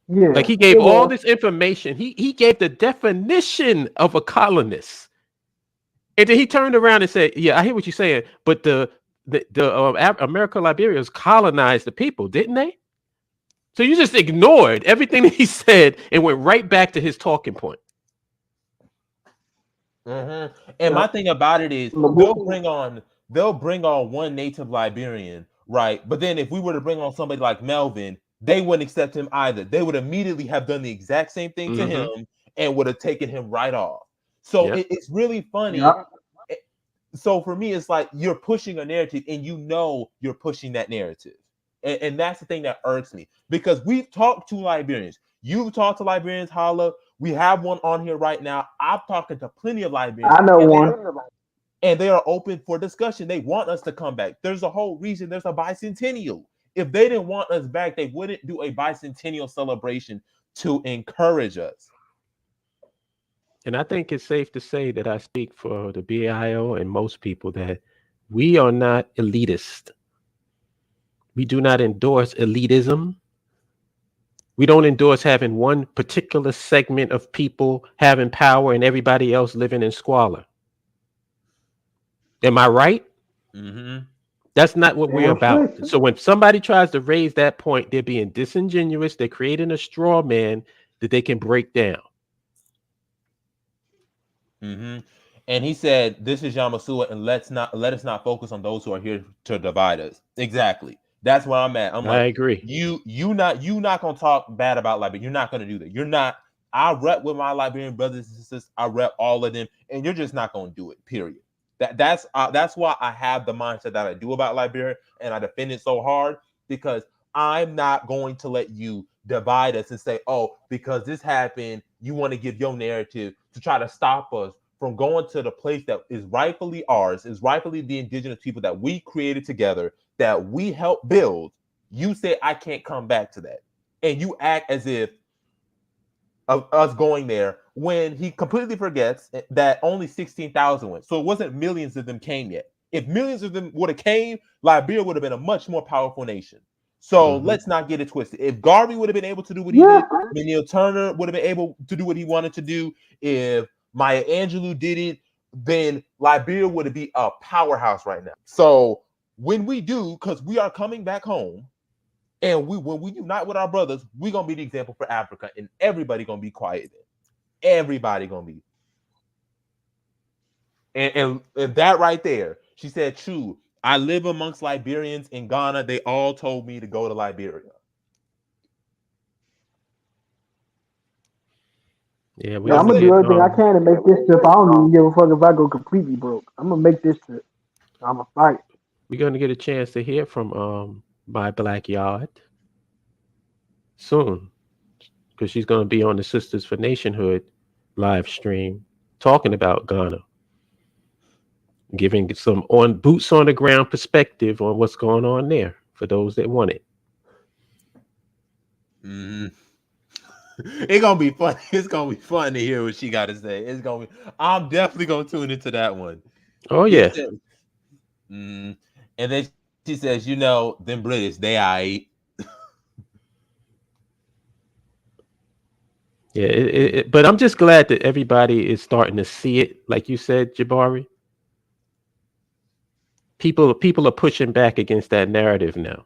[SPEAKER 8] Yeah.
[SPEAKER 2] Like he gave all this information. He gave the definition of a colonist. And then he turned around and said, yeah, I hear what you're saying, but the America, Liberia colonized the people, didn't they? So you just ignored everything that he said and went right back to his talking point.
[SPEAKER 1] And my thing about it is they'll bring on one native Liberian, right? But then if we were to bring on somebody like Melvin, they wouldn't accept him either. They would immediately have done the exact same thing to him and would have taken him right off. So it's really funny. So for me, it's like you're pushing a narrative and you know you're pushing that narrative. And that's the thing that irks me, because we've talked to Liberians. You've talked to Liberians, Hala. We have one on here right now. I'm talking to plenty of Liberians.
[SPEAKER 8] I know one.
[SPEAKER 1] And they are open for discussion. They want us to come back. There's a whole reason there's a bicentennial. If they didn't want us back, they wouldn't do a bicentennial celebration to encourage us.
[SPEAKER 2] And I think it's safe to say that I speak for the BAIO and most people that we are not elitist. We do not endorse elitism. We don't endorse having one particular segment of people having power and everybody else living in squalor. Am I right? That's not what we're about. So when somebody tries to raise that point, they're being disingenuous. They're creating a straw man that they can break down.
[SPEAKER 1] And he said, "This is Yamasua, and let us not focus on those who are here to divide us." Exactly. That's where I'm at. I
[SPEAKER 2] agree.
[SPEAKER 1] You not gonna talk bad about Liberia. You're not gonna do that. You're not. I rep with my Liberian brothers and sisters. I rep all of them, and you're just not gonna do it. Period. That's why I have the mindset that I do about Liberia, and I defend it so hard, because I'm not going to let you divide us and say, "Oh, because this happened, you want to give your narrative to try to stop us from going to the place that is rightfully ours, is rightfully the indigenous people that we created together, that we helped build." You say I can't come back to that, and you act as if of us going there, when he completely forgets that only 16,000 went. So it wasn't millions of them came yet. If millions of them would have came, Liberia would have been a much more powerful nation. So let's not get it twisted. If Garvey would have been able to do what he did, Neil Turner would have been able to do what he wanted to do, if Maya Angelou did it, then Liberia would be a powerhouse right now. So when we do, because we are coming back home, and when we unite with our brothers, we're gonna be the example for Africa, and everybody gonna be quiet then. Everybody gonna be. And that right there, she said, "True. I live amongst Liberians in Ghana. They all told me to go to Liberia."
[SPEAKER 2] Yeah, we
[SPEAKER 8] Yeah, I'm gonna
[SPEAKER 2] gonna
[SPEAKER 8] do
[SPEAKER 2] get
[SPEAKER 8] everything I can to make this trip. I don't even give a fuck if I go completely broke. I'm gonna make this trip. I'm gonna fight.
[SPEAKER 2] we're gonna get a chance to hear from my Black Yard soon, because she's gonna be on the Sisters for Nationhood live stream talking about Ghana, giving some on boots on the ground perspective on what's going on there for those that want it.
[SPEAKER 1] It's gonna be fun. It's gonna be fun to hear what she got to say. It's gonna be. I'm definitely gonna tune into that one.
[SPEAKER 2] Oh
[SPEAKER 1] He
[SPEAKER 2] yeah,
[SPEAKER 1] said, and then she says, "You know, them British, they aight."
[SPEAKER 2] yeah. But I'm just glad that everybody is starting to see it, like you said, Jabari. People are pushing back against that narrative now.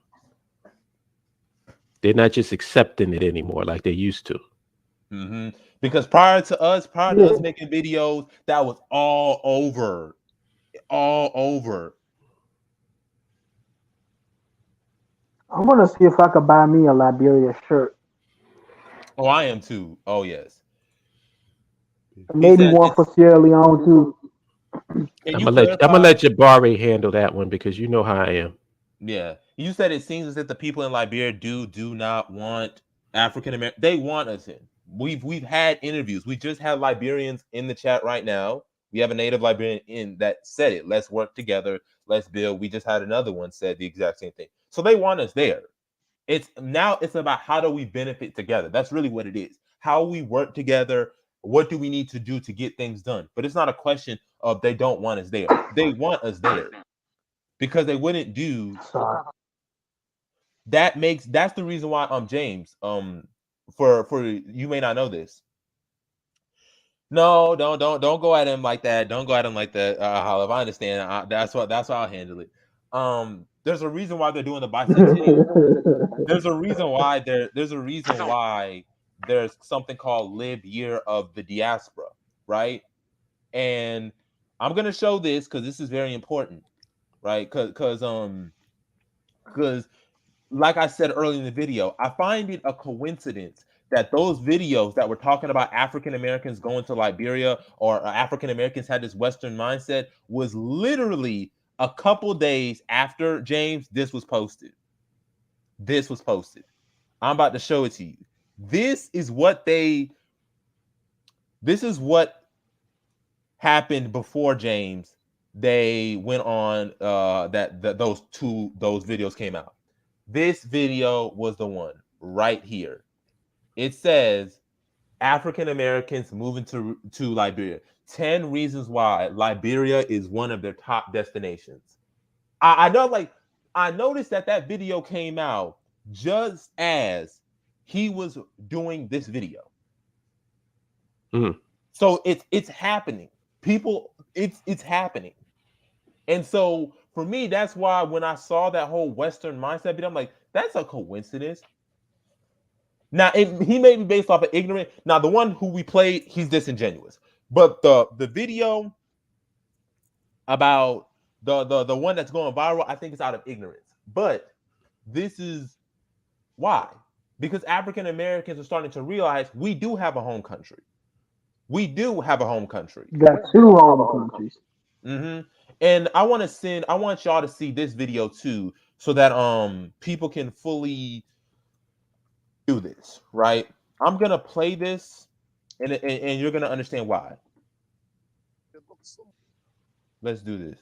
[SPEAKER 2] They're not just accepting it anymore like they used to.
[SPEAKER 1] Because prior to us
[SPEAKER 8] Yeah.
[SPEAKER 1] making videos, that was all over.
[SPEAKER 8] I want to see if I could buy me a Liberia shirt.
[SPEAKER 1] Oh, I am too. Oh yes.
[SPEAKER 8] And
[SPEAKER 1] He
[SPEAKER 8] maybe
[SPEAKER 1] said,
[SPEAKER 8] one for Sierra Leone too.
[SPEAKER 1] "Can
[SPEAKER 2] I'm
[SPEAKER 1] you
[SPEAKER 2] gonna
[SPEAKER 1] clarify?"
[SPEAKER 2] let Jabari handle that one because you know how I am.
[SPEAKER 1] Yeah, you said it seems as if the people in Liberia do not want African American. They want us in. We've had interviews. We just have Liberians in the chat right now. We have a native Liberian in that said it. Let's work together. Let's build. We just had another one said the exact same thing. So they want us there. It's about how do we benefit together. That's really what it is. How we work together. What do we need to do to get things done? But it's not a question of they don't want us there. They want us there because they wouldn't do
[SPEAKER 8] Sorry.
[SPEAKER 1] that's the reason why James for you may not know this. No, don't go at him like that. Don't go at him like that. If I understand, that's how I'll handle it. There's a reason why they're doing the bicentennial. There's a reason why there's something called Live Year of the Diaspora, right? And I'm gonna show this because this is very important, right? Because like I said earlier in the video, I find it a coincidence that those videos that were talking about African Americans going to Liberia or African Americans had this Western mindset was literally a couple days after James this was posted. I'm about to show it to you. This is what happened before James. They went on those videos came out. This video was the one right here. It says African Americans moving to Liberia. 10 reasons why Liberia is one of their top destinations. I know, like, I noticed that video came out just as he was doing this video. So it's happening. People, it's happening. And so for me, that's why when I saw that whole Western mindset video, I'm like, that's a coincidence. Now he may be based off of ignorant. Now the one who we played, he's disingenuous. But the video about the one that's going viral, I think it's out of ignorance. But this is why. Because African Americans are starting to realize we do have a home country. We do have a home country.
[SPEAKER 8] You got two home countries.
[SPEAKER 1] And I want y'all to see this video too, so that people can fully do this, right? I'm gonna play this, and you're gonna understand why. Let's do this.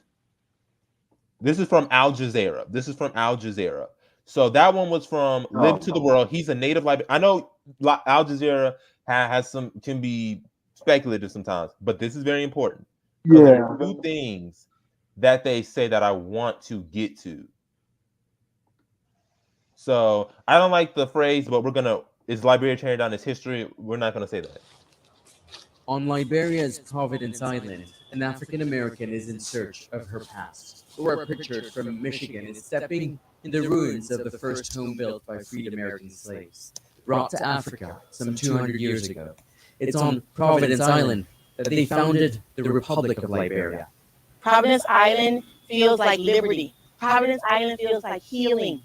[SPEAKER 1] This is from Al Jazeera. So that one was from Live to the World. He's a native Liberian. I know Al Jazeera has can be speculative sometimes, but this is very important. Because there are two things that they say that I want to get to. So I don't like the phrase, but is Liberia tearing down its history? We're not gonna say that.
[SPEAKER 9] On Liberia's Providence Island, an African American is in search of her past. We're pictured from Michigan is stepping in the ruins of the first home built by freed American slaves, brought to Africa some 200 years ago. It's on Providence Island that they founded the Republic of Liberia.
[SPEAKER 10] Providence Island feels like liberty. Providence Island feels like healing.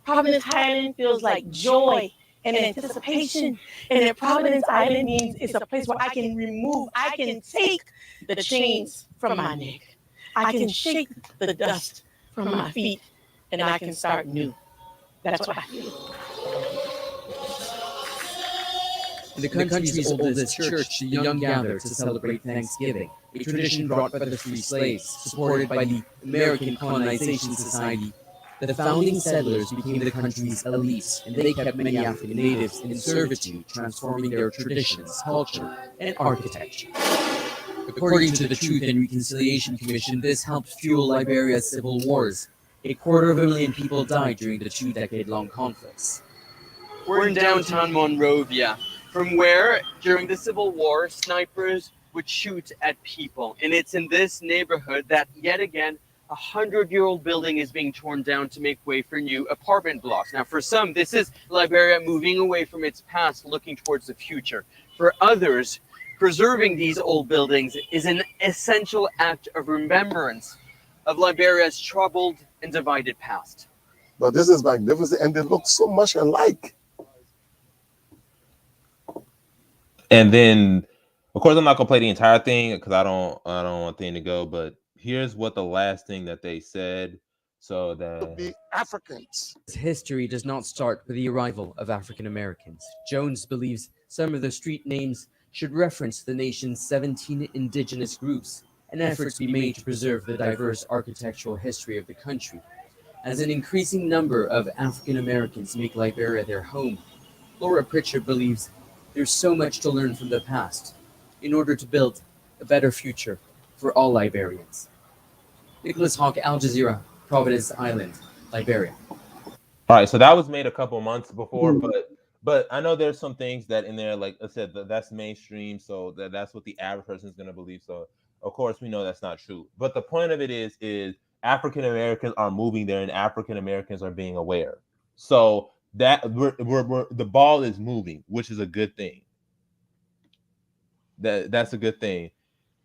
[SPEAKER 10] Providence Island feels like joy. and anticipation. And that Providence Island means it's a place where I can take the chains from my neck. I can shake the dust from my feet, and I can start new. That's what I feel.
[SPEAKER 9] In the country's oldest church, the young gather to celebrate Thanksgiving, a tradition brought by the free slaves, supported by the American Colonization Society. The founding settlers became the country's elites, and they kept many African natives in servitude, transforming their traditions, culture, and architecture. According to the Truth and Reconciliation Commission, this helped fuel Liberia's civil wars. 250,000 people died during the 2-decade-long conflicts.
[SPEAKER 11] We're in downtown Monrovia, from where, during the Civil War, snipers would shoot at people. And it's in this neighborhood that, yet again, a 100-year-old building is being torn down to make way for new apartment blocks. Now, for some, this is Liberia moving away from its past, looking towards the future. For others, preserving these old buildings is an essential act of remembrance of Liberia's troubled and divided past.
[SPEAKER 4] But this is magnificent, and they look so much alike.
[SPEAKER 1] And then, of course, I'm not gonna play the entire thing because I don't want the thing to go. But here's what the last thing that they said. So that
[SPEAKER 4] Be Africans.
[SPEAKER 9] History does not start with the arrival of African Americans. Jones believes some of the street names should reference the nation's 17 indigenous groups, and efforts be made to preserve the diverse architectural history of the country. As an increasing number of African Americans make Liberia their home, Laura Pritchard believes there's so much to learn from the past in order to build a better future for all Liberians. Nicholas Hawk, Al Jazeera, Providence Island, Liberia.
[SPEAKER 1] All right, so that was made a couple months before, but I know there's some things that in there, like I said, that's mainstream, so that's what the average person is going to believe. So of course we know that's not true. But the point of it is African Americans are moving there, and African Americans are being aware. So that we're the ball is moving, which is a good thing. That's a good thing.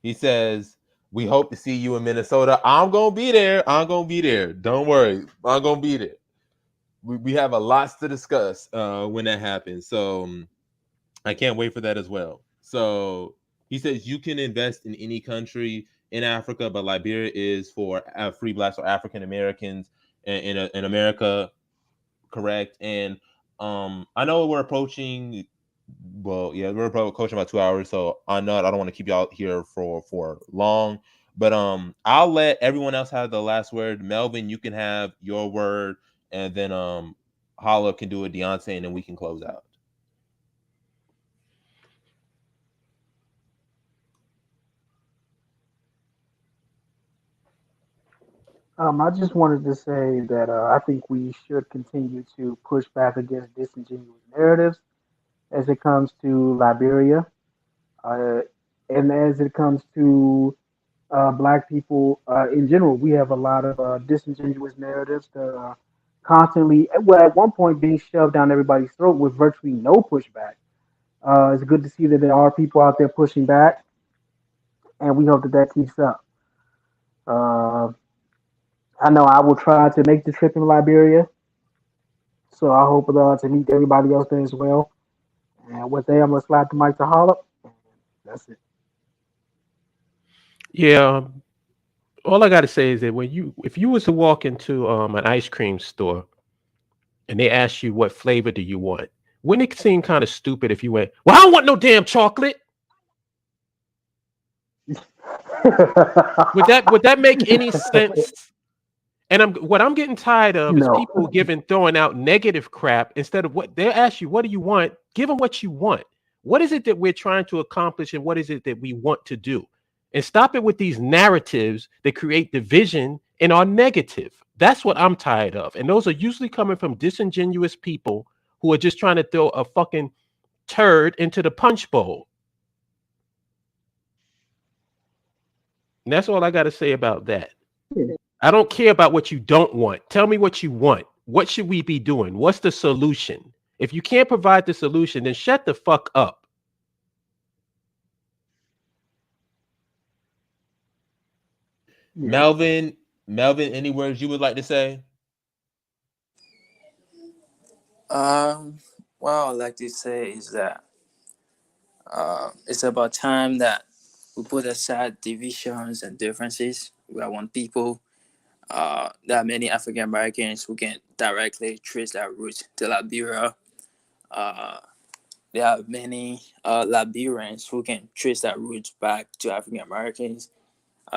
[SPEAKER 1] He says, "We hope to see you in Minnesota." I'm gonna be there. Don't worry, I'm gonna be there. We have a lot to discuss when that happens. So I can't wait for that as well. So he says you can invest in any country in Africa, but Liberia is for free blacks or African Americans in America. Correct. And I know we're approaching, we're approaching about 2 hours, so I know I don't want to keep y'all here for long, but I'll let everyone else have the last word. Melvin, you can have your word, and then Hala can do it, Deontay, and then we can close out.
[SPEAKER 8] I just wanted to say that I think we should continue to push back against disingenuous narratives as it comes to Liberia, and as it comes to Black people in general. We have a lot of disingenuous narratives that are constantly, well, at one point being shoved down everybody's throat with virtually no pushback. It's good to see that there are people out there pushing back, and we hope that that keeps up. Uh, I know I will try to make the trip in Liberia, so I hope to meet everybody else there as well. And with that, I'm gonna slide the mic to Holla. That's it.
[SPEAKER 2] Yeah. All I got to say is that if you was to walk into an ice cream store and they ask you what flavor do you want, wouldn't it seem kind of stupid if you went, "Well, I don't want no damn chocolate"? Would that make any sense? And what I'm getting tired of is people throwing out negative crap instead of what they ask you, what do you want? Give them what you want. What is it that we're trying to accomplish, and what is it that we want to do? And stop it with these narratives that create division and are negative. That's what I'm tired of. And those are usually coming from disingenuous people who are just trying to throw a fucking turd into the punch bowl. And that's all I got to say about that. I don't care about what you don't want. Tell me what you want. What should we be doing? What's the solution? If you can't provide the solution, then shut the fuck up.
[SPEAKER 1] Melvin, any words you would like to say?
[SPEAKER 6] Well, what I would like to say is that it's about time that we put aside divisions and differences. We are one people. There are many African Americans who can directly trace their roots to Liberia. Uh, there are many Liberians who can trace their roots back to African Americans.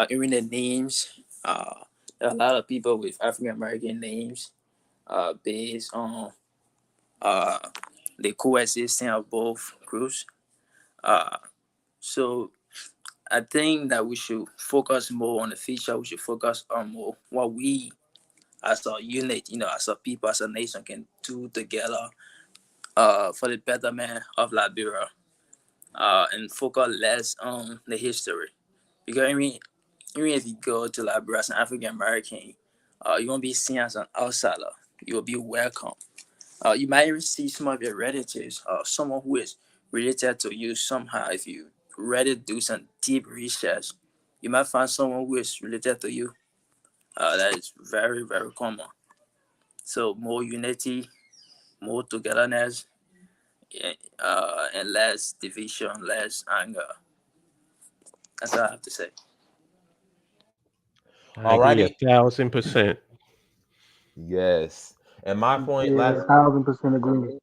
[SPEAKER 6] Even the names, there are a lot of people with African American names based on uh, the coexistence of both groups. Uh, so I think that we should focus more on the future. We should focus on more what we as a unit, as a people, as a nation can do together for the betterment of Liberia, and focus less on the history. Because even if you go to Liberia as an African American, you won't be seen as an outsider. You will be welcome. You might even see some of your relatives, someone who is related to you somehow. If you really do some deep research, you might find someone who is related to you. That is very, very common. So more unity, more togetherness, and less division, less anger. That's all I have to say.
[SPEAKER 2] I agree
[SPEAKER 1] Alrighty.
[SPEAKER 2] 1,000%.
[SPEAKER 1] Yes. And my point,
[SPEAKER 8] Yeah,
[SPEAKER 1] last
[SPEAKER 8] 1,000% agree.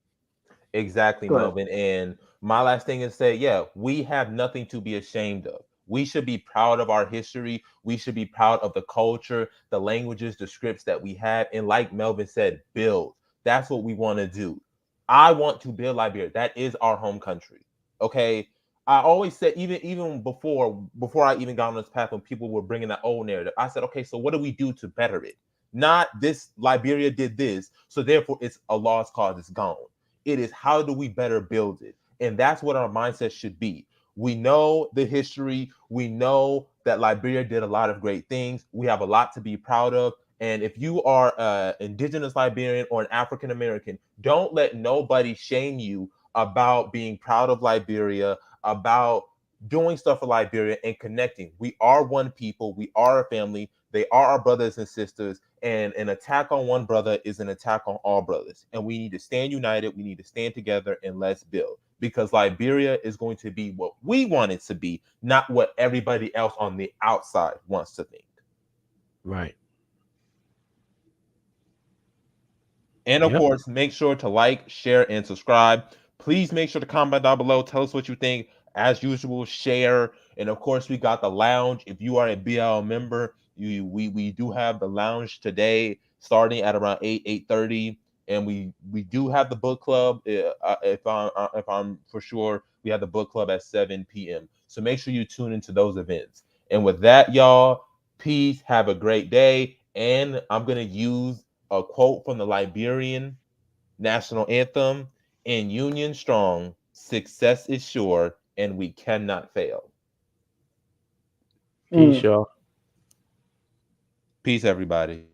[SPEAKER 1] exactly,
[SPEAKER 8] Go ahead.
[SPEAKER 1] Melvin. And my last thing is say, yeah, we have nothing to be ashamed of. We should be proud of our history. We should be proud of the culture, the languages, the scripts that we have. And like Melvin said, build. That's what we want to do. I want to build Liberia. That is our home country. Okay. I always said, even before I even got on this path, when people were bringing that old narrative, I said, okay, so what do we do to better it? Not this Liberia did this, so therefore it's a lost cause, it's gone. It is how do we better build it? And that's what our mindset should be. We know the history. We know that Liberia did a lot of great things. We have a lot to be proud of. And if you are an indigenous Liberian or an African American, don't let nobody shame you about being proud of Liberia, about doing stuff for Liberia and connecting. We are one people. We are a family. They are our brothers and sisters. And an attack on one brother is an attack on all brothers. And we need to stand united. We need to stand together and let's build. Because Liberia is going to be what we want it to be, not what everybody else on the outside wants to think.
[SPEAKER 2] Right.
[SPEAKER 1] And of
[SPEAKER 2] Yep.
[SPEAKER 1] course, make sure to like, share, and subscribe. Please make sure to comment down below. Tell us what you think. As usual, share. And of course, we got the lounge. If you are a BL member, we do have the lounge today, starting at around 8:30. And we do have the book club. If I'm for sure, we have the book club at 7 p.m. So make sure you tune into those events. And with that, y'all, peace. Have a great day. And I'm gonna use a quote from the Liberian national anthem: "In union strong, success is sure, and we cannot fail."
[SPEAKER 2] Peace, y'all.
[SPEAKER 1] Peace, everybody.